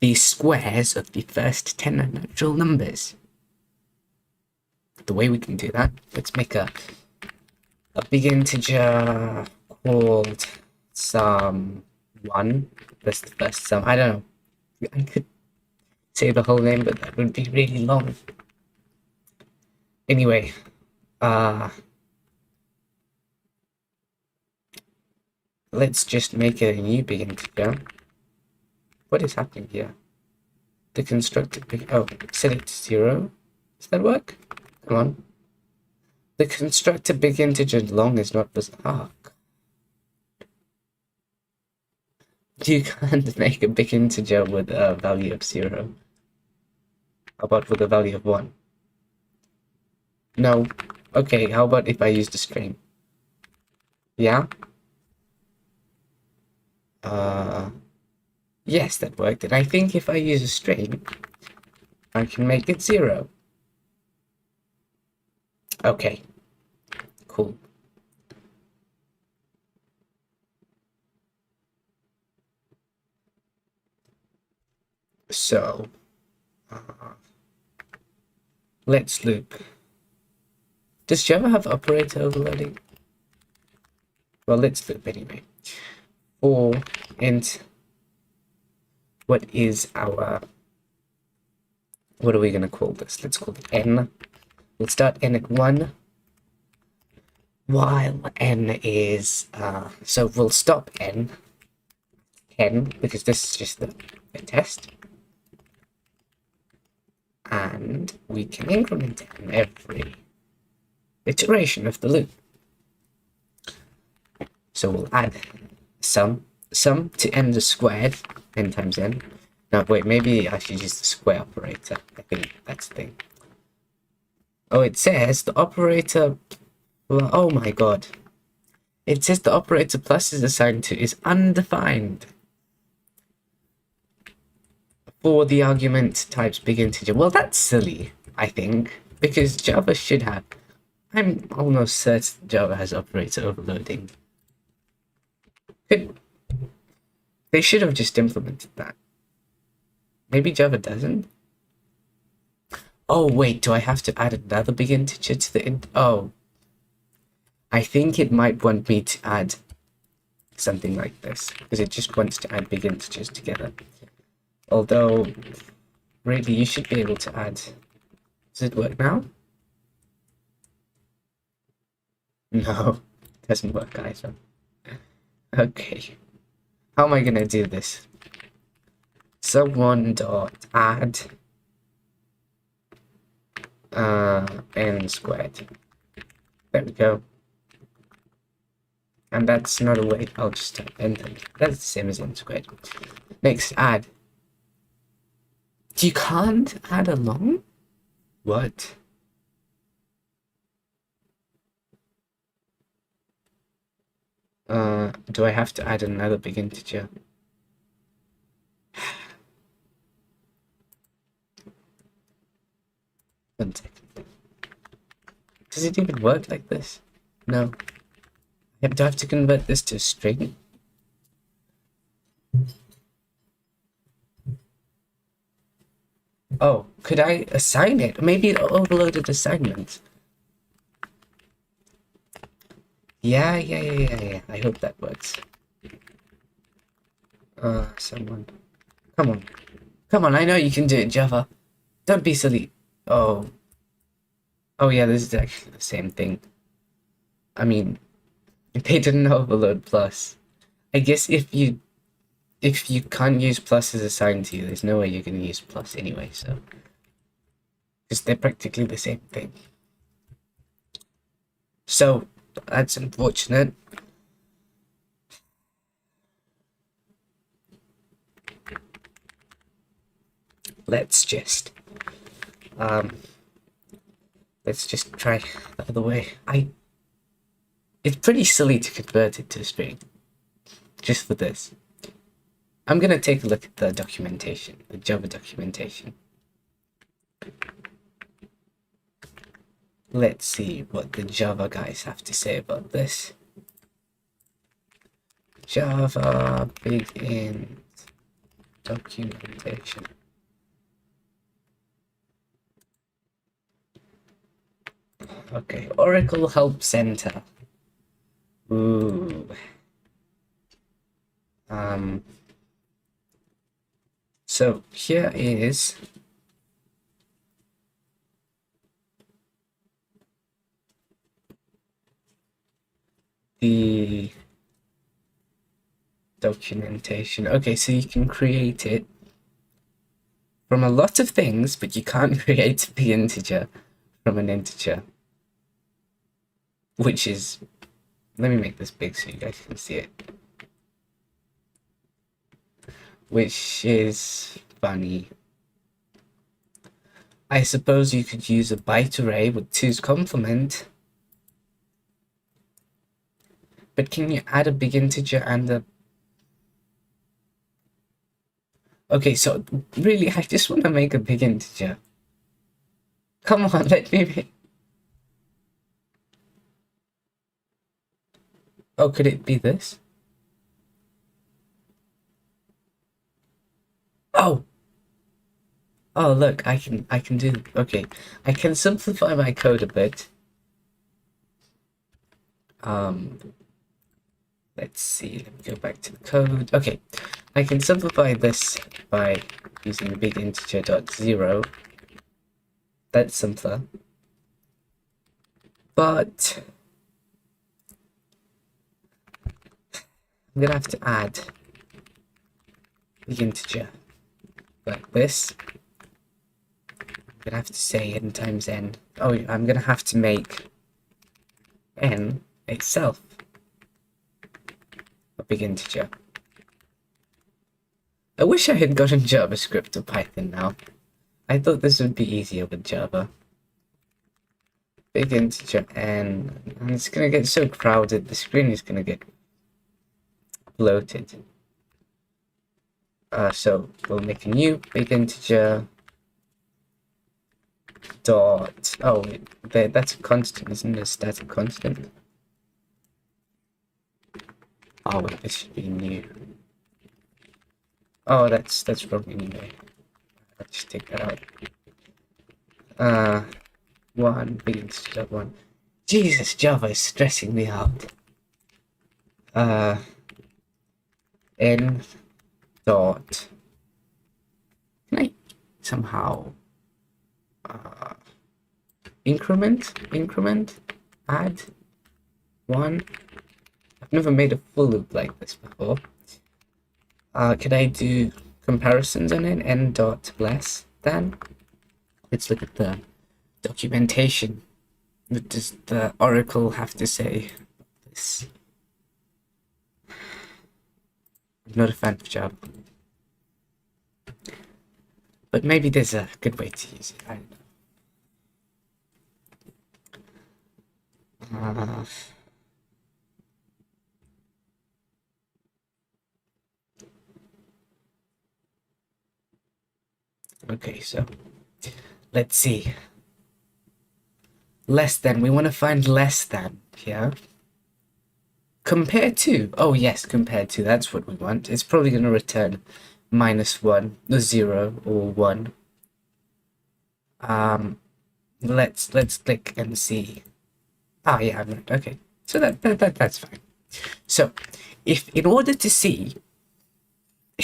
the squares of the first 10 natural numbers. The way we can do that, let's make a big integer called sum1. That's the first sum. I don't know. I could say the whole name, but that would be really long. Anyway, let's just make a new big integer. What is happening here? The constructor big, oh, set it to 0. Does that work? Come on. The constructor big integer long is not bizarre. You can't make a big integer with a value of 0. How about with a value of 1? No. Okay, how about if I used a string? Yeah? Yes, that worked. And I think if I use a string, I can make it 0. Okay. Cool. So, let's loop. Does Java have operator overloading? Well, let's loop anyway. For int, what is our, what are we going to call this? Let's call it n. We'll start n at 1, while n is, so we'll stop n, 10, because this is just a test. And we can increment n every iteration of the loop. So we'll add sum to n the squared, n times n. No, wait, maybe I should use the square operator. I think that's the thing. Oh, it says the operator, well, oh my god. It says the operator plus is assigned to is undefined for the argument types big integer. Well, that's silly, I think, because Java should have, I'm almost certain Java has operator overloading. They should have just implemented that. Maybe Java doesn't? Oh, wait, do I have to add another big integer to the oh. I think it might want me to add something like this, because it just wants to add big integers together. Although, really, you should be able to add... Does it work now? No, it doesn't work either. Okay. How am I gonna do this? Sum1 dot add n squared. There we go. And that's not a way. I'll just type n. That's the same as n squared. Next, add. You can't add a long? What? Do I have to add another big integer? One second. Does it even work like this? No. Do I have to convert this to a string? Oh, could I assign it? Maybe it overloaded assignments. Yeah. I hope that works. Someone. Come on. Come on, I know you can do it, Java. Don't be silly. Oh. Oh yeah, this is actually the same thing. I mean, they didn't overload plus. I guess if you can't use plus as assigned to you, there's no way you're going to use plus anyway, so. Because they're practically the same thing. So, That's unfortunate. Let's just try the other way. It's pretty silly to convert it to a string. Just for this. I'm gonna take a look at the documentation, the Java documentation. Let's see what the Java guys have to say about this. Java begin documentation. Okay, Oracle Help Center. Ooh. So here is the documentation. Okay, so you can create it from a lot of things, but you can't create a big integer from an integer. Which is, let me make this big so you guys can see it. Which is funny. I suppose you could use a byte array with 2's complement. But can you add a big integer and a... Okay, so really, I just want to make a big integer. Come on, let me make... Oh, could it be this? Oh! Oh, look, I can do... Okay, I can simplify my code a bit. Let's see, let me go back to the code. Okay, I can simplify this by using big integer dot zero. That's simpler. But I'm gonna have to add big integer like this. I'm gonna have to say n times n. Oh, I'm gonna have to make n itself a big integer. I wish I had gotten JavaScript or Python now. I thought this would be easier with Java. Big integer n, and it's gonna get so crowded, the screen is gonna get bloated. So we'll make a new big integer dot, oh, that's a constant, isn't it? A static constant. Oh wait, this should be new. Oh, that's wrong anyway. I'll just take that out. One big integer one. Jesus, Java is stressing me out. N dot. Can I somehow increment add one? I've never made a full loop like this before. Can I do comparisons on it? N dot less than. Let's look at the documentation. What does the Oracle have to say about this? I'm not a fan of Java, but maybe there's a good way to use it. I don't know. Okay, so let's see. Less than. We want to find less than here. Compared to. Oh yes, compared to. That's what we want. It's probably going to return -1, or 0, or 1. Let's click and see. Ah, yeah, I'm right. Okay, so that's fine. So, if in order to see,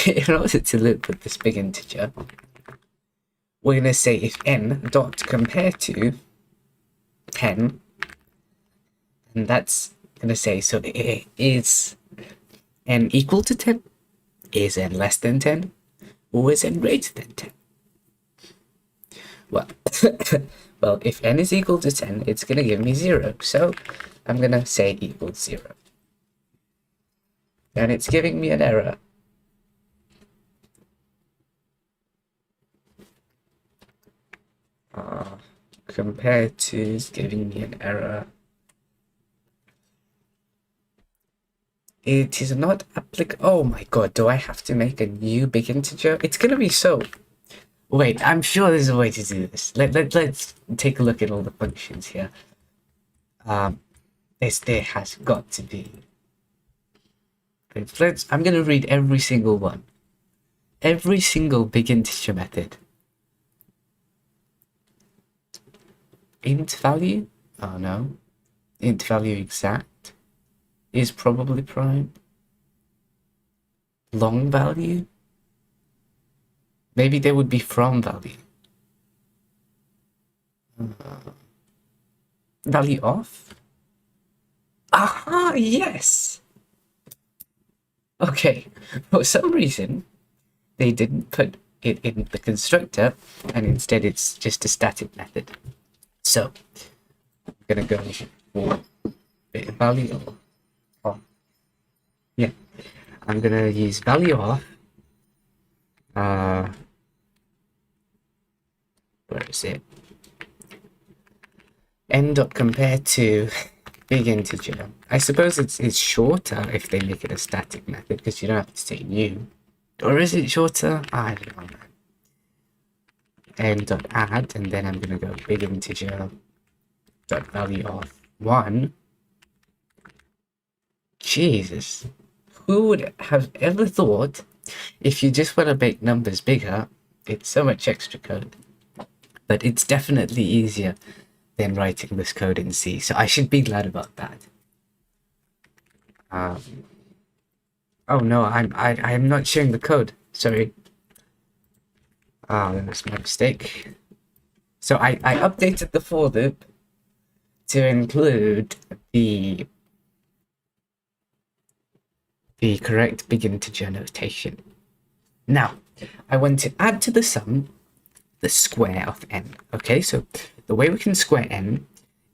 in order to loop with this big integer, we're going to say if n dot compare to 10, and that's going to say, so is n equal to 10? Is n less than 10? Or is n greater than 10? Well, well, if n is equal to 10, it's going to give me 0. So I'm gonna say equals 0. And it's giving me an error. Compared to is giving me an error. It is not applicable. Oh my god, do I have to make a new big integer? It's gonna be so. Wait, I'm sure there's a way to do this. Let's take a look at all the functions here. There has got to be. I'm gonna read every single one. Every single big integer method. Int value? Oh no. Int value exact is probably prime. Long value? Maybe there would be from value. Value of? Aha, yes! Okay, for some reason, they didn't put it in the constructor, and instead it's just a static method. So, I'm gonna go for value of. Yeah, I'm gonna use value of. Where is it? N.compare to big integer. I suppose it's shorter if they make it a static method because you don't have to say new. Or is it shorter? I don't know. N.add, and then I'm gonna go big integer dot value of 1. Jesus, who would have ever thought if you just want to make numbers bigger, it's so much extra code. But it's definitely easier than writing this code in C, so I should be glad about that. Oh no, I'm not sharing the code. Sorry. That was my mistake. So I updated the for loop to include the correct big integer notation. Now, I want to add to the sum the square of n. Okay, so the way we can square n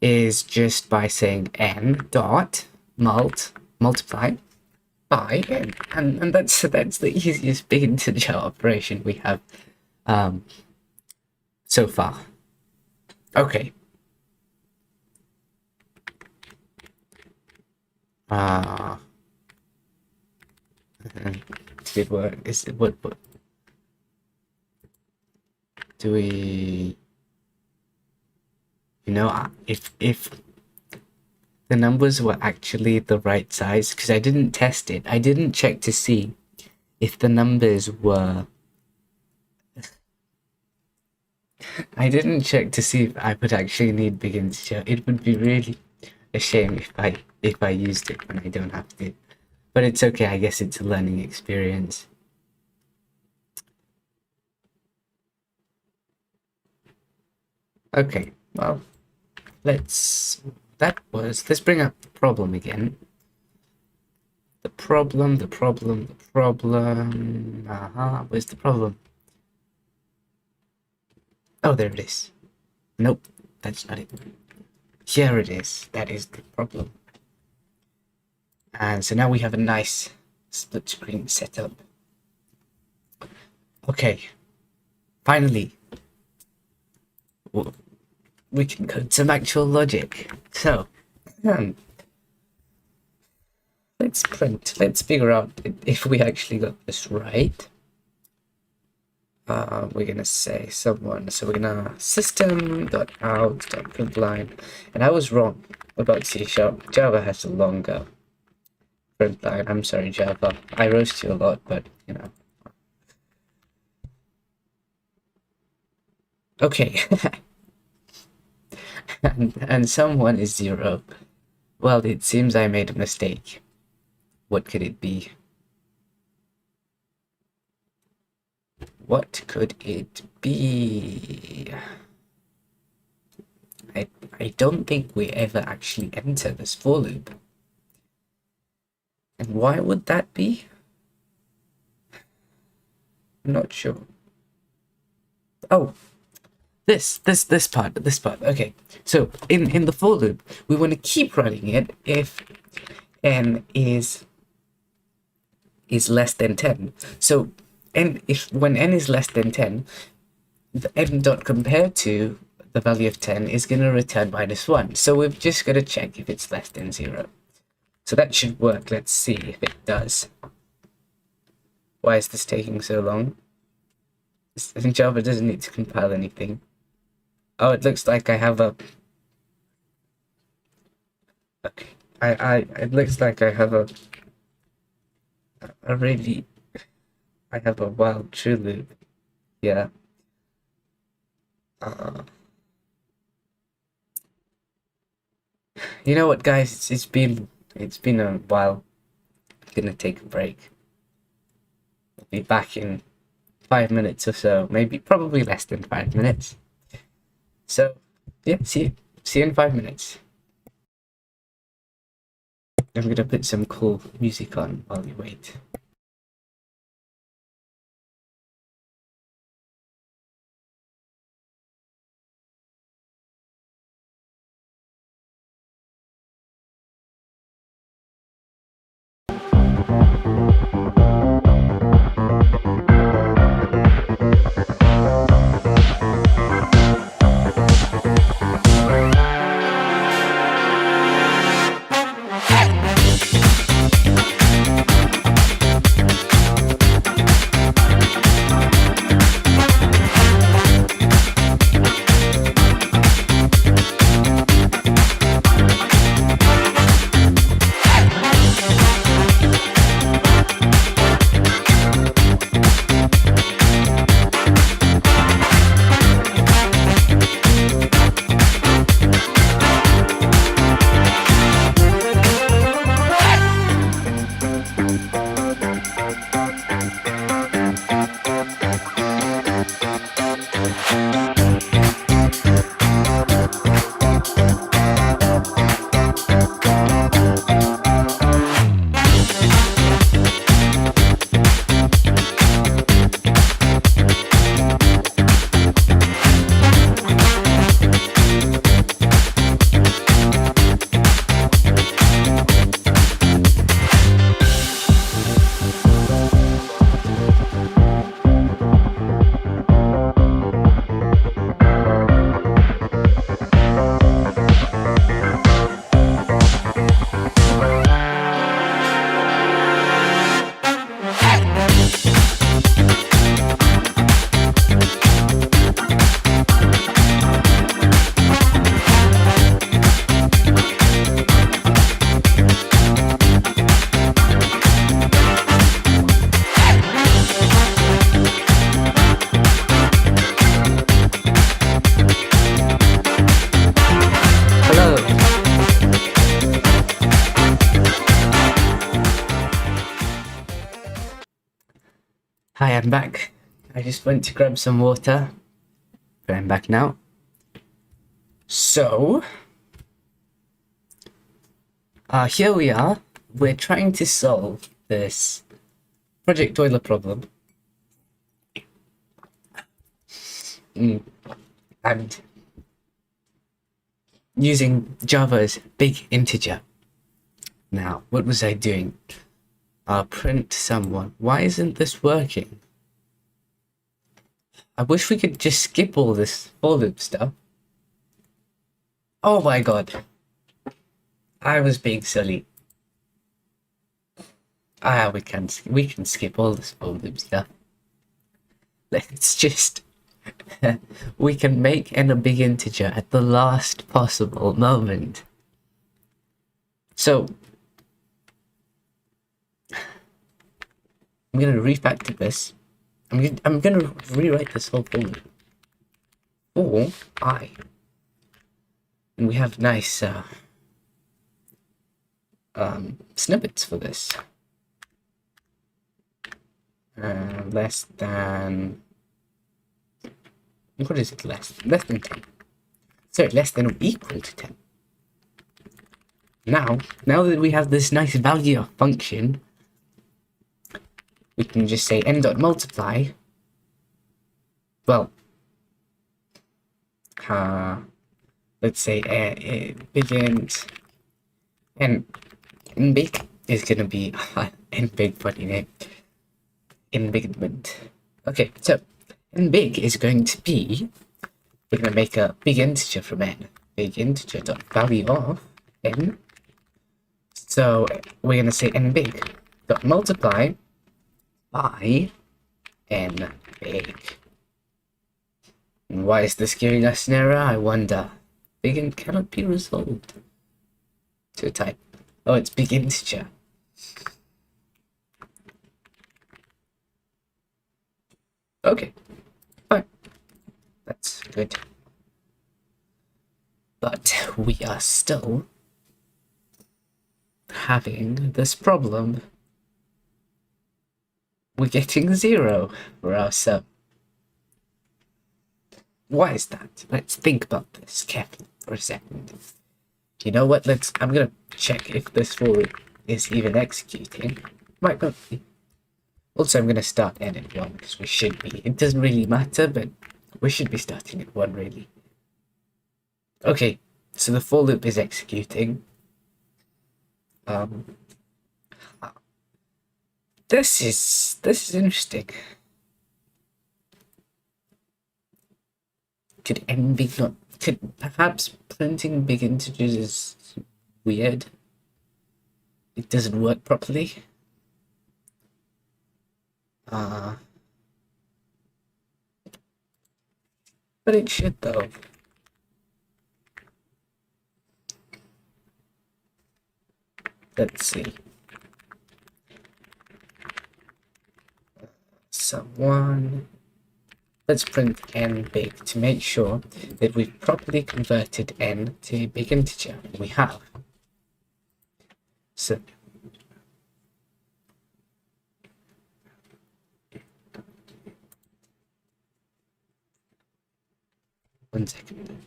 is just by saying n dot multiply by n, and that's the easiest big integer operation we have so far. Okay. Did work? Is it what? Do we? You know, if the numbers were actually the right size, because I didn't test it. I didn't check to see if the numbers were. I didn't check to see if I would actually need big integer. It would be really a shame if I used it when I don't have to. But it's okay. I guess it's a learning experience. Okay. Well, let's bring up the problem again. The problem. Where's the problem? Oh, there it is. Nope, that's not it. Here it is. That is the problem. And so now we have a nice split screen setup. Okay. Finally. We can code some actual logic. So, let's print. Let's figure out if we actually got this right. We're gonna say someone. So we're gonna system.out.println, and I was wrong about C#. Java has a longer print line. I'm sorry, Java. I roast you a lot, but you know. Okay. and someone is 0. Well, it seems I made a mistake. What could it be? What could it be? I don't think we ever actually enter this for loop. And why would that be? I'm not sure. Oh, this part. Okay, so in the for loop, we want to keep running it if n is less than 10. So when n is less than 10, the n dot compared to the value of 10 is going to return -1. So we've just got to check if it's less than 0. So that should work. Let's see if it does. Why is this taking so long? I think Java doesn't need to compile anything. Oh, it looks like I have a... Okay. It looks like I have a really... I have a wild true loop. Yeah. You know what, guys? It's been a while. I'm gonna take a break. I'll be back in 5 minutes or so, probably less than 5 minutes. So yeah, see you in 5 minutes. I'm gonna put some cool music on while you wait. Hi, I'm back. I just went to grab some water, but I'm back now. So, here we are. We're trying to solve this Project Euler problem. And using Java's big integer. Now, what was I doing? Print someone. Why isn't this working? I wish we could just skip all this for loop stuff. Oh my god. I was being silly. We can skip all this for loop stuff. Let's just we can make n a big integer at the last possible moment. So I'm gonna refactor this. I'm gonna rewrite this whole thing for I, and we have nice snippets for this. Less than, what is it? Less than 10. Sorry, less than or equal to 10. Now that we have this nice value of function, we can just say n dot multiply. Well, let's say a big int, and n big is gonna be n big, funny name, embigment. Okay, so n big is going to be, we're gonna make a big integer from n, big integer dot value of n. So we're gonna say n big dot multiply by n big. And why is this giving us an error, I wonder? Big int cannot be resolved to a type. Oh, it's big integer. Okay, fine. That's good. But we are still having this problem. We're getting 0 for our sum. Why is that? Let's think about this carefully for a second. You know what? I'm gonna check if this for loop is even executing. Might not be. Also, I'm gonna start n at 1 because we should be. It doesn't really matter, but we should be starting at 1 really. Okay, so the for loop is executing. This is interesting. Could n be not? Could perhaps printing big integers is weird? It doesn't work properly. But it should though. Let's see. Someone. Let's print n big to make sure that we've properly converted n to a big integer. We have. So one second.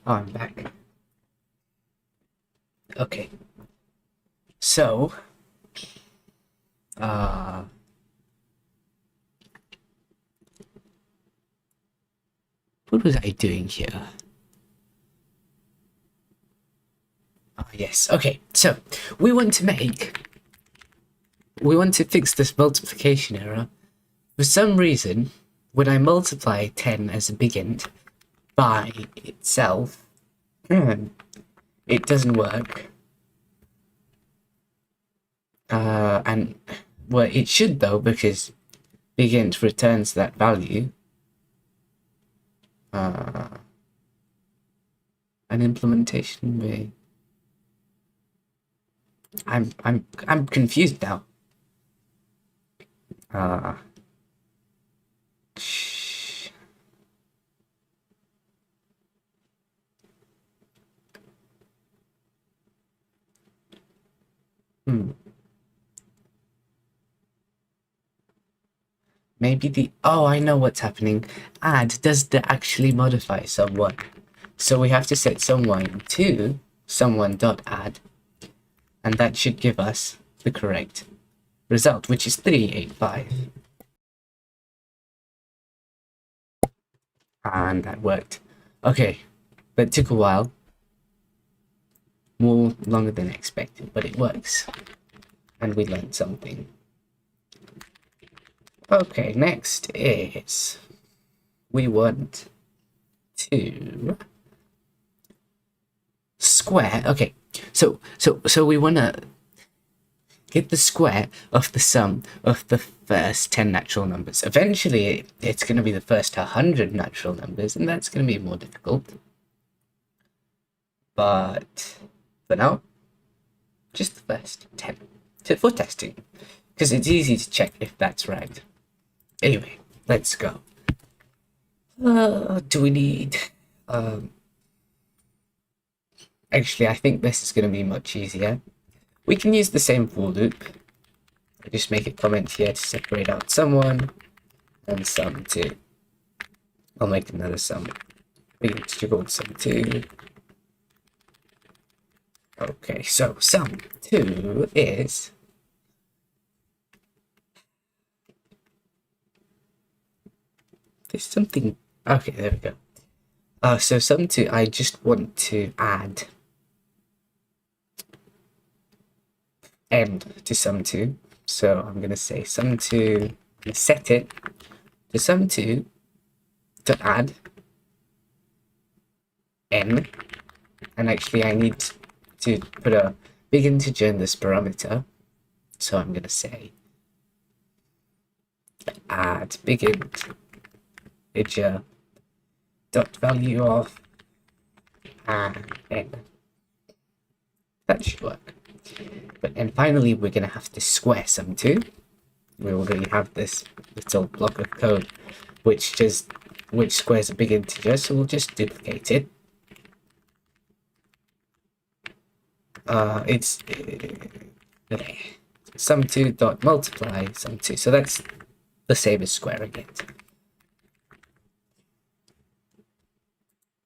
Oh, I'm back. Okay. So, what was I doing here? Oh, yes. Okay. So, we want to fix this multiplication error. For some reason, when I multiply 10 as a big int by itself, it doesn't work. And well, it should though, because big int returns that value. An implementation may. I'm confused now. Maybe oh, I know what's happening. Add does actually modify someone. So we have to set someone to someone.add, and that should give us the correct result, which is 385. And that worked. Okay, but it took a while. More longer than expected, but it works. And we learned something. Okay, next is we want to square. Okay, so we want to get the square of the sum of the first 10 natural numbers. Eventually, it's going to be the first 100 natural numbers, and that's going to be more difficult. But for now, just the first 10 for testing, because it's easy to check if that's right. Anyway, let's go. Do we need Actually, I think this is going to be much easier. We can use the same for loop. I just make a comment here to separate out sum1 and sum2. I'll make another sum. Big integer called sum2. Okay, so sum2 is there's something. Okay, there we go. So sum2, I just want to add end to sum2. So I'm gonna say sum2, set it to sum2 to add n, and actually I need to put a big integer in this parameter. So I'm gonna say add big integer dot value of n. That should work. And finally, we're going to have to square sum2. We already have this little block of code which squares a big integer, so we'll just duplicate it. It's sum2 dot multiply sum2, so that's the same as squaring it.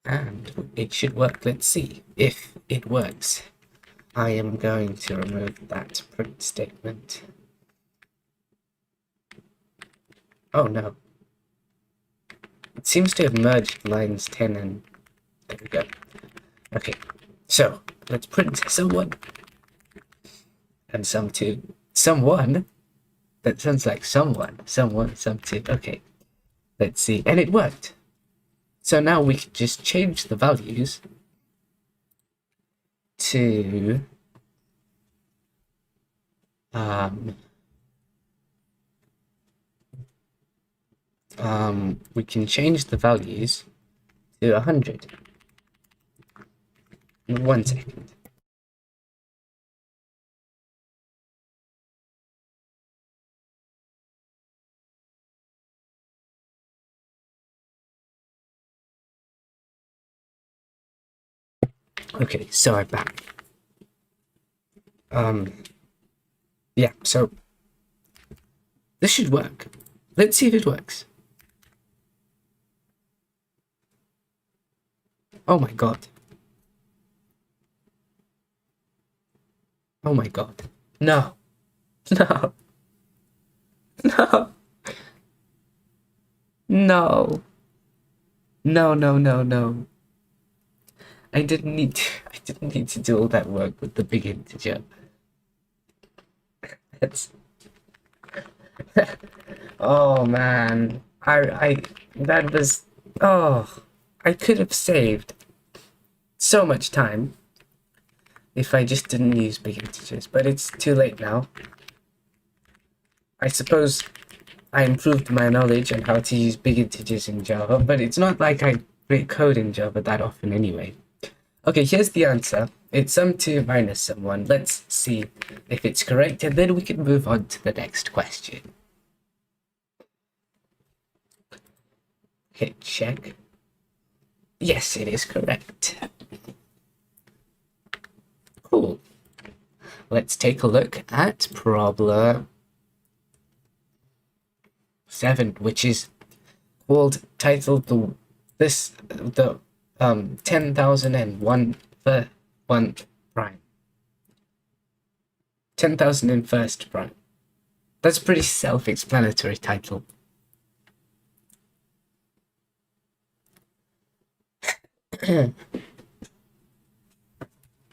And it should work. Let's see if it works. I am going to remove that print statement. Oh no. It seems to have merged lines 10 and... There we go. Okay, so let's print sum1 and sum2. Sum1? That sounds like someone. Sum1, sum2. Okay, let's see. And it worked. So now we can just change the values to we can change the values to 100. 1 second. Okay, so I'm back. Yeah, so this should work. Let's see if it works. Oh my god. Oh my god. No. No. No. No. No, no, no, no. I didn't need to do all that work with the big integer. That's oh man. That was I could have saved so much time if I just didn't use big integers, but it's too late now. I suppose I improved my knowledge on how to use big integers in Java, but it's not like I write code in Java that often anyway. Okay, here's the answer. It's sum2 minus sum1. Let's see if it's correct, and then we can move on to the next question. Hit check. Yes, it is correct. Cool. Let's take a look at problem 7, which is titled the 10,001 prime. 10,001st prime. That's a pretty self-explanatory title.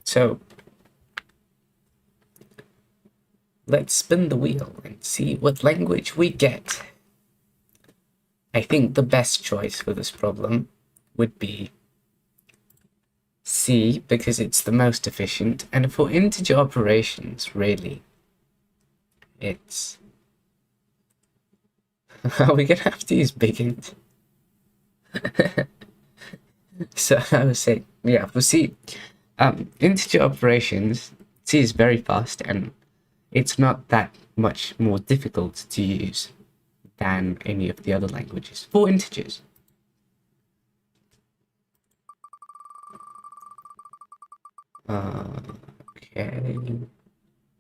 So let's spin the wheel and see what language we get. I think the best choice for this problem would be C, because it's the most efficient, and for integer operations, really, it's... Are we gonna have to use big int? So I would say, yeah, for C, integer operations, C is very fast, and it's not that much more difficult to use than any of the other languages for integers. Okay.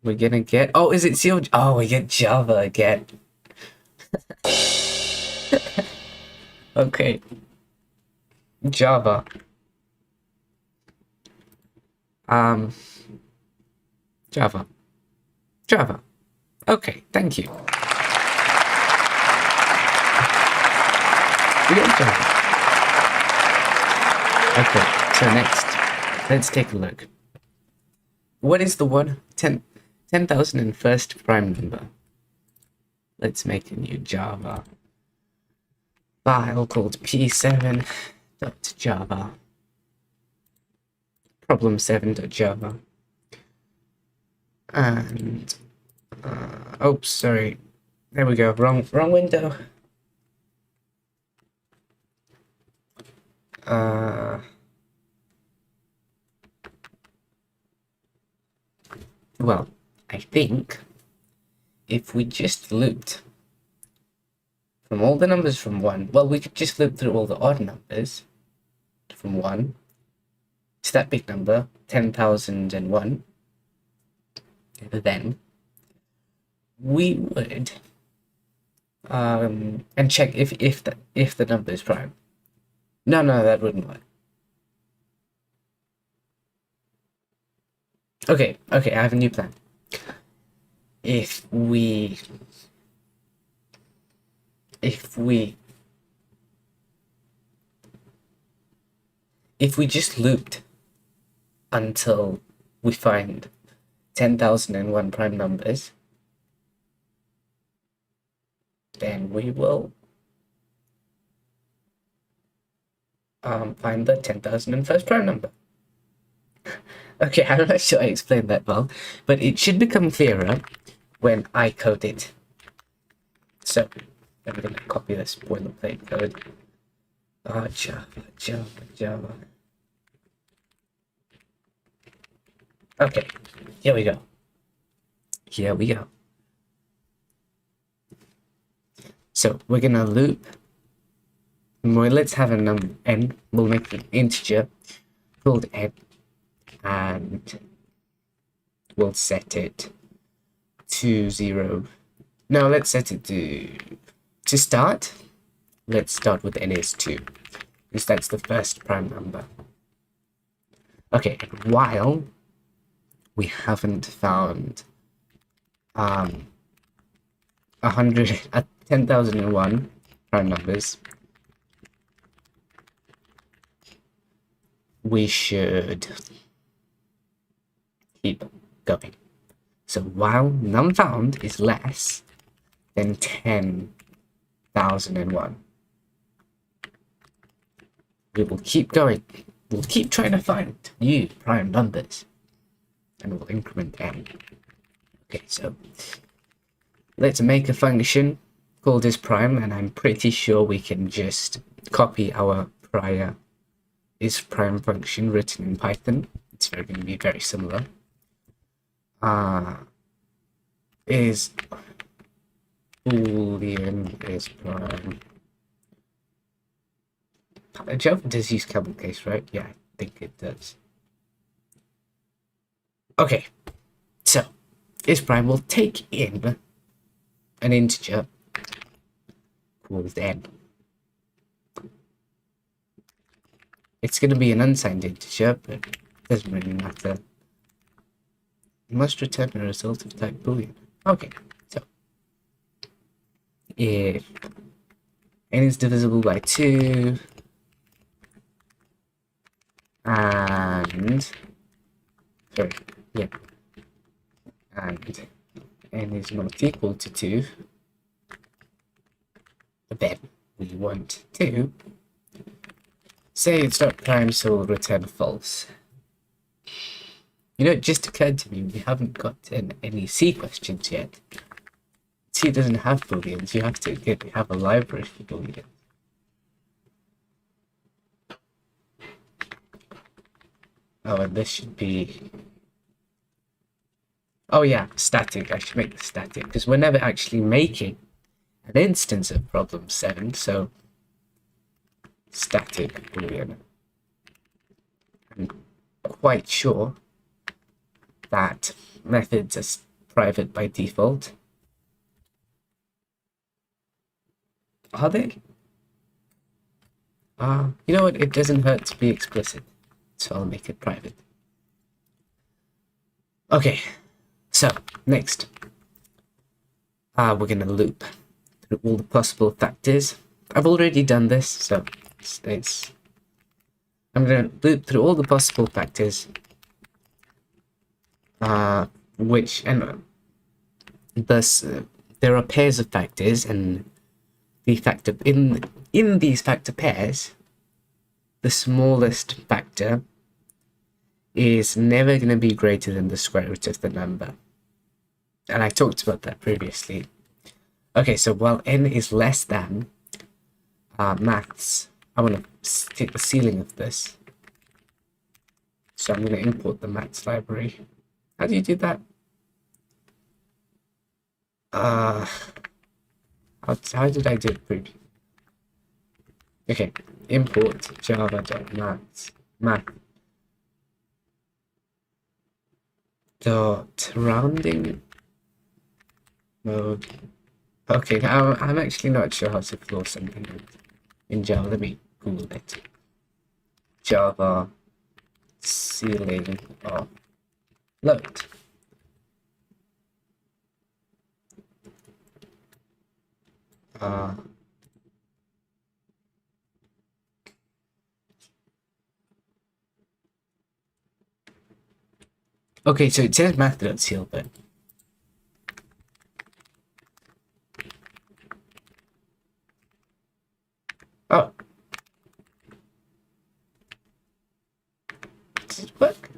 We're gonna get. Oh, is it sealed? Oh, we get Java again. Okay. Java. Um. Java. Java. Okay. Thank you. We got Java. Okay. So next, let's take a look. What is the 10,001st prime number? Let's make a new Java file called p7.java. problem7.java. And oops, sorry. There we go. Wrong window. Well, I think if we just looped from all the numbers from 1, well, we could just loop through all the odd numbers from 1 to that big number, 10,001. Then we would and check if the number is prime. No, that wouldn't work. Okay, I have a new plan. If we just looped until we find 10,001 prime numbers, then we will find the 10,001st prime number. Okay, I'm not sure I explained that well, but it should become clearer when I code it. So, I'm going to copy this boilerplate code. Java. Okay, here we go. So, we're going to loop. Well, let's have a number n. We'll make an integer called n. And we'll set it to 0. No, let's set it to start. Let's start with n is 2, because that's the first prime number. Okay, and while we haven't found 10,001 prime numbers, we should keep going. So while num found is less than 10,001, we will keep going. We'll keep trying to find new prime numbers, and we'll increment n. Okay, so let's make a function called isPrime, and I'm pretty sure we can just copy our prior isPrime function written in Python. It's going to be very similar. Is Boolean isPrime. Java does use camel case, right? Yeah, I think it does. Okay, so isPrime will take in an integer called n. It's going to be an unsigned integer, but it doesn't really matter. It must return a result of type boolean. Okay, so if n is divisible by 2 and and n is not equal to 2, then we want to say it's not prime, so we'll return false. You know, it just occurred to me, we haven't gotten any C questions yet. C doesn't have booleans. You have to have a library for booleans. Oh, and this should be... Oh yeah, static. I should make the static, because we're never actually making an instance of problem 7, so static boolean. I'm quite sure that methods are private by default. Are they? You know what? It doesn't hurt to be explicit, so I'll make it private. Okay, so next, we're gonna loop through all the possible factors. I've already done this, so I'm gonna loop through all the possible factors, thus there are pairs of factors, and the factor in these factor pairs, the smallest factor is never going to be greater than the square root of the number. And I talked about that previously. Okay, so while n is less than maths, I want to take the ceiling of this. So I'm going to import the maths library. How do you do that? How did I do it previously? Okay, import java.maths dot rounding mode. Okay, now I'm actually not sure how to floor something in Java. Let me Google it. Java ceiling of load. Okay, so it says math.ceil, but oh, does it work?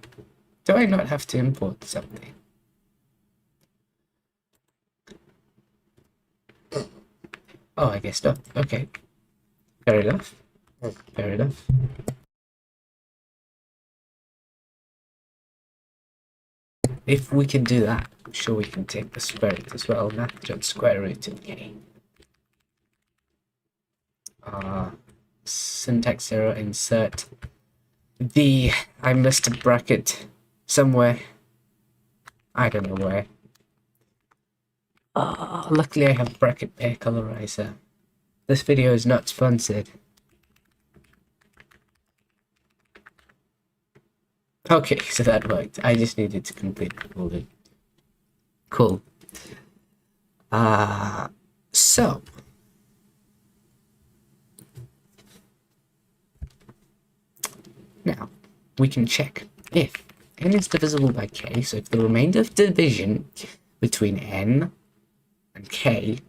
Do I not have to import something? Oh, I guess not. Okay, fair enough. Fair enough. If we can do that, I'm sure we can take the square root as well. Math.square root of k. Syntax error, insert the, I missed a bracket somewhere. I don't know where. Luckily I have bracket pair colorizer. This video is not sponsored. Okay, so that worked. I just needed to complete the loop. Cool. So now we can check if n is divisible by k. So if the remainder of division between n and k,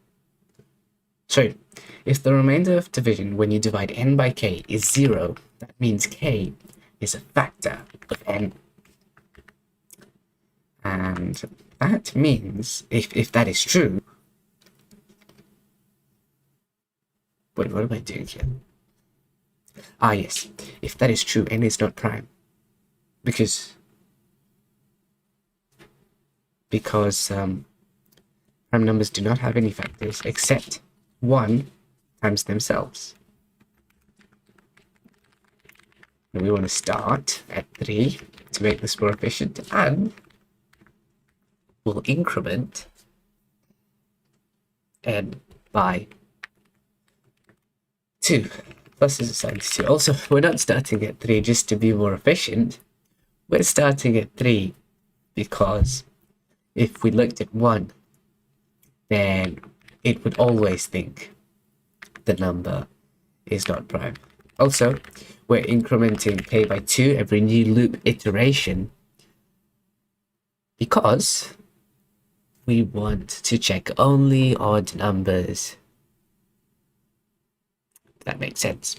sorry, if the remainder of division when you divide n by k is 0, that means k is a factor of n. And that means, if that is true, wait, what am I doing here? Yes, if that is true, n is not prime. Because prime numbers do not have any factors except 1 times themselves. And we want to start at 3 to make this more efficient, and we'll increment n by 2. Plus is assigned to 2. Also, we're not starting at 3 just to be more efficient. We're starting at 3 because if we looked at 1, then it would always think the number is not prime. Also, we're incrementing k by 2 every new loop iteration because we want to check only odd numbers. That makes sense.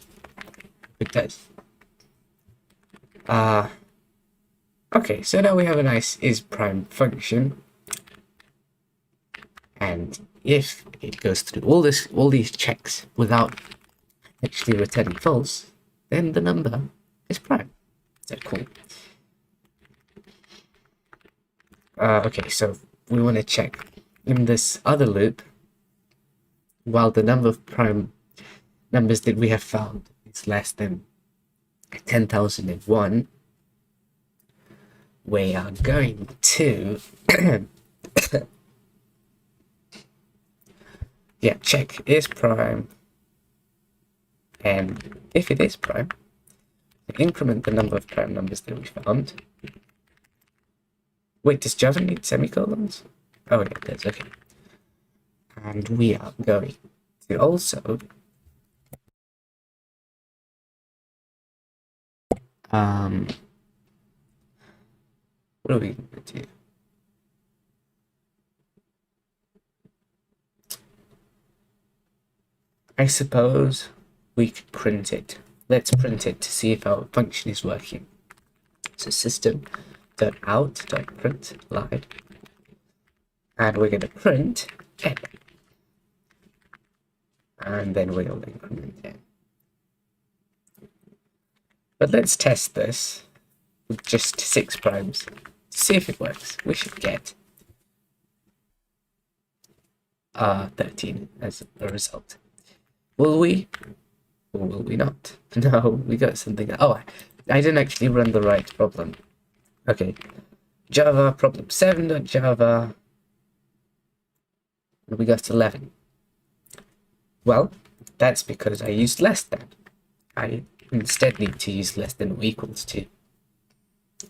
It does. Okay, so now we have a nice isPrime function, and if it goes through all these checks without actually returning false, then the number is prime. Is that cool? Okay, so we want to check in this other loop, while the number of prime numbers that we have found is less than 10,001, we are going to yeah, check is prime, and if it is prime, increment the number of prime numbers that we found. Wait, does Java need semicolons? Oh, yeah, it does, okay. And we are going to also what are we going to do? I suppose we could print it. Let's print it to see if our function is working. So system.out.print live, and we're going to print n, and then we'll increment n. But let's test this with just 6 primes to see if it works. We should get 13 as a result. Will we? Or will we not? No, we got something. Oh, I didn't actually run the right problem. Okay. Java problem 7.java. And we got 11. Well, that's because I used less than. I instead need to use less than or equals to.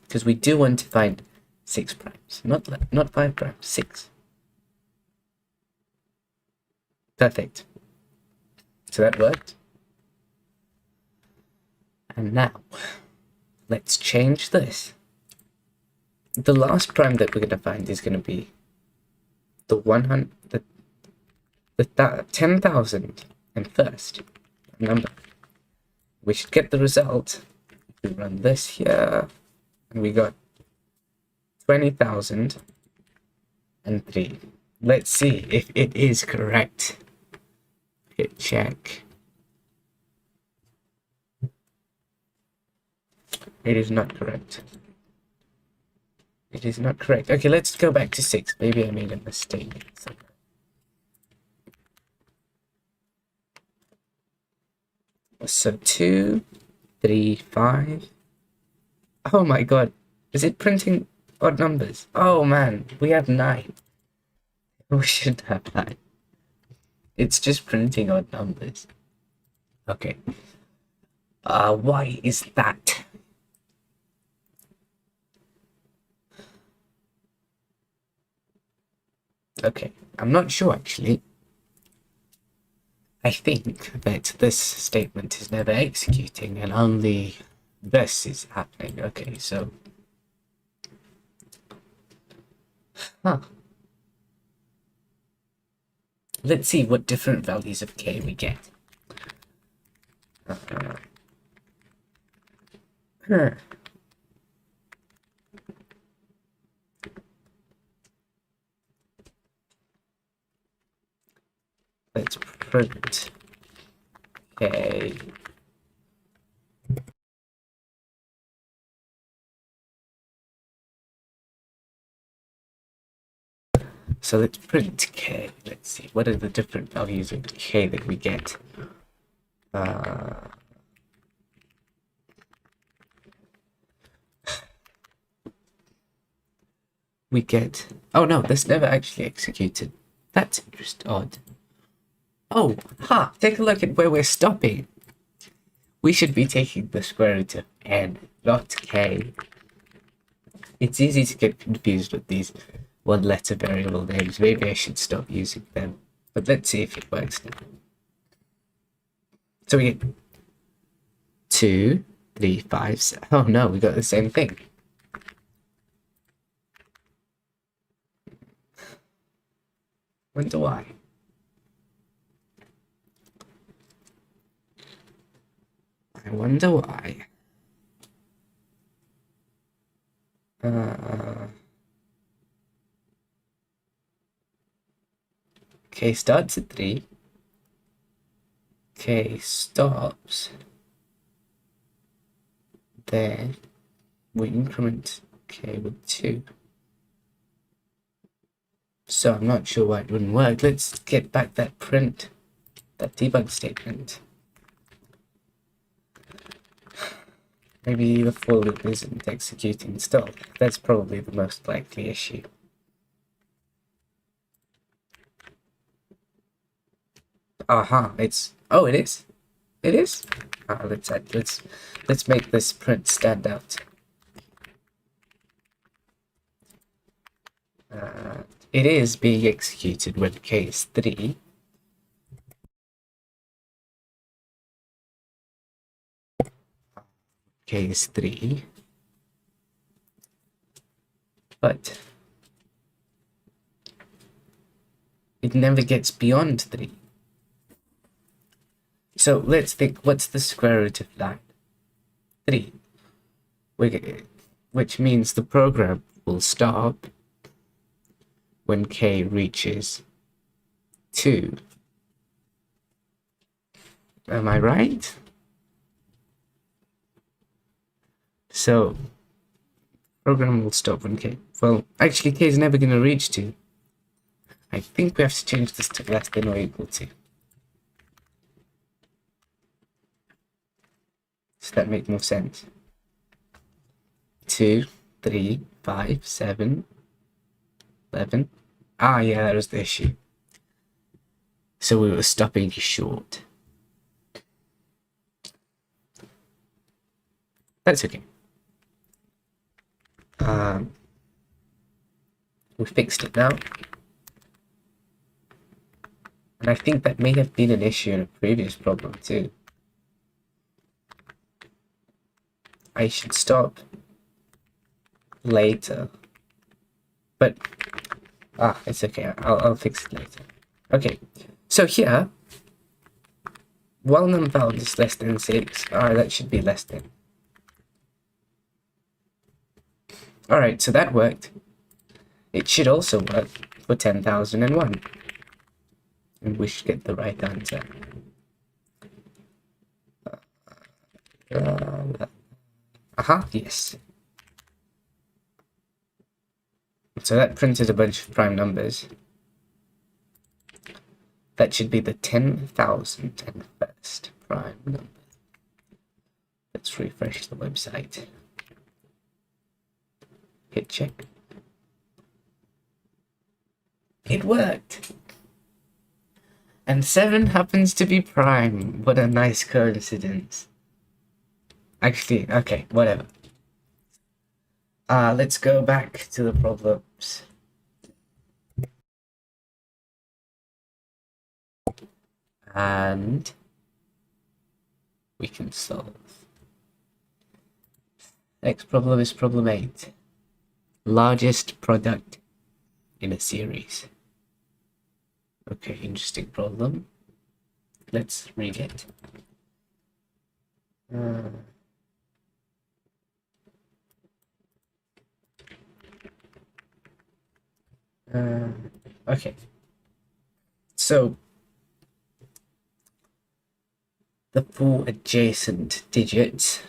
Because we do want to find 6 primes. Not 5 primes, 6. Perfect. So that worked. And now, let's change this. The last prime that we're going to find is going to be the 10,001st number. We should get the result. We run this here, and we got 20,003. Let's see if it is correct. Hit check. It is not correct. It is not correct. Okay, let's go back to 6. Maybe I made a mistake somewhere. So 2, 3, 5. Oh my god. Is it printing odd numbers? Oh man, we have 9. We should have 9. It's just printing odd numbers. Okay. Why is that? Okay, I'm not sure actually. I think that this statement is never executing and only this is happening. Okay, so... Let's see what different values of k we get. Let's print k. So let's print k. Let's see, what are the different values of k that we get? We get... Oh no, this never actually executed. That's just odd. Oh, take a look at where we're stopping. We should be taking the square root of n, not k. It's easy to get confused with these one-letter variable names. Maybe I should stop using them. But let's see if it works now. So we get 2, 3, 5, 7. Oh no, we got the same thing. Wonder why. I wonder why. K starts at 3. K stops there. We increment K with 2. So I'm not sure why it wouldn't work. Let's get back that print, that debug statement. Maybe the for loop isn't executing still. That's probably the most likely issue. It's it is. It is. Let's make this print stand out. It is being executed when k is 3. K is 3. But it never gets beyond 3. So let's think, what's the square root of 9? 3. Which means the program will stop when k reaches 2. Am I right? So, program will stop when k... Well, actually k is never going to reach 2. I think we have to change this to less than or equal to. Does that make more sense? 2, 3, 5, 7, 11. Yeah, that was the issue. So we were stopping short. That's okay. We fixed it now. And I think that may have been an issue in a previous problem too. I should stop later. But it's okay. I'll fix it later. Okay. So here, while num bound is less than 6, that should be less than. Alright, so that worked. It should also work for 10,001. And we should get the right answer. Yes. So that printed a bunch of prime numbers. That should be the 10,001st prime number. Let's refresh the website. Hit check. It worked! And 7 happens to be prime. What a nice coincidence. Actually, okay, whatever. Let's go back to the problems. And we can solve. Next problem is problem 8. Largest product in a series. Okay, interesting problem. Let's read it. Okay. So, the 4 adjacent digits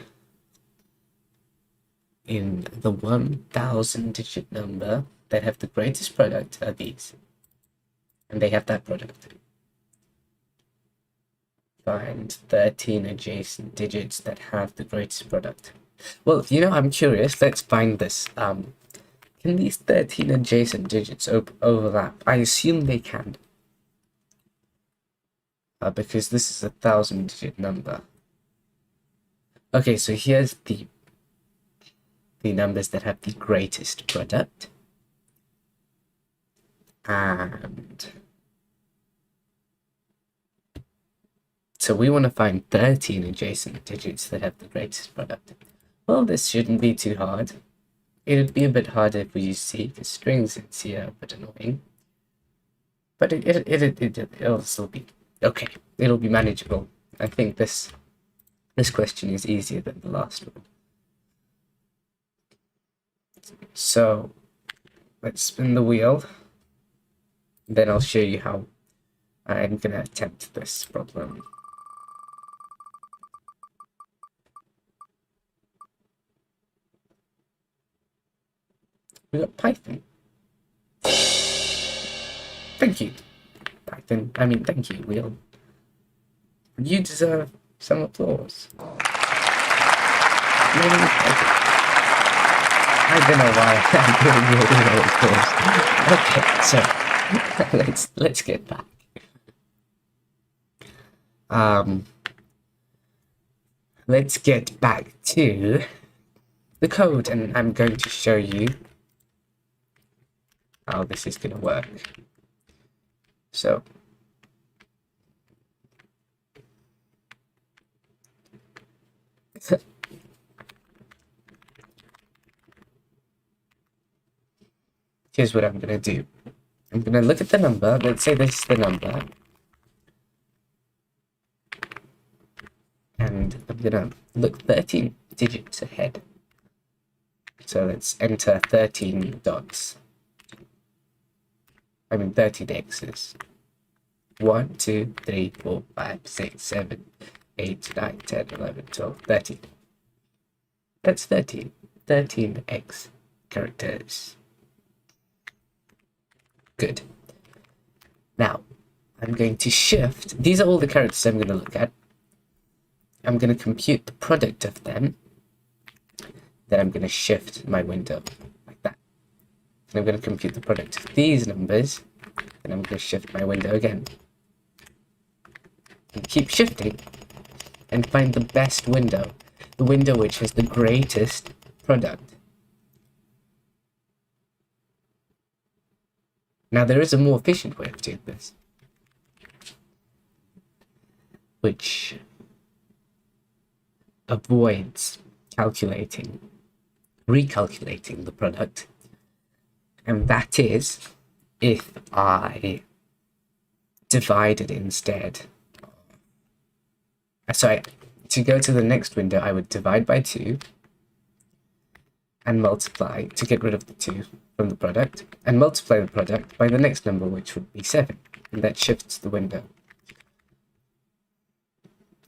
in the 1,000 digit number that have the greatest product are these. And they have that product. Find 13 adjacent digits that have the greatest product. Well, I'm curious. Let's find this. Can these 13 adjacent digits overlap? I assume they can. Because this is a 1,000-digit number. Okay, so here's the numbers that have the greatest product. And so we want to find 13 adjacent digits that have the greatest product. Well, this shouldn't be too hard. It would be a bit harder if we use C, because strings in C are a bit annoying. But it'll still be okay. It'll be manageable. I think this question is easier than the last one. So let's spin the wheel. Then I'll show you how I'm gonna attempt this problem. We got Python. Thank you, Python. Thank you, wheel. You deserve some applause. I don't know why I'm doing the audio, of course. Okay, so let's get back. Let's get back to the code, and I'm going to show you how this is going to work. So here's what I'm going to do. I'm going to look at the number. Let's say this is the number. And I'm going to look 13 digits ahead. So let's enter 13 dots. 13 X's. 1, 2, 3, 4, 5, 6, 7, 8, 9, 10, 11, 12, 13. That's 13. 13 X characters. Good. Now, I'm going to shift. These are all the characters I'm going to look at. I'm going to compute the product of them. Then I'm going to shift my window like that. And I'm going to compute the product of these numbers. Then I'm going to shift my window again. And keep shifting and find the best window. The window which has the greatest product. Now there is a more efficient way of doing this, which avoids recalculating the product, and that is if I divided instead. Sorry, to go to the next window, I would divide by 2 and multiply to get rid of the 2 from the product, and multiply the product by the next number, which would be 7, and that shifts the window.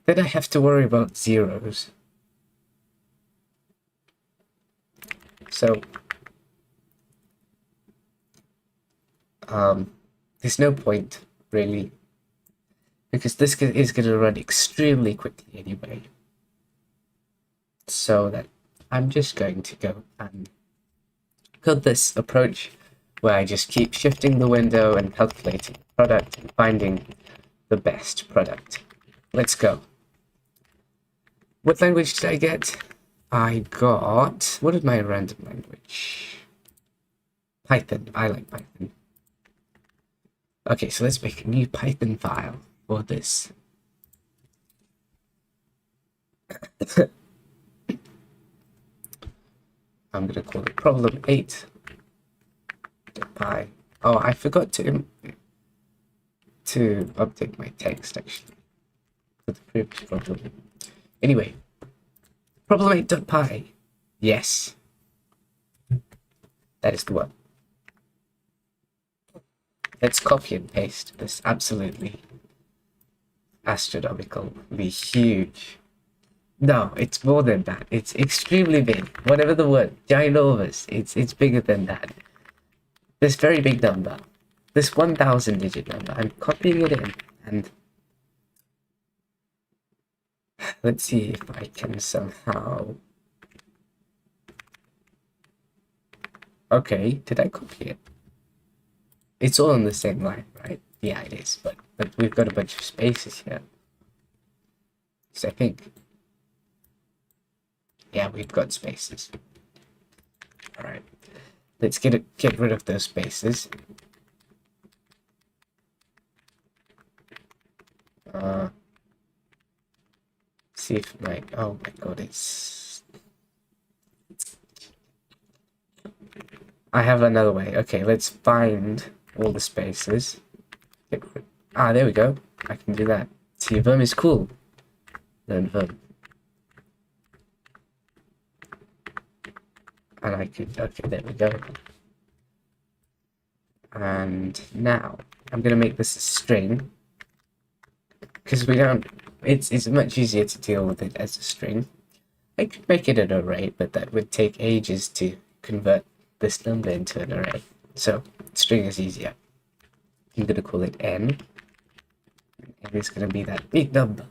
Then I have to worry about zeros. So there's no point really, because this is going to run extremely quickly anyway. So that I'm just going to go and code this approach where I just keep shifting the window and calculating the product and finding the best product. Let's go. What language did I get? I got... What is my random language? Python. I like Python. Okay, so let's make a new Python file for this. I'm going to call it problem 8.py. Oh, I forgot to update my text actually for the previous problem. Anyway, problem 8.py. Yes, that is the one. Let's copy and paste this absolutely astronomically huge. No, it's more than that. It's extremely big. Whatever the word, ginormous. It's bigger than that. This very big number, this 1,000 digit number. I'm copying it in, and let's see if I can somehow. Okay, did I copy it? It's all on the same line, right? Yeah, it is. But we've got a bunch of spaces here. So I think. Yeah, we've got spaces. All right, let's get rid of those spaces. See if oh my god, it's. I have another way. Okay, let's find all the spaces. There we go. I can do that. See, Verm is cool. Learn Verm. And I could, okay, there we go. And now I'm gonna make this a string, because we don't. It's much easier to deal with it as a string. I could make it an array, but that would take ages to convert this number into an array. So string is easier. I'm gonna call it n, and it's gonna be that big number.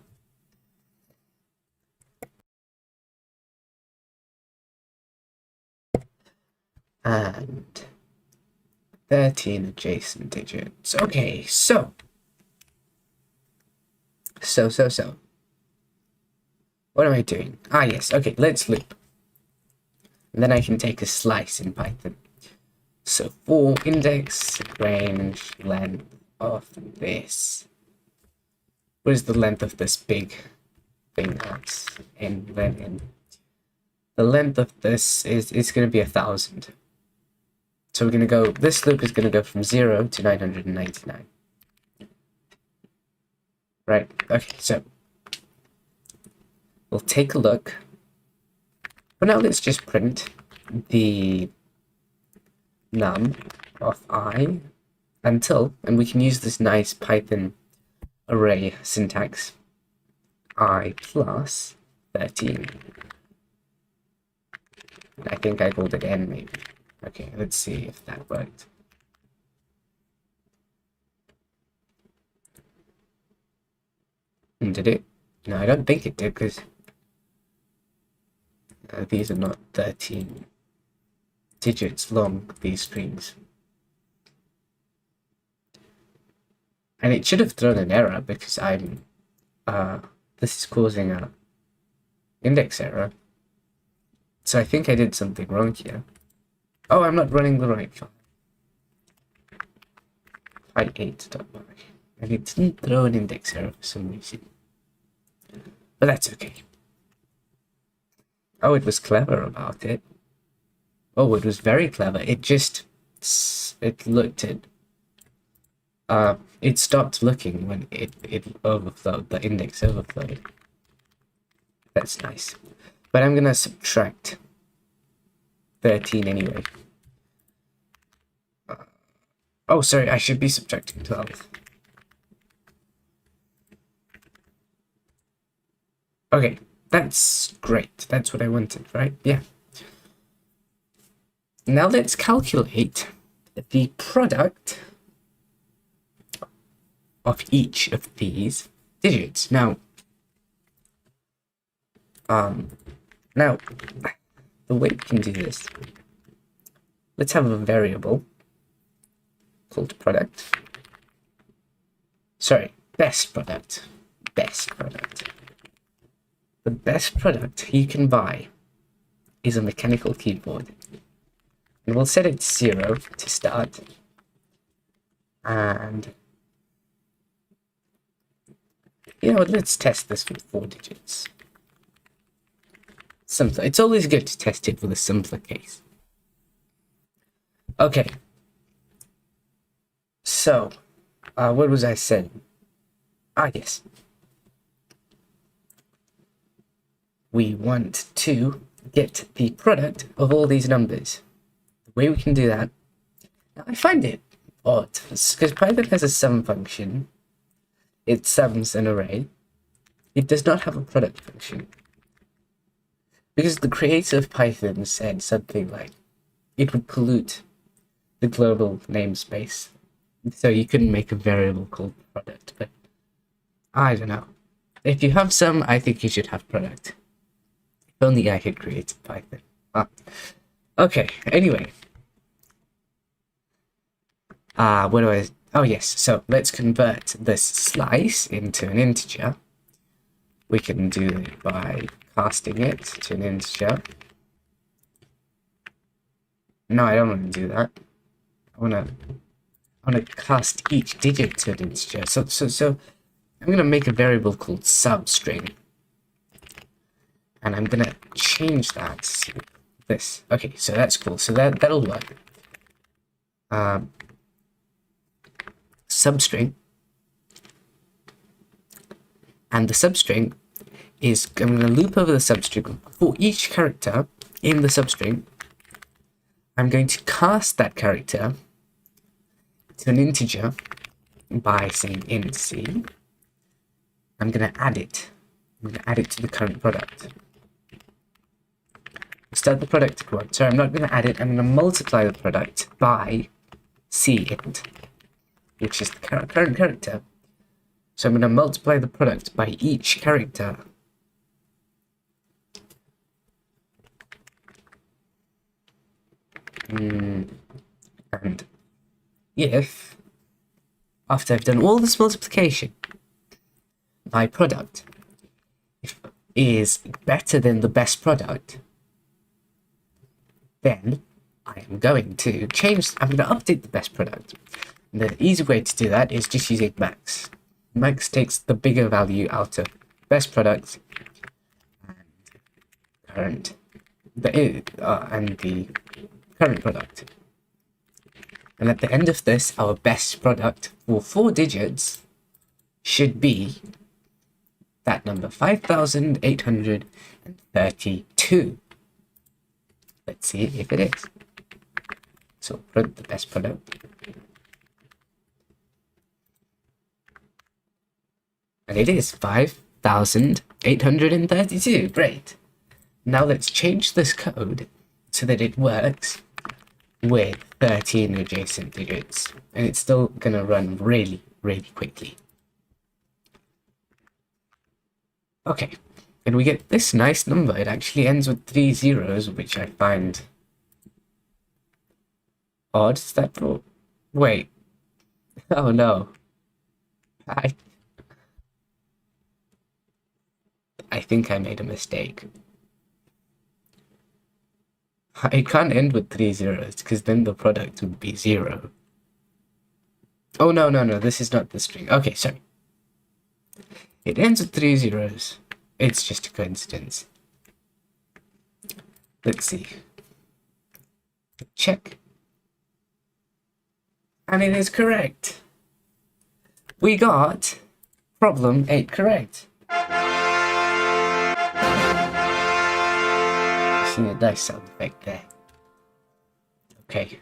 and 13 adjacent digits. Okay, so. What am I doing? Ah, yes. Okay, let's loop. And then I can take a slice in Python. So for index range length of this. What is the length of this big thing that's in Lenin? The length of this is going to be 1,000. So we're going to go, this loop is going to go from 0 to 999. Right, okay, so we'll take a look. But now let's just print the num of I until, and we can use this nice Python array syntax, I plus 13. I think I called it n maybe. Okay, let's see if that worked. Did it? No, I don't think it did, because these are not 13 digits long, these strings. And it should have thrown an error because I'm, this is causing a index error. So I think I did something wrong here. Oh, I'm not running the right file. Py8.py. And it didn't throw an index error for some reason. But that's okay. Oh, it was clever about it. Oh, it was very clever. It just, it looked at, it stopped looking when it overflowed, the index overflowed. That's nice. But I'm gonna subtract 13 anyway. Oh, sorry, I should be subtracting 12. Okay, that's great. That's what I wanted, right? Yeah. Now let's calculate the product of each of these digits. Now, the way we can do this, let's have a variable called product. Sorry, best product. Best product. The best product you can buy is a mechanical keyboard. And we'll set it to 0 to start. And you know what, let's test this with 4 digits. Simpler. It's always good to test it with a simpler case. Okay. So, what was I saying? Ah, yes. We want to get the product of all these numbers. The way we can do that, now I find it odd, because Python has a sum function. It sums an array. It does not have a product function. Because the creator of Python said something like, it would pollute the global namespace. So you couldn't make a variable called product, but I don't know. If you have sum, I think you should have product. If only I had created Python. Okay, anyway. What do I... Oh yes, so let's convert this slice into an integer. We can do it by casting it to an integer. No, I don't want to do that. I want to cast each digit to an integer. So I'm going to make a variable called substring. And I'm going to change that to this. Okay, so that's cool. So that'll work. Substring. And the substring is, I'm going to loop over the substring. For each character in the substring, I'm going to cast that character to an integer by saying int c. I'm going to add it. I'm going to add it to the current product. Start the product at 1. So I'm not going to add it. I'm going to multiply the product by c int, which is the current character. So I'm going to multiply the product by each character. And if, after I've done all this multiplication, my product is better than the best product, then I am going to I'm going to update the best product. And the easy way to do that is just using max. Max takes the bigger value out of best product and the current product. And at the end of this, our best product for 4 digits should be that number, 5,832. Let's see if it is. So print the best product. And it is 5,832. Great. Now let's change this code so that it works with 13 adjacent digits. And it's still going to run really, really quickly. Okay. And we get this nice number. It actually ends with 3 zeros, which I find odd. Is that for... Wait. Oh no. I think I made a mistake. It can't end with 3 zeros, because then the product would be 0. Oh, no, this is not the string. Okay, sorry. It ends with 3 zeros. It's just a coincidence. Let's see. Check. And it is correct. We got problem 8 correct. See a nice sound effect there. Okay.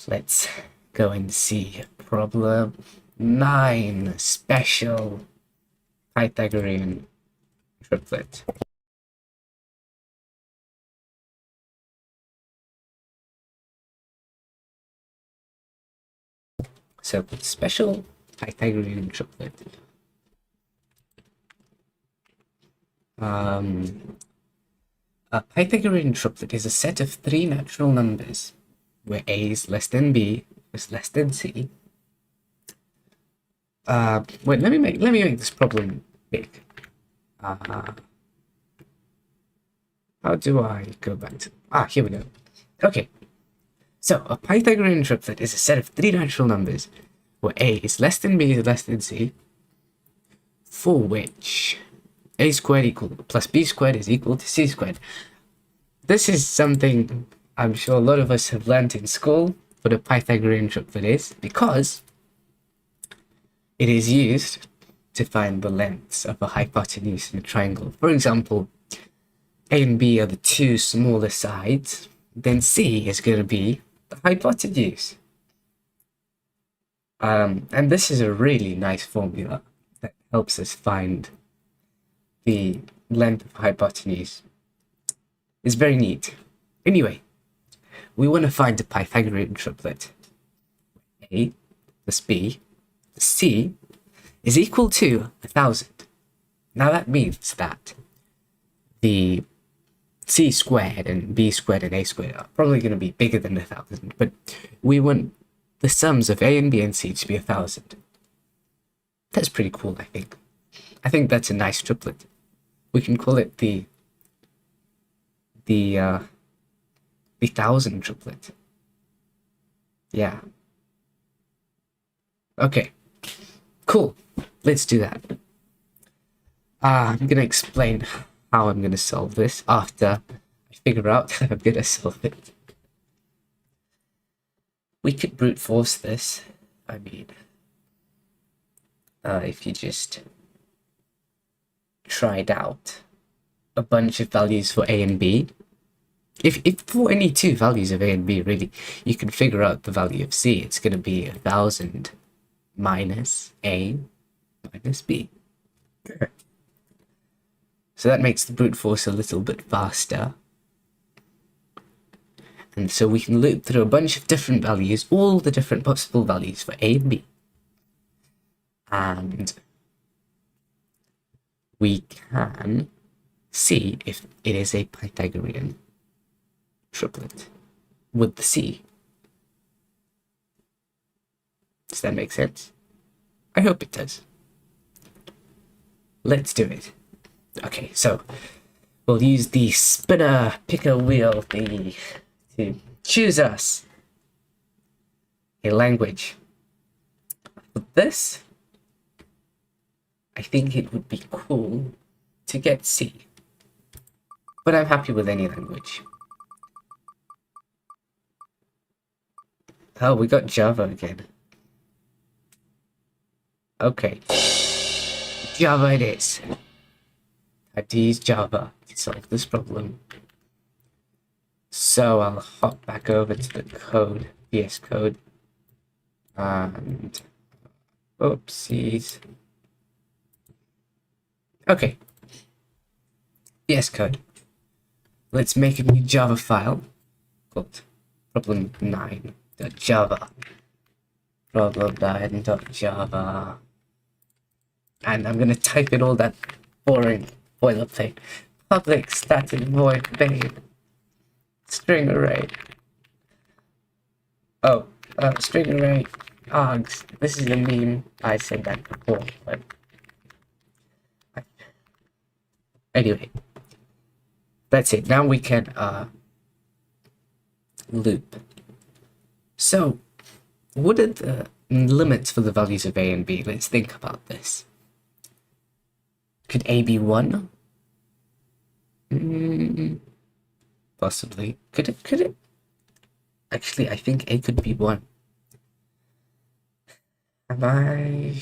Let's go and see problem 9, special Pythagorean triplet. So special Pythagorean triplet. A Pythagorean triplet is a set of 3 natural numbers where a is less than b is less than c. Wait, let me make this problem big. How do I go back to... here we go. Okay. So, a Pythagorean triplet is a set of 3 natural numbers where a is less than b is less than c, for which a squared plus b squared is equal to c squared. This is something I'm sure a lot of us have learned in school, what a Pythagorean triplet is, because it is used to find the lengths of a hypotenuse in a triangle. For example, a and b are the 2 smaller sides, then c is going to be the hypotenuse. And this is a really nice formula that helps us find the length of hypotenuse. It's very neat. Anyway, we want to find a Pythagorean triplet. A plus b plus c is equal to 1,000. Now that means that the c squared and b squared and a squared are probably going to be bigger than 1,000, but we want the sums of a and b and c to be 1,000. That's pretty cool, I think. I think that's a nice triplet. We can call it the 1,000 triplet. Yeah. Okay. Cool. Let's do that. I'm going to explain how I'm going to solve this after I figure out how I'm going to solve it. We could brute force this. I mean, if you just tried out a bunch of values for a and b, if for any 2 values of a and b, really, you can figure out the value of c. It's going to be 1,000 minus a minus b. So that makes the brute force a little bit faster. And so we can loop through a bunch of different values, all the different possible values for a and b. And we can see if it is a Pythagorean triplet with the C. Does that make sense? I hope it does. Let's do it. Okay, so we'll use the spinner picker wheel thingy to choose us a language. For this, I think it would be cool to get C, but I'm happy with any language. Oh, we got Java again. Okay, Java it is. I have to use Java to solve this problem. So I'll hop back over to the code, VS Code, and oopsies. Okay, VS Code. Let's make a new Java file called problem9.java. Problem9.java. And I'm gonna type in all that boring boilerplate. Public static void main string array. Oh, string array args. This is a meme. I said that before, but anyway, that's it. Now we can loop. So, what are the limits for the values of a and b? Let's think about this. Could a be 1? Possibly. Could it? Actually, I think a could be 1. Am I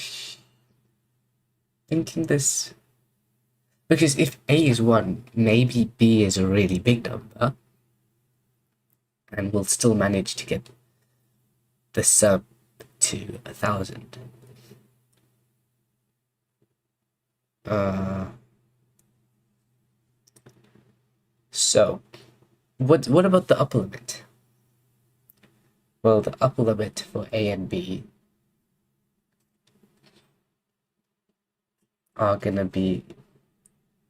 thinking this? Because if a is 1, maybe b is a really big number, and we'll still manage to get the sub to 1,000. So, what about the upper limit? Well, the upper limit for a and b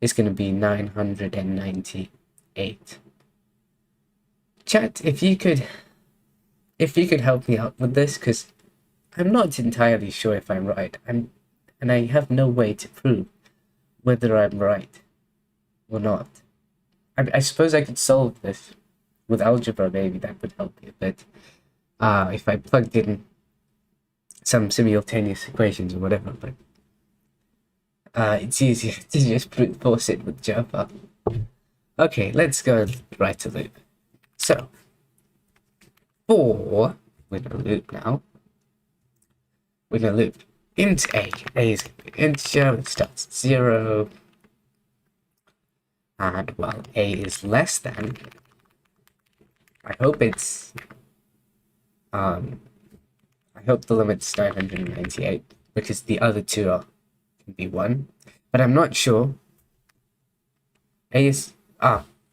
is gonna be 998. Chat, if you could help me out with this, because I'm not entirely sure if I'm right. And I have no way to prove whether I'm right or not. I suppose I could solve this with algebra, maybe that would help me, but if I plugged in some simultaneous equations or whatever, but it's easier to just brute force it with Java. Okay, let's go write a loop. So, we're gonna loop now. We're gonna loop int a. A is integer, it starts at 0. And while a is less than, I hope the limit's 998, because the other two can be 1. But I'm not sure. A is,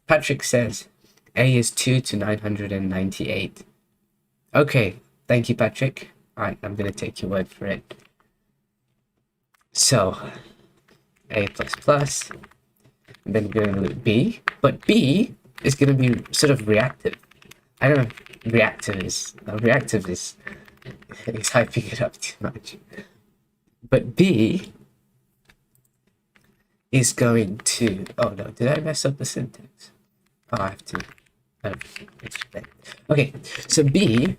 Patrick says a is 2 to 998. Okay, thank you, Patrick. Alright, I'm gonna take your word for it. So, a++, and then we're gonna loop b, but b is gonna be sort of reactive. I don't know if reactive is hyping it up too much. But b is going to, oh no, did I mess up the syntax? Oh, I have to, okay, so b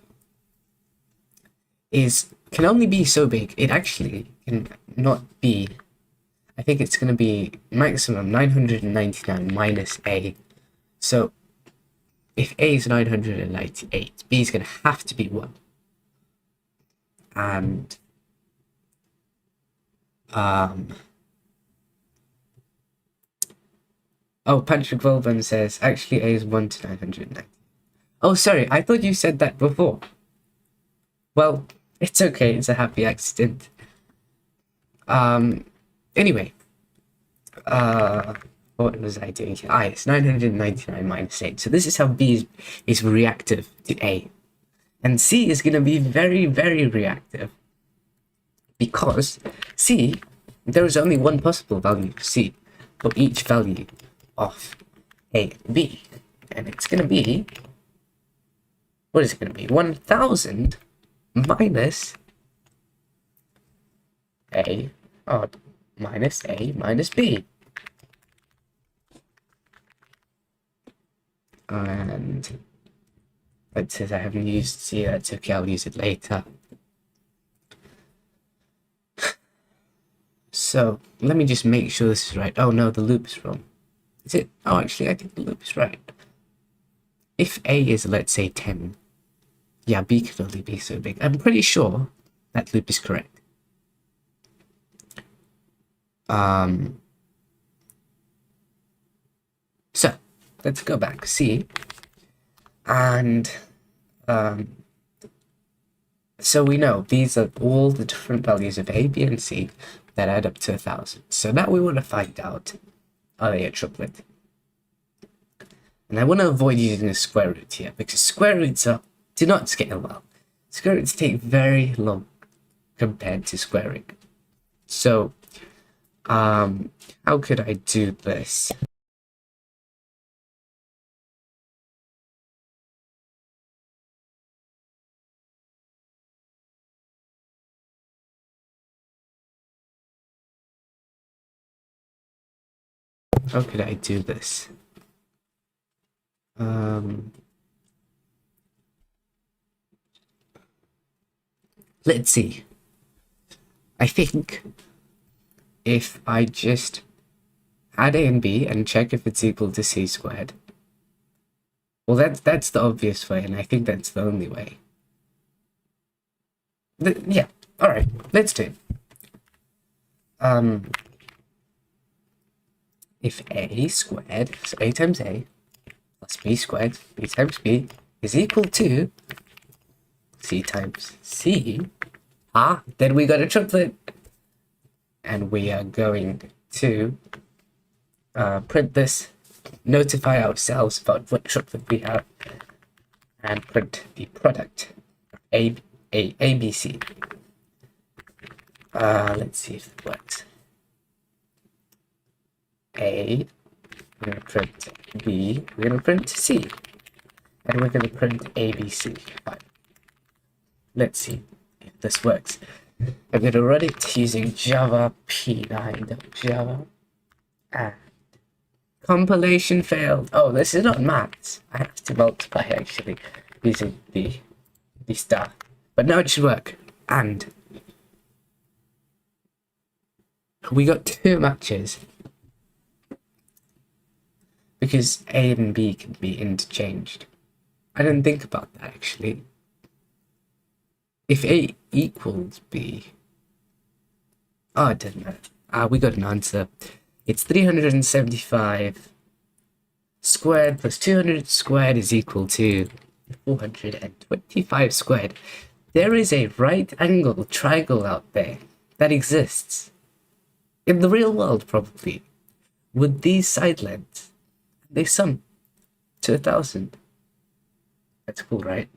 can only be so big. It actually can not be, I think it's going to be maximum 999 minus a. So if a is 998, b is going to have to be 1. And Patrick Volban says actually a is 1 to 990. Oh, sorry, I thought you said that before. Well, it's okay, it's a happy accident. Anyway, what was I doing here? It's 999 minus 8. So this is how b is reactive to a. And c is going to be very, very reactive. Because c, there is only one possible value for c for each value of a and b. and it's going to be, what is it going to be? 1000 minus A, minus A minus B. And it says I haven't used C, that's okay, I'll use it later. So let me just make sure this is right. Oh no, the loop is wrong. Is it? Oh, actually, I think the loop is right. If A is, let's say, 10, yeah, B could only be so big. I'm pretty sure that loop is correct. So let's go back, C, and so we know these are all the different values of A, B, and C that add up to 1000. So now we want to find out, are they a triplet? And I want to avoid using a square root here, because square roots do not scale well. Square roots take very long compared to squaring. So, how could I do this? How could I do this? Let's see. I think if I just add A and B and check if it's equal to C squared. Well, that's the obvious way, and I think that's the only way. Yeah, alright, let's do. If A squared, so A times A, plus B squared, B times B, is equal to C times C, then we got a triplet. And we are going to print this, notify ourselves about what triplet we have, and print the product ABC. Let's see if it works. A, we're going to print B, we're going to print C, and we're going to print ABC. Fine. Let's see if this works. I'm going to run it using Java P9.java, and compilation failed. Oh, this is not maths. I have to multiply actually using the star, but now it should work. And we got 2 matches because A and B can be interchanged. I didn't think about that actually. If A equals B, it doesn't matter. We got an answer. It's 375 squared plus 200 squared is equal to 425 squared. There is a right angle triangle out there that exists in the real world, probably, with these side lengths. They sum to 1000. That's cool, right?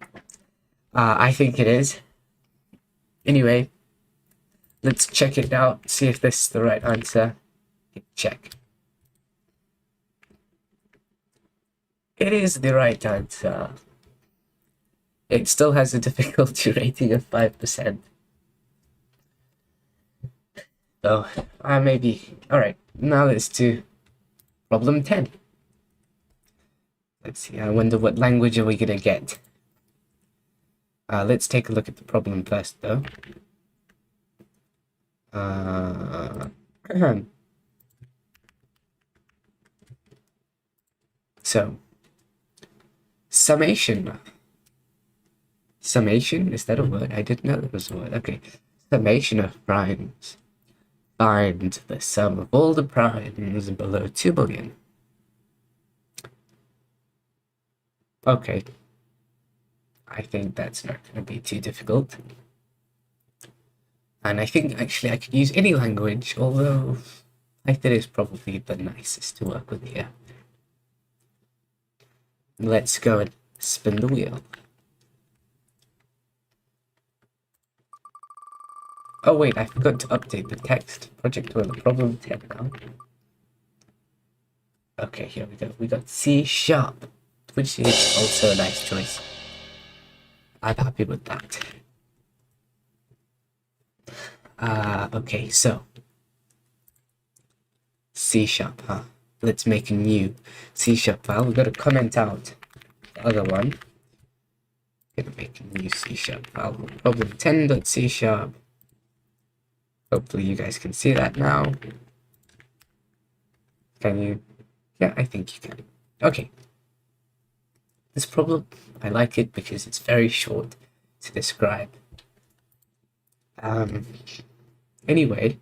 I think it is. Anyway, let's check it out, see if this is the right answer. Check. It is the right answer. It still has a difficulty rating of 5%. So, maybe. Alright, now let's do problem 10. Let's see, I wonder what language are we gonna get. Let's take a look at the problem first, though. So, summation. Summation? Is that a word? I didn't know that was a word. Okay. Summation of primes. Find the sum of all the primes below 2 billion. Okay. I think that's not going to be too difficult. And I think actually I could use any language, although Python is probably the nicest to work with here. Let's go and spin the wheel. Oh wait, I forgot to update the text. Project Euler, problem 10 now. Okay, here we go. We got C#. which is also a nice choice. I'm happy with that. Okay, so C#, huh? Let's make a new C# file. We've got to comment out the other one. Gonna make a new C# file. Problem 10.C#. Hopefully you guys can see that now. Can you? Yeah, I think you can. Okay. This problem, I like it because it's very short to describe. Anyway,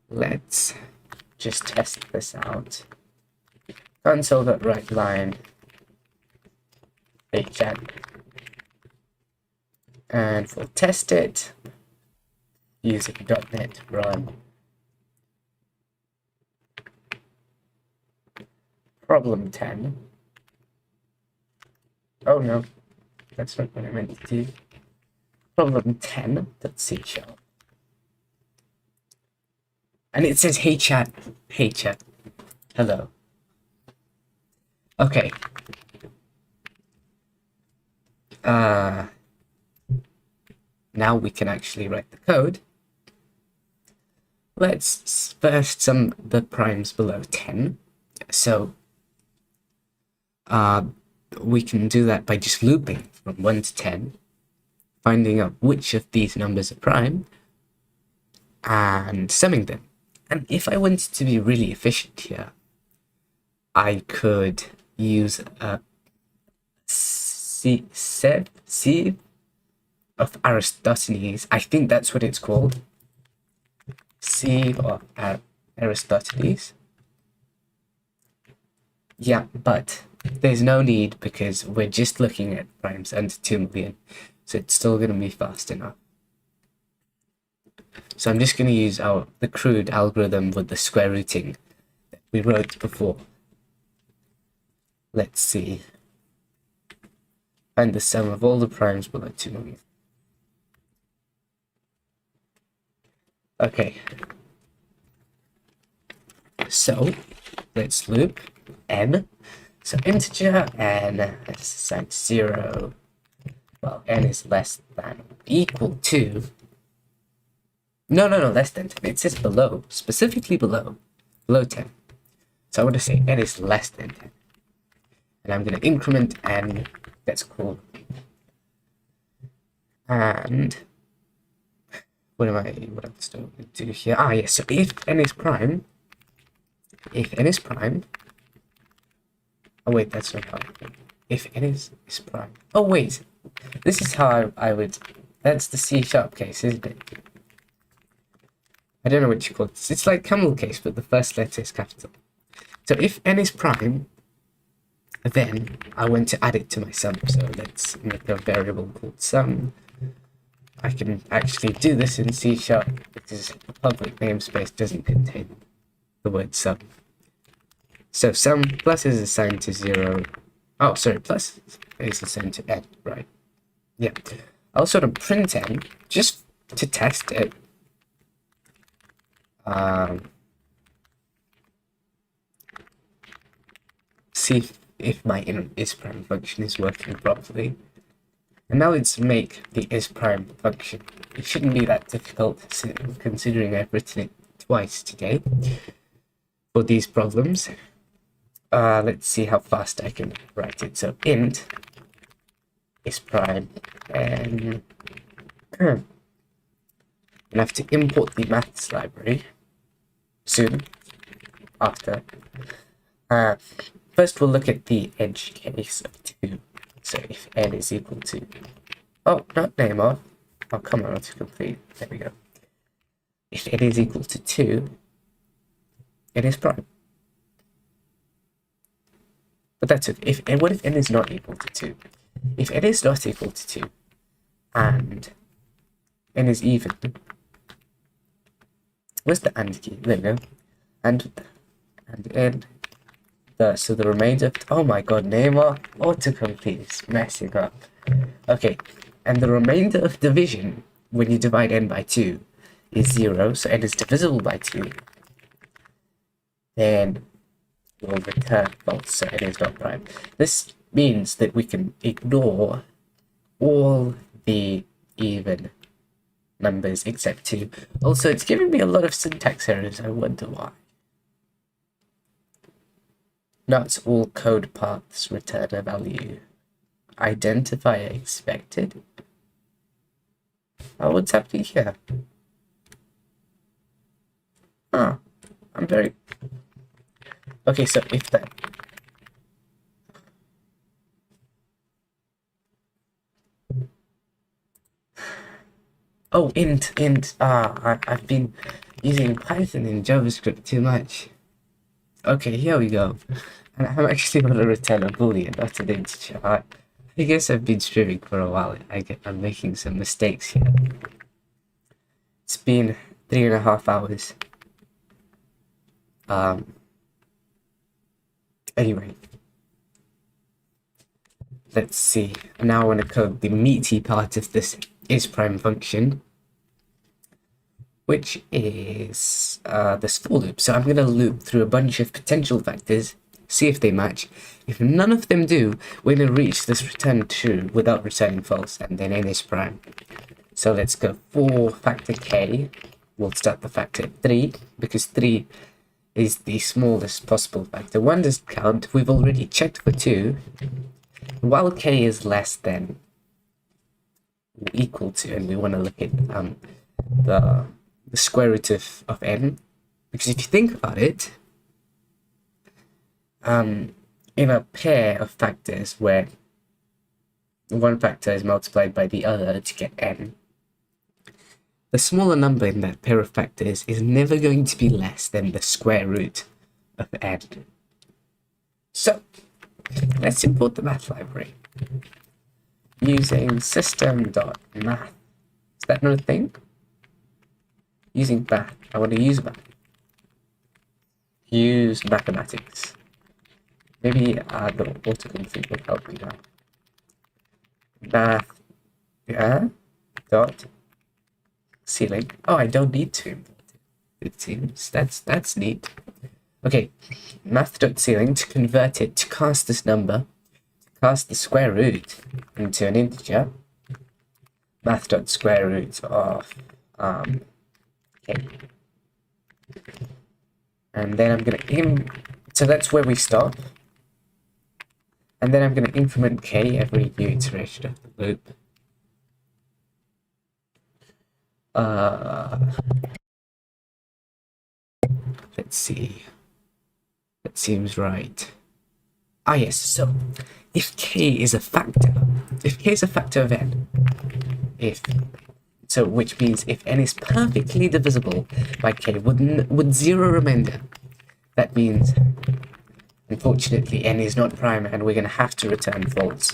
let's just test this out. Console.write line chat, and we'll test it using .NET run problem 10. Oh no, that's not what I meant to do. Problem 10.C#. And it says, hey chat, hello. Okay. Now we can actually write the code. Let's first sum the primes below 10. So, we can do that by just looping from 1 to 10, finding out which of these numbers are prime, and summing them. And if I wanted to be really efficient here, I could use a sieve of Aristoteles. I think that's what it's called. Sieve of Aristoteles. Yeah, but there's no need because we're just looking at primes under 2 million, so it's still going to be fast enough. So I'm just going to use the crude algorithm with the square rooting that we wrote before. Let's see. Find the sum of all the primes below 2 million. Okay. So let's loop n. So integer n is assigned to 0. Well, n is less than or equal to. No, less than 10. It says below, specifically below 10. So I want to say n is less than 10. And I'm going to increment n, that's cool. And what else do I want to do here? Yes, so if n is prime, oh wait, that's not how. If n is prime. Oh wait, this is how I would, that's the C# case, isn't it? I don't know what you call it. It's like camel case, but the first letter is capital. So if n is prime, then I want to add it to my sum. So let's make a variable called sum. I can actually do this in C# because the public namespace doesn't contain the word sum. So sum plus is assigned to 0. Oh, sorry, plus is assigned to n, right? Yeah. I'll sort of print n just to test it. See if my isPrime function is working properly. And now let's make the isPrime function. It shouldn't be that difficult considering I've written it twice today for these problems. Let's see how fast I can write it. So int isPrime, and I have to import the maths library soon after. First we'll look at the edge case of 2. So if n is equal to, oh, not name of, oh come on, it's complete, there we go. If n is equal to 2, n is prime. But that's okay. What if n is not equal to 2? If n is not equal to 2, and n is even, where's the and key? There we go. And n. So the remainder of, oh my god, Neymar, autocomplete is messing up. Okay, and the remainder of division, when you divide n by 2, is 0, so n is divisible by 2. Then will return false, so n is not prime. This means that we can ignore all the even numbers except 2. Also, it's giving me a lot of syntax errors. I wonder why. Not all code paths return a value. Identifier expected? Oh, what's happening here? Huh. I'm very... Okay, so if that... Oh, int. I've been using Python and JavaScript too much. Okay, here we go. And I'm actually going to return a boolean, not an integer. I guess I've been streaming for a while. I'm making some mistakes here. It's been 3.5 hours. Anyway. Let's see. Now I want to code the meaty part of this isPrime function, which is this for loop. So I'm going to loop through a bunch of potential factors, see if they match. If none of them do, we're going to reach this return true without returning false, and then n is prime. So let's go for factor k. We'll start the factor 3, because 3 is the smallest possible factor. 1 doesn't count. We've already checked for 2. While k is less than or equal to, and we want to look at the square root of n, because if you think about it, in a pair of factors where one factor is multiplied by the other to get n, the smaller number in that pair of factors is never going to be less than the square root of n. So let's import the math library using system.math. Is that not a thing? Using math. I want to use math. Use mathematics. Maybe the autocomplete will help me out. Math. Yeah. Dot. Ceiling. Oh, I don't need to import it. It seems that's neat. Okay, math.ceiling to convert it to cast this number, to cast the square root into an integer. Math.square root of k. And then I'm gonna so that's where we stop. And then I'm gonna increment k every new iteration of the loop. Let's see. That seems right. Ah, yes. So, if k is a factor, of n, which means if n is perfectly divisible by k with zero remainder, that means, unfortunately, n is not prime, and we're gonna have to return false.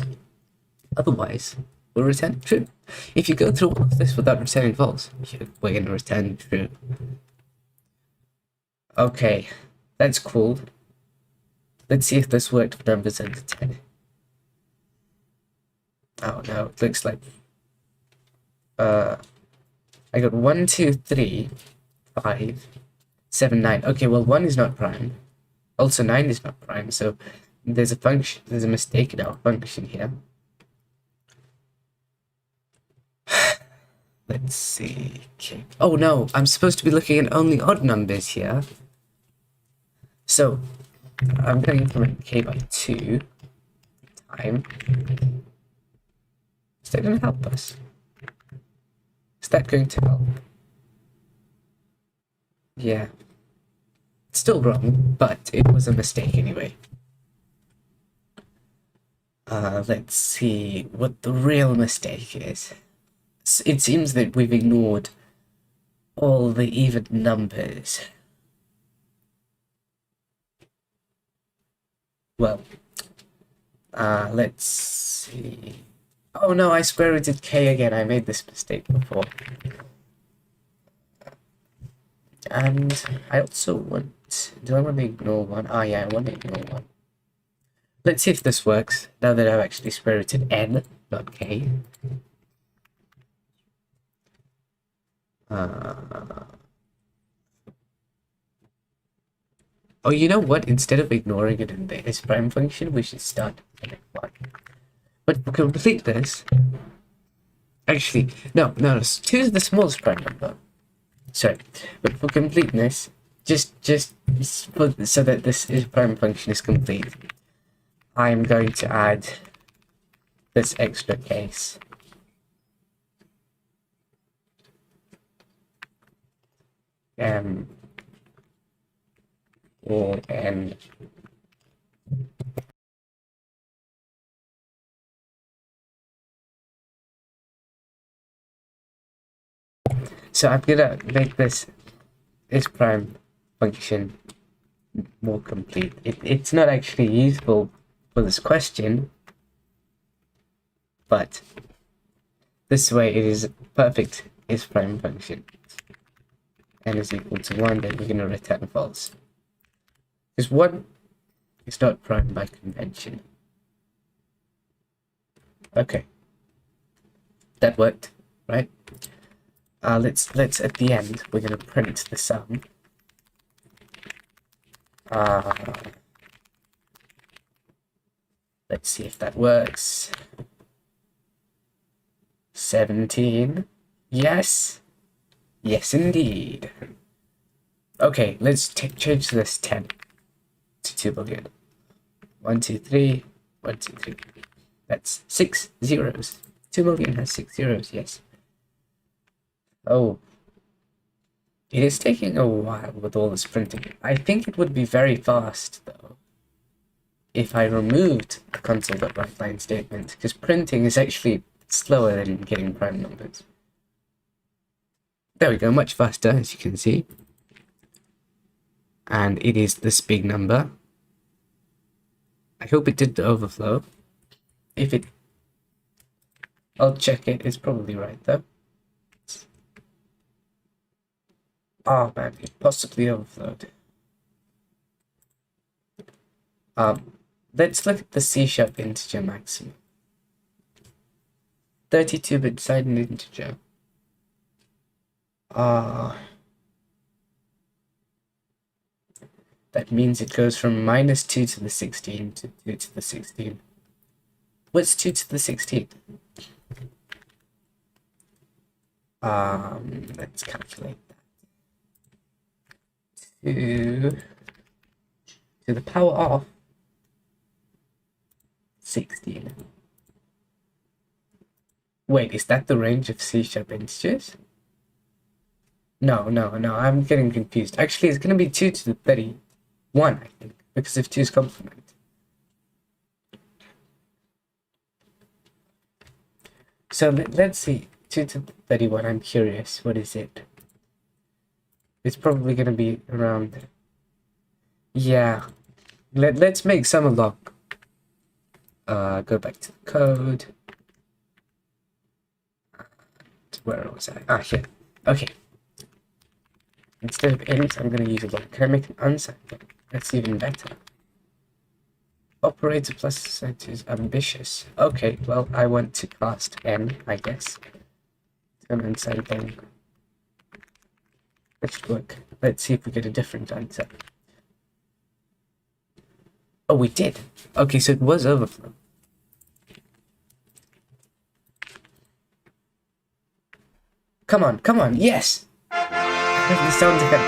Otherwise, we'll return true. If you go through all of this without returning false, we're gonna return true. Okay, that's cool. Let's see if this worked for numbers under 10. Oh no, it looks like I got 1, 2, 3, 5, 7, 9. Okay, well 1 is not prime. Also 9 is not prime, so there's a mistake in our function here. Let's see. Okay. Oh no, I'm supposed to be looking at only odd numbers here. So I'm going to increment k by 2 time. Is that going to help us? Is that going to help? Yeah. It's still wrong, but it was a mistake anyway. Let's see what the real mistake is. It seems that we've ignored all the even numbers. Well, let's see. Oh no, I square rooted k again. I made this mistake before. And I also want... Do I want to ignore 1? Ah, yeah, I want to ignore 1. Let's see if this works, now that I've actually square rooted n, not k. Oh, you know what? Instead of ignoring it in the S prime function, we should start at one. But to complete this, actually, no, 2 is the smallest prime number. Sorry, but for completeness, so that this is prime function is complete, I'm going to add this extra case. Or n. So I'm gonna make this prime function more complete. It's not actually useful for this question, but this way it is perfect is prime function. N is equal to 1, then we're gonna return false. Because 1 is not prime by convention. Okay. That worked, right? Let's at the end we're gonna print the sum. Let's see if that works. 17. Yes. Yes, indeed. Okay, let's change this 10 to 2 billion. 1, 2, 3. 1, 2, 3. That's 6 zeros. 2 million has 6 zeros, yes. Oh. It is taking a while with all this printing. I think it would be very fast, though, if I removed the console.writeLine statement, because printing is actually slower than getting prime numbers. There we go, much faster, as you can see. And it is this big number. I hope it did the overflow. If it... I'll check it, it's probably right, though. Oh man, it possibly overflowed. Let's look at the C# integer maximum. 32-bit sided integer. That means it goes from -2 to the 16 to 2 to the 16. What's 2 to the 16? Let's calculate that. 2 to the power of 16. Wait, is that the range of C# integers? No, I'm getting confused. Actually, it's going to be 2 to the 31, I think, because of 2's complement. So let's see. 2 to the 31, I'm curious. What is it? It's probably going to be around... Yeah. Let's make sum log. Go back to the code. Where was I? Here. Okay. Instead of int, I'm going to use a log. Can I make an unsigned log? That's even better. Operator plus set is ambitious. Okay, well, I want to cast n, I guess. An unsigned log. That should work. Let's see if we get a different answer. Oh, we did. Okay, so it was overflow. Come on, yes! The sound effect.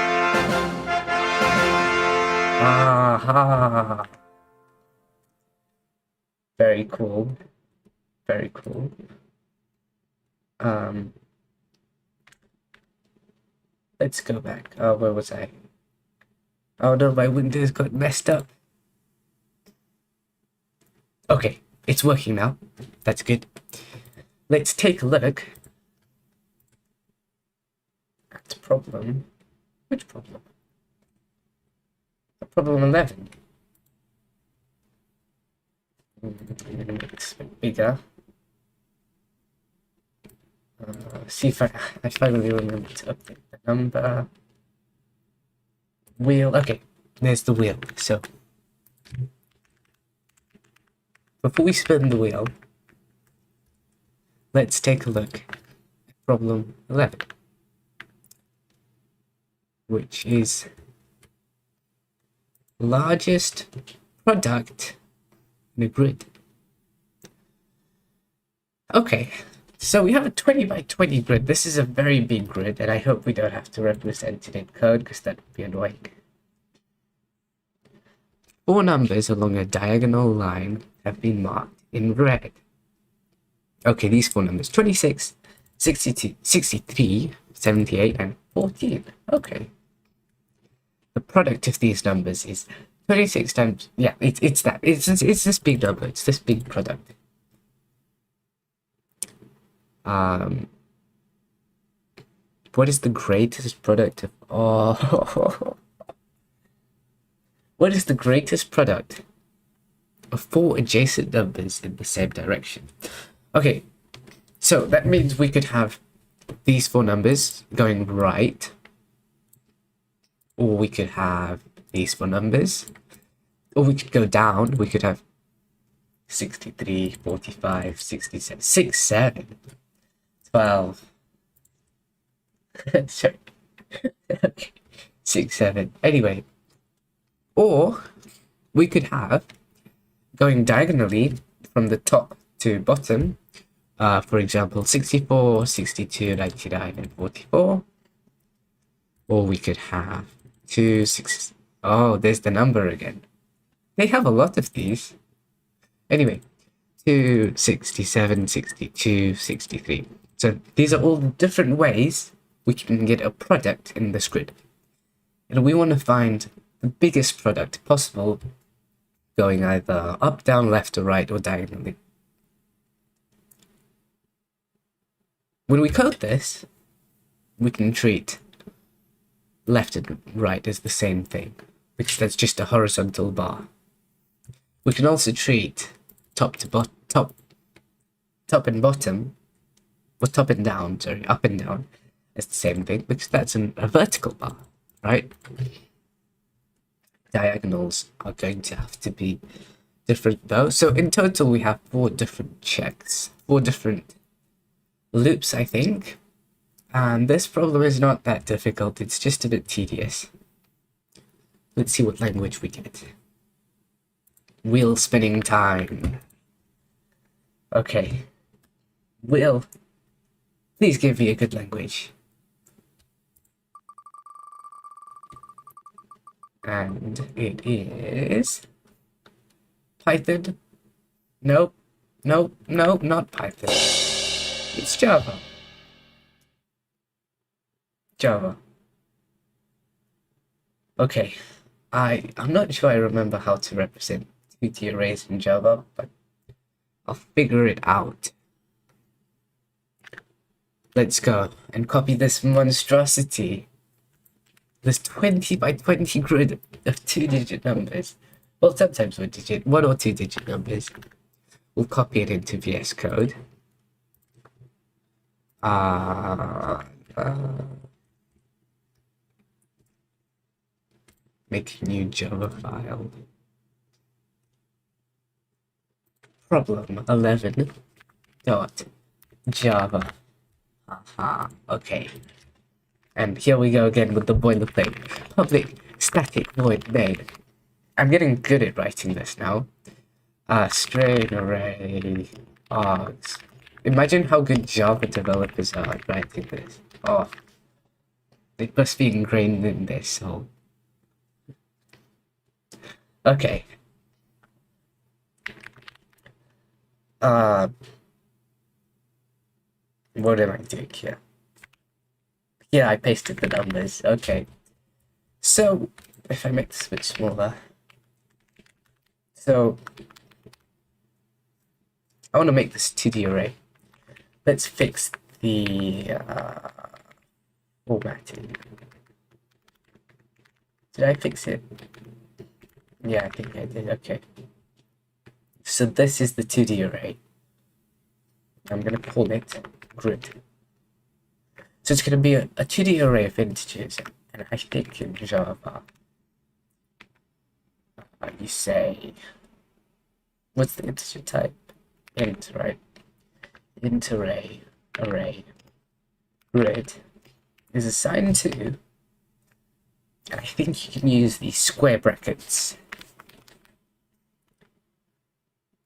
Aha! Very cool. Very cool. Let's go back. Oh, where was I? Oh no, my Windows got messed up. Okay, it's working now. That's good. Let's take a look at problem. Which problem? Problem 11. It's a bit bigger. See if I finally remember to update the number. Wheel. Okay, there's the wheel. So before we spin the wheel, let's take a look at problem 11, which is largest product in a grid. Okay, so we have a 20 by 20 grid. This is a very big grid, and I hope we don't have to represent it in code because that would be annoying. 4 numbers along a diagonal line have been marked in red. Okay, these 4 numbers: 26, 62, 63, 78, and 14. Okay. The product of these numbers is 26 times, yeah, it's that. It's this big number. It's this big product. What is the greatest product of what is the greatest product of 4 adjacent numbers in the same direction? Okay, so that means we could have these 4 numbers going right, or we could have these 4 numbers, or we could go down. We could have 63, 45, 67, 6, 7, 12. Sorry. Okay. 6, 7. Anyway, or we could have going diagonally from the top to bottom, for example, 64, 62, 99, and 44. Or we could have 2, 6. Oh, there's the number again. They have a lot of these. Anyway, 2, 67, 62, 63. So these are all the different ways we can get a product in this grid. And we want to find the biggest product possible going either up, down, left, or right, or diagonally. When we code this, we can treat left and right as the same thing, because that's just a horizontal bar. We can also treat top to bottom, top and bottom, or top and down, sorry, up and down, as the same thing, because that's a vertical bar, right? Diagonals are going to have to be different though. So in total, we have 4 different checks, 4 different loops, I think. And this problem is not that difficult, it's just a bit tedious. Let's see what language we get. Wheel spinning time. Okay. Wheel, please give me a good language. And it is Python. Nope, not Python. It's Java. Okay, I'm not sure I remember how to represent 2D arrays in Java, but I'll figure it out. Let's go and copy this monstrosity. This 20 by 20 grid of 2-digit numbers. Well, sometimes 1 or 2-digit numbers. We'll copy it into VS Code. Make a new Java file. Problem 11 dot Java. Aha, okay. And here we go again with the boilerplate. Public static void main. I'm getting good at writing this now. String array args. Imagine how good Java developers are at writing this. Oh, it must be ingrained in their soul. Okay. What am I doing here? Yeah, I pasted the numbers. Okay. So, if I make this a bit smaller. So, I want to make this 2D array. Let's fix the formatting. Did I fix it? Yeah, I think I did. Okay. So this is the 2D array. I'm going to call it grid. So it's going to be a 2D array of integers, and I think in Java, you say, what's the integer type? Int, right? Int array, grid is assigned to I think you can use the square brackets.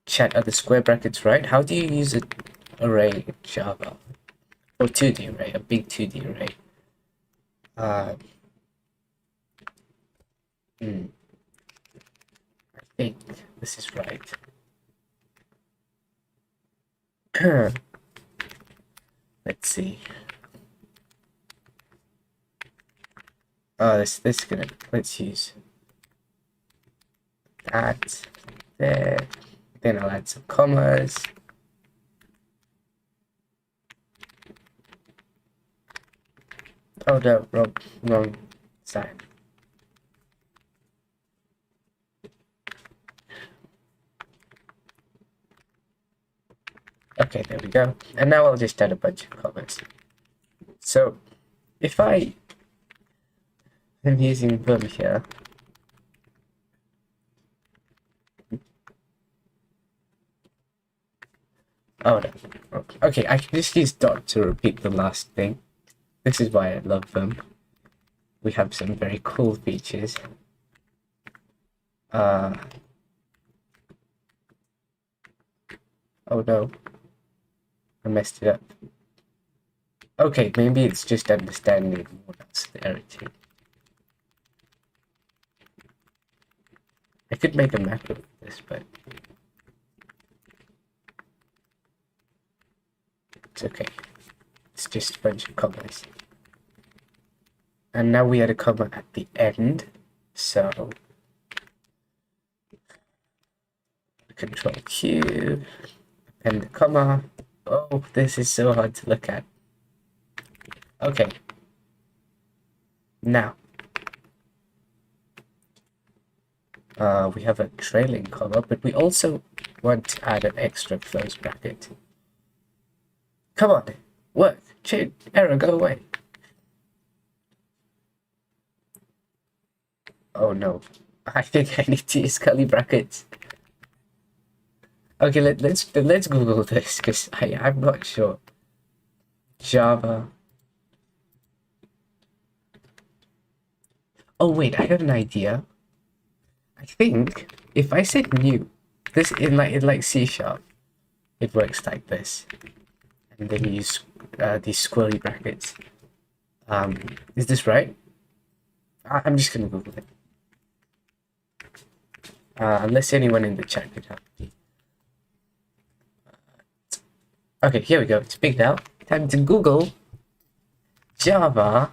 Chat, are the square brackets right? How do you use an array in Java? Or 2D array, a big 2D array. I think this is right. Let's see. Oh, this is gonna, let's use that there. Then I'll add some commas. Oh no, wrong side. Okay, there we go. And now I'll just add a bunch of commas. So if I'm using boom here. Oh no. Okay, I can just use dot to repeat the last thing. This is why I love them. We have some very cool features. Oh no. I messed it up. Okay, maybe it's just understanding what else there too. I could make a macro of this, but it's okay. It's just a bunch of commas. And now we had a comma at the end, so Control Q, append the comma. Oh, this is so hard to look at. Okay. Now, we have a trailing comma, but we also want to add an extra close bracket. Come on, work, change, error, go away. Oh no, I think I need to use curly brackets. Okay, let's Google this because I'm not sure. Java. Oh wait, I have an idea. I think if I said new, this in like C#, it works like this, and then you use these squirrely brackets. Is this right? I'm just gonna Google it. Unless anyone in the chat could help me. Okay, here we go. It's big now. Time to Google Java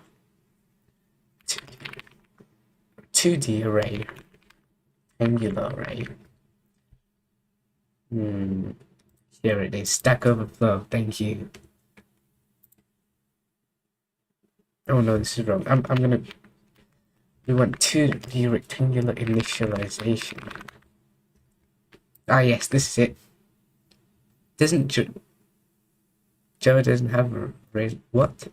2D array, angular array. Here it is. Stack Overflow. Thank you. Oh no, this is wrong. I'm gonna. We want 2D rectangular initialization. Ah yes, this is it. Doesn't Java doesn't have a array? What?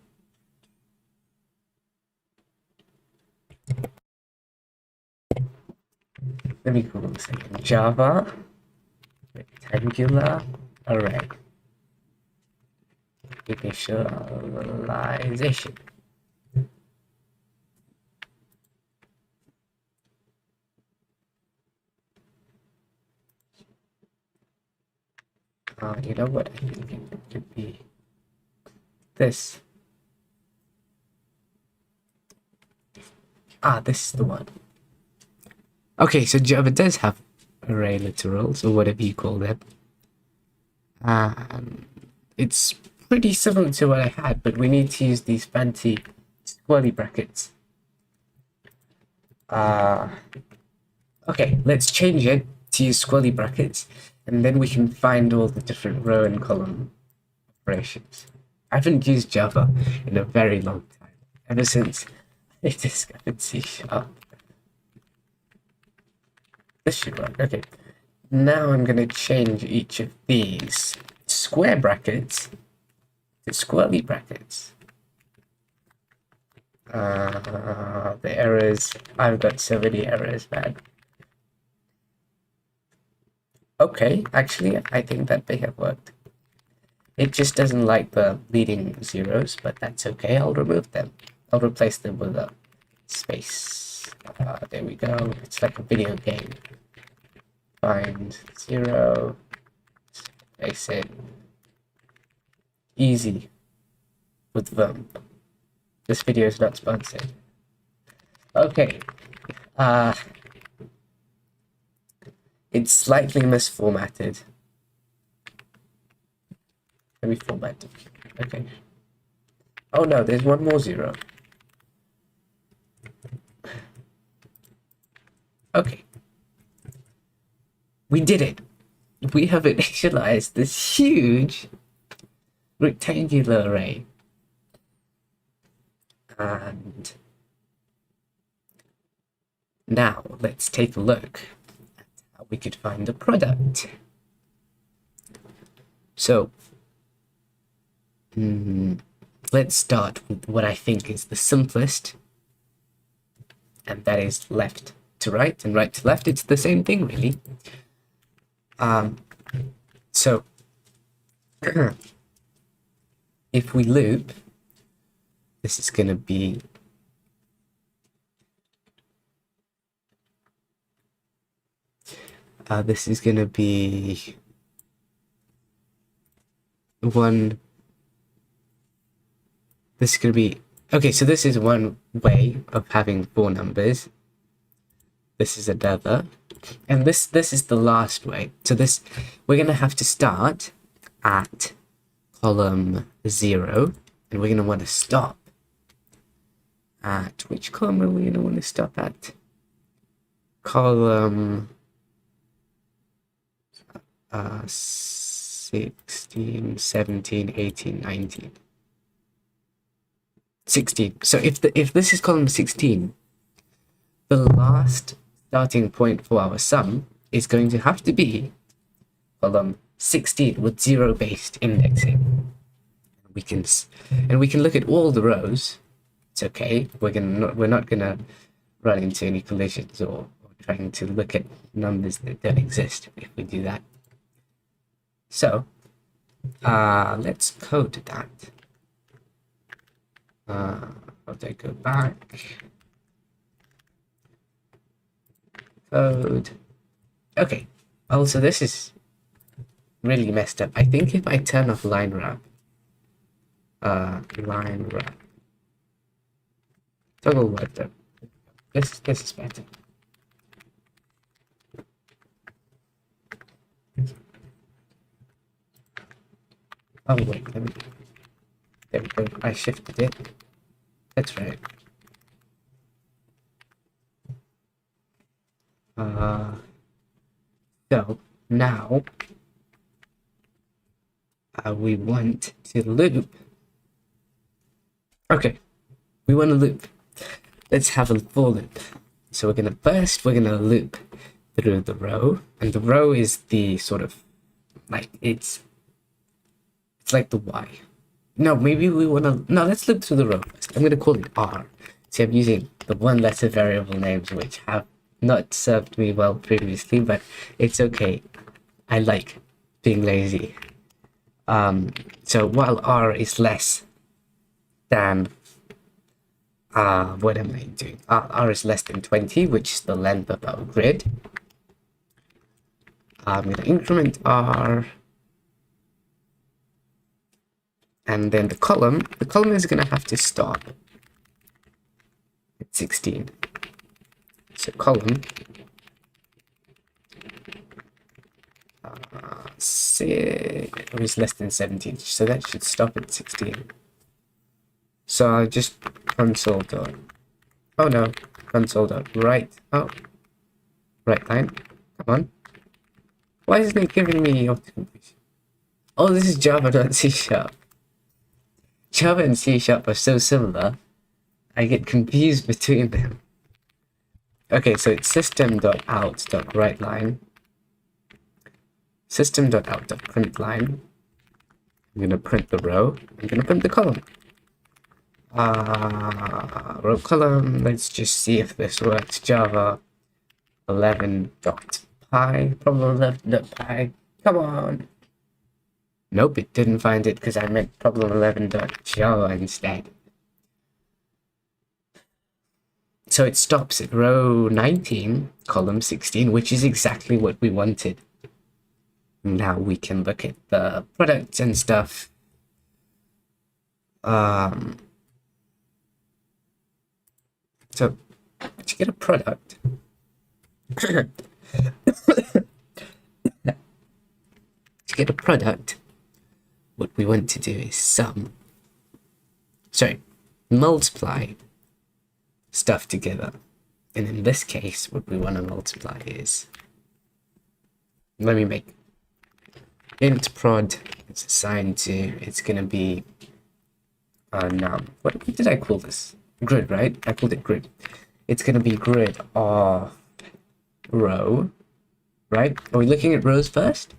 Let me Google this again. Java rectangular array initialization. You know what? I think it could be this. This is the one. Okay, so Java does have array literals, or whatever you call them. It's pretty similar to what I had, but we need to use these fancy squirrely brackets. Okay, let's change it to use squirrely brackets, and then we can find all the different row and column operations. I haven't used Java in a very long time, ever since I discovered C#. This should work. Okay. Now I'm going to change each of these square brackets to squirrely brackets. The errors. I've got so many errors, man. Okay, actually, I think that may have worked. It just doesn't like the leading zeros, but that's okay. I'll remove them. I'll replace them with a space. There we go. It's like a video game. Find 0, space it. Easy with them. This video is not sponsored. Okay. It's slightly misformatted. Let me format it. Okay. Oh no, there's one more 0. Okay. We did it. We have initialized this huge rectangular array. And now let's take a look at how we could find the product. So let's start with what I think is the simplest, and that is left to right and right to left. It's the same thing, really. So if we loop, this is going to be one. This is going to be okay. So this is one way of having 4 numbers. This is another, and this is the last way. So this, we're going to have to start at column 0, and we're going to want to stop at, which column are we going to want to stop at? Column 16, 17, 18, 19. 16. So if this is column 16, the last starting point for our sum is going to have to be column 16 with 0-based indexing. We can look at all the rows. It's okay. We're not gonna run into any collisions or trying to look at numbers that don't exist if we do that. So let's code that. I'll go back. Code. Okay. Also, this is really messed up. I think if I turn off line wrap, toggle word though. This is better. Oh wait, there we go. I shifted it. That's right. So now we want to loop. Okay, we want to loop. Let's have a for loop. So we're gonna loop through the row, and the row is the sort of like it's like the Y. No, maybe we wanna let's loop through the row first. I'm gonna call it R. See, I'm using the 1-letter variable names which have not served me well previously, but it's okay. I like being lazy. So while R is less than what am I doing? R is less than 20, which is the length of our grid. I'm gonna increment R, and then the column is gonna have to stop at 16. So column 6 is less than 17, so that should stop at 16. So I just console dot, oh no, console dot right, oh, right line, come on. Why isn't it giving me auto completion? Oh, this is Java, not C#. Java and C# are so similar, I get confused between them. Okay, so it's system.out.writeLine, system.out.println. I'm gonna print the row, I'm gonna print the column. Row column, let's just see if this works. Java 11.py, problem 11.py, come on. Nope, it didn't find it because I meant problem 11.java instead. So it stops at row 19, column 16, which is exactly what we wanted. Now we can look at the products and stuff. So to get a product, to get a product, what we want to do is multiply stuff together. And in this case, what we want to multiply is, let me make int prod, it's assigned to, it's going to be, what did I call this? Grid, right? I called it grid. It's going to be grid of row, right? Are we looking at rows first?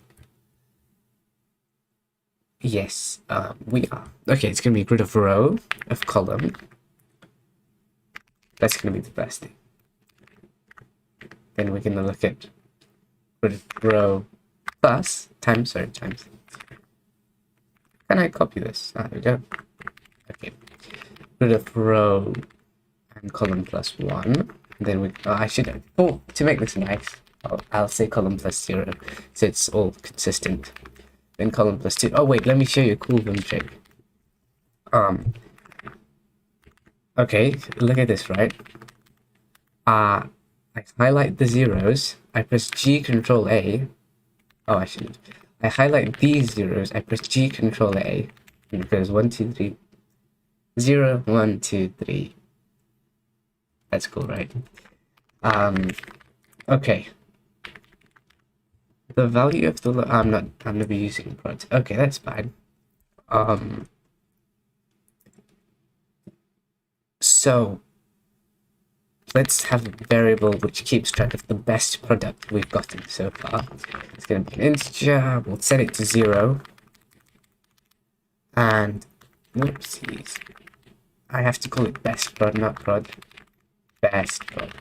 Yes, we are. Okay, it's going to be grid of row, of column. That's going to be the first thing. Then we're going to look at grid of row plus times. Can I copy this? There we go. Okay. Grid of row and column plus 1. Then we, to make this nice, I'll say column plus 0, so it's all consistent. Then column plus 2. Oh wait, let me show you a cool one trick. Okay, look at this, right? I highlight the zeros, I press G Control A. Oh, I shouldn't. I highlight these zeros, I press G Control A, and it goes 1, 2, 3. 0, 1, 2, 3. That's cool, right? Okay. The value of the I'm never using prod. Okay, that's fine. So let's have a variable which keeps track of the best product we've gotten so far. It's going to be an integer. We'll set it to 0. And whoopsies. I have to call it best prod, not prod. Best prod.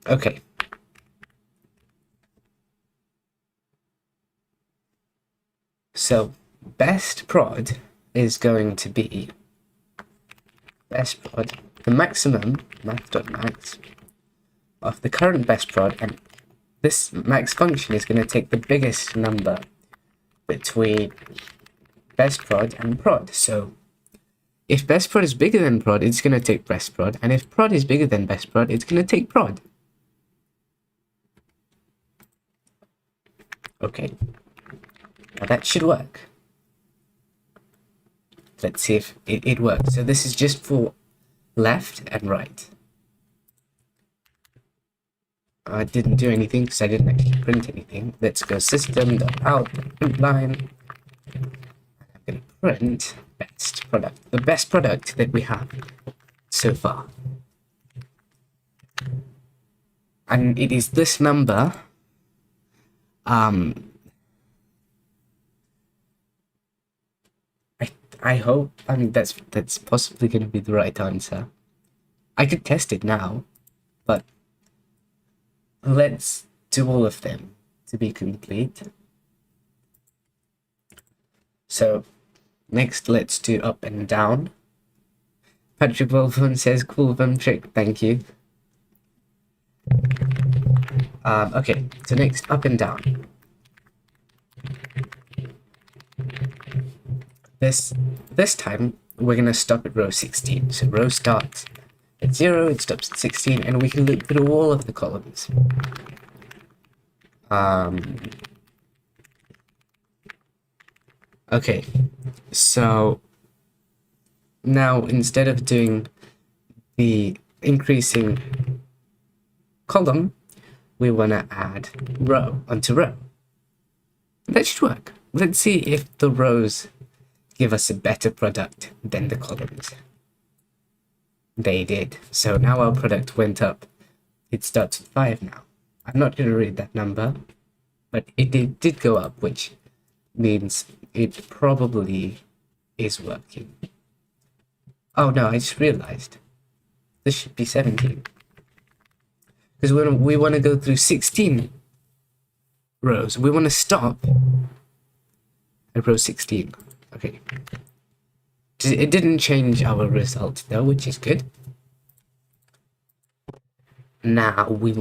Okay. So best prod is going to be best prod, the maximum math.max of the current best prod, and this max function is going to take the biggest number between best prod and prod. So if best prod is bigger than prod, it's going to take best prod, and if prod is bigger than best prod, it's going to take prod. Okay, now that should work. Let's see if it works. So this is just for left and right. I didn't do anything because I didn't actually print anything. Let's go system.out.print line. I'm going to print best product, the best product that we have so far. And it is this number. I hope, that's possibly going to be the right answer. I could test it now, but let's do all of them to be complete. So next, let's do up and down. Patrick Wolfman says, cool fun trick, thank you. Okay, so next, up and down. This time, we're going to stop at row 16. So row starts at 0, it stops at 16, and we can loop through all of the columns. Okay, so now instead of doing the increasing column, we want to add row onto row. That should work. Let's see if the rows give us a better product than the columns. They did. So now our product went up. It starts with 5 now. I'm not going to read that number, but it did go up, which means it probably is working. Oh no, I just realized. This should be 17. Because we want to go through 16 rows. We want to stop at row 16. Okay. It didn't change our result though, which is good. Now we've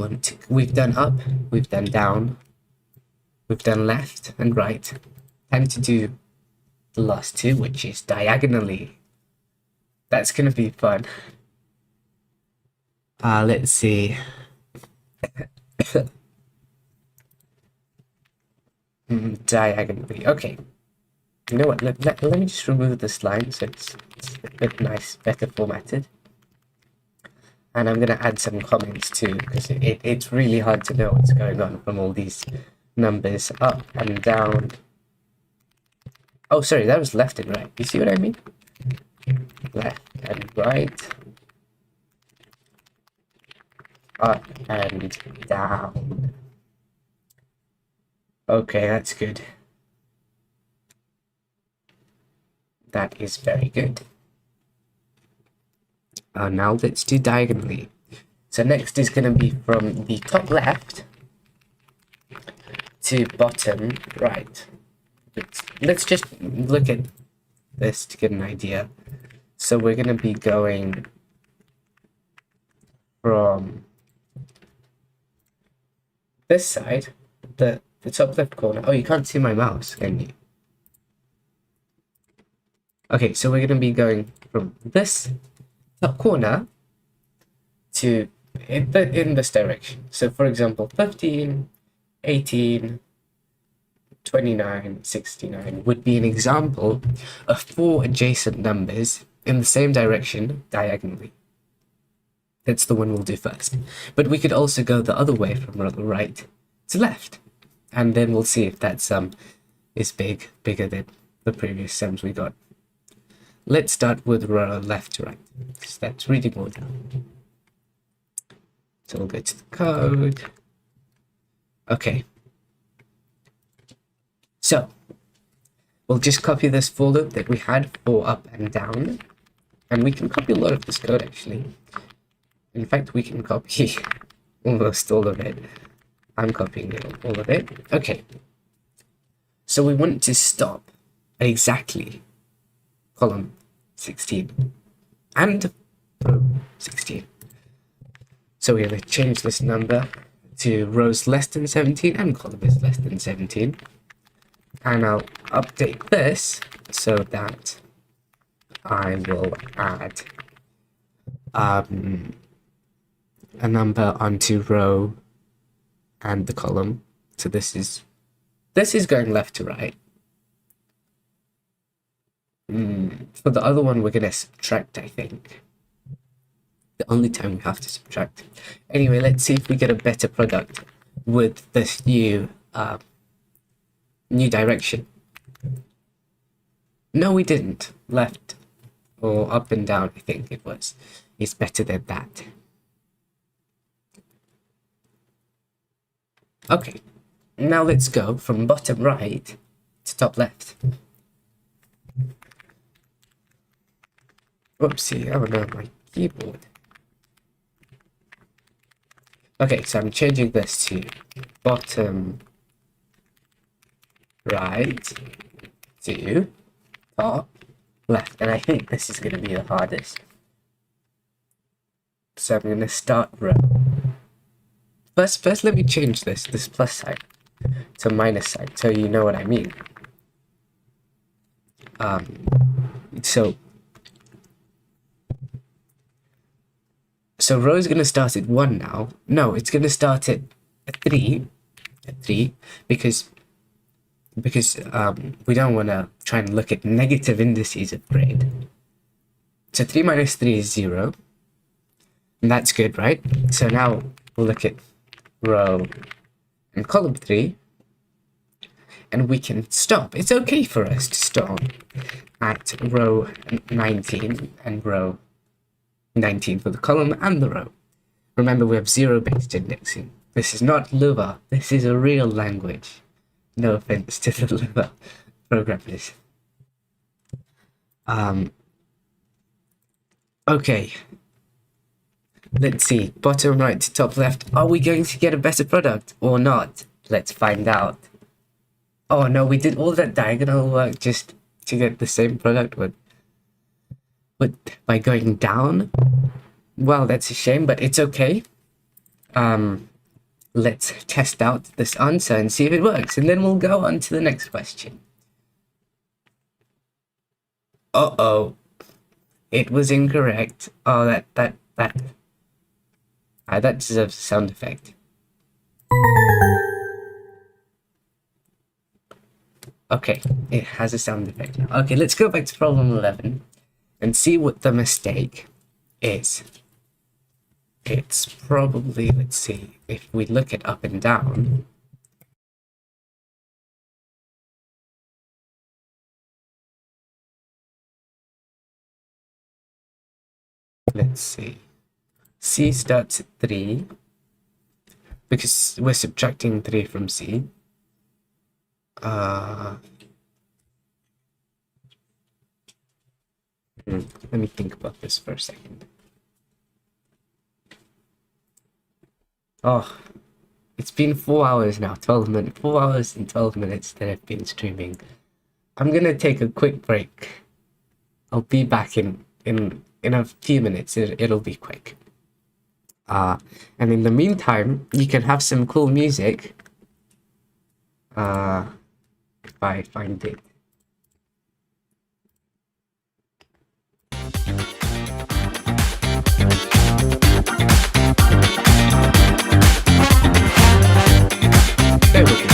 done up, we've done down, we've done left and right. Time to do the last two, which is diagonally. That's gonna be fun. Let's see. Diagonally. Okay. You know what? Let me just remove this line so it's a bit nice, better formatted. And I'm going to add some comments too, because it's really hard to know what's going on from all these numbers up and down. Oh, sorry, that was left and right. You see what I mean? Left and right. Up and down. Okay, that's good. That is very good. Now let's do diagonally. So next is going to be from the top left to bottom right. Let's just look at this to get an idea. So we're going to be going from this side, the top left corner. Oh, you can't see my mouse, can you? Okay, so we're going to be going from this top corner to in this direction. So for example, 15, 18, 29, 69 would be an example of 4 adjacent numbers in the same direction diagonally. That's the one we'll do first. But we could also go the other way from right to left. And then we'll see if that sum is bigger than the previous sums we got. Let's start with row left to right, because that's reading order. So we'll go to the code. Okay. So we'll just copy this for loop that we had for up and down. And we can copy a lot of this code actually. In fact, we can copy almost all of it. I'm copying all of it. Okay. So we want to stop at exactly column 16 and row 16. So we're going to change this number to rows less than 17 and column is less than 17. And I'll update this so that I will add a number onto row and the column. So this is going left to right. For the other one, we're going to subtract, I think. The only time we have to subtract. Anyway, let's see if we get a better product with this new direction. No, we didn't. Left or up and down, I think it was. It's better than that. Okay, now let's go from bottom right to top left. Whoopsie, oh no, my keyboard. Okay, so I'm changing this to bottom right to top left, and I think this is going to be the hardest. So I'm going to start row. First, let me change this plus sign to minus sign, so you know what I mean. So row is going to start at 1 now. No, it's going to start at 3, because we don't want to try and look at negative indices of grade. So 3 minus 3 is 0. And that's good, right? So now we'll look at row and column 3. And we can stop. It's okay for us to stop at row 19 and row 19 for the column and the row. Remember, we have zero-based indexing. This is not Lua. This is a real language. No offense to the Lua programmers. Okay. Let's see. Bottom right to top left. Are we going to get a better product or not? Let's find out. Oh no, we did all that diagonal work just to get the same product by going down. Well, that's a shame, but it's okay. Let's test out this answer and see if it works, and then we'll go on to the next question. Uh-oh. It was incorrect. Oh, that deserves a sound effect. Okay, it has a sound effect now. Okay, let's go back to problem 11 and see what the mistake is. It's probably, let's see, if we look at up and down. Let's see. C starts at 3 because we're subtracting 3 from C. Let me think about this for a second. Oh, it's been 4 hours now, 12 minutes, 4 hours and 12 minutes that I've been streaming. I'm gonna take a quick break. I'll be back in a few minutes. It'll be quick. And in the meantime, you can have some cool music. If I find it. There we go.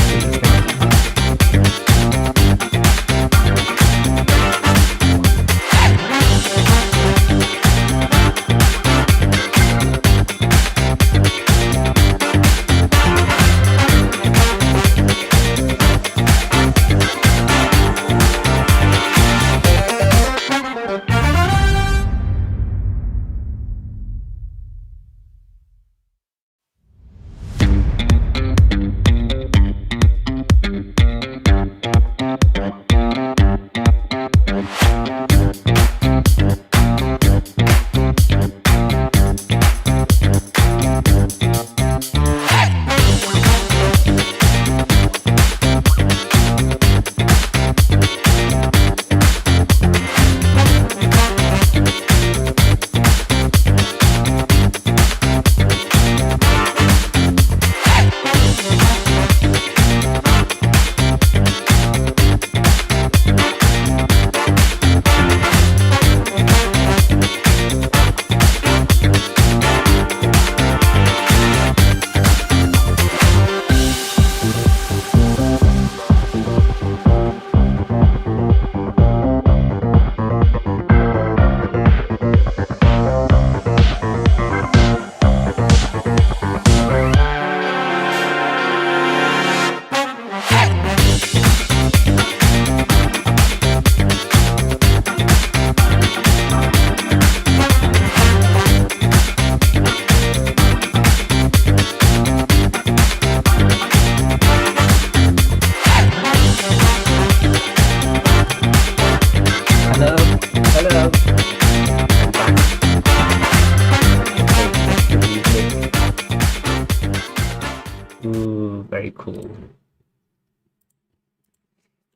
Very cool.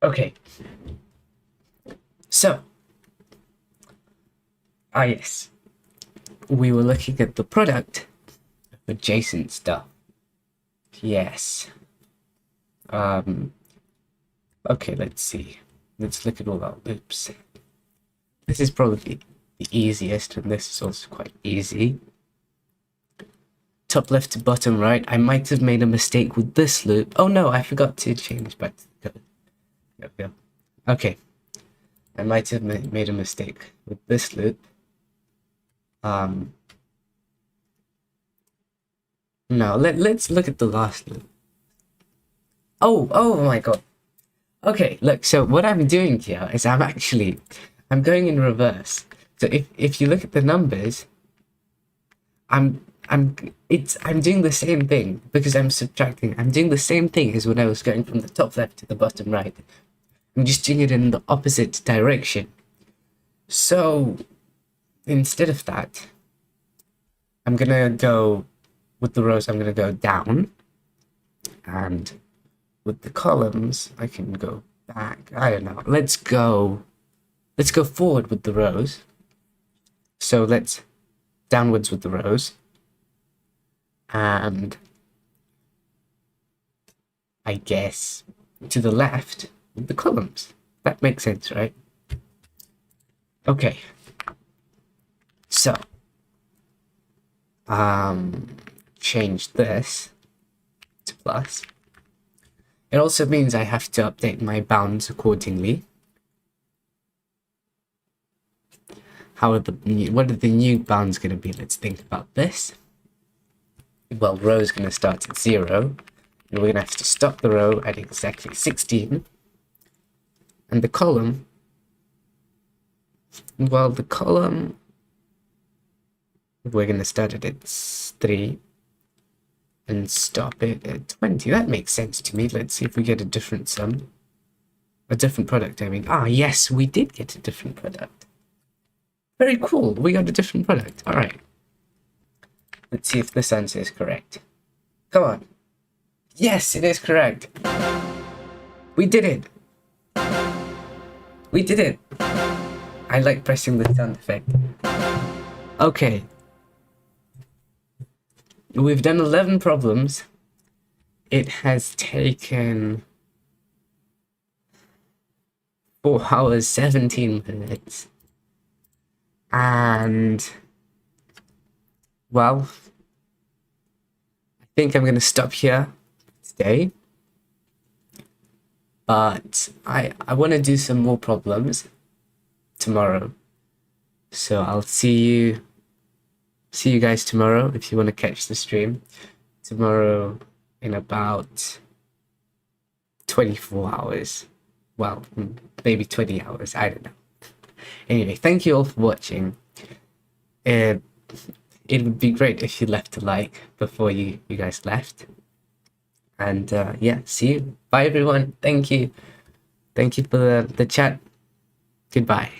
Okay. So, yes. We were looking at the product of adjacent stuff. Yes. Okay, let's see. Let's look at all our loops. This is probably the easiest, and this is also quite easy. Top left to bottom right. I might have made a mistake with this loop. Oh no, I forgot to change back to the code. There we go. Okay. I might have made a mistake with this loop. No, let's look at the last loop. Oh my god. Okay, look, so what I'm doing here is I'm going in reverse. So if you look at the numbers, I'm doing the same thing because I'm subtracting. I'm doing the same thing as when I was going from the top left to the bottom right. I'm just doing it in the opposite direction. So instead of that, I'm gonna go with the rows, I'm gonna go down, and with the columns, I can go back. I don't know. Let's go forward with the rows. So let's downwards with the rows. and I guess to the left the columns. That makes sense, right? Okay. So change this to plus. It also means I have to update my bounds accordingly. What are the new bounds going to be? Let's think about this. Well, row is going to start at 0. And we're going to have to stop the row at exactly 16. And the column, well, the column, we're going to start it at 3 and stop it at 20. That makes sense to me. Let's see if we get a different sum. A different product, I mean. Ah, yes, we did get a different product. Very cool. We got a different product. All right. Let's see if this answer is correct. Come on. Yes, it is correct. We did it. We did it. I like pressing the sound effect. Okay. We've done 11 problems. It has taken 4 hours, 17 minutes. And, well, I think I'm going to stop here today. But I want to do some more problems tomorrow. So I'll see you guys tomorrow if you want to catch the stream. Tomorrow in about 24 hours. Well, maybe 20 hours. I don't know. Anyway, thank you all for watching. It would be great if you left a like before you guys left. And yeah, see you. Bye everyone. Thank you. Thank you for the chat. Goodbye.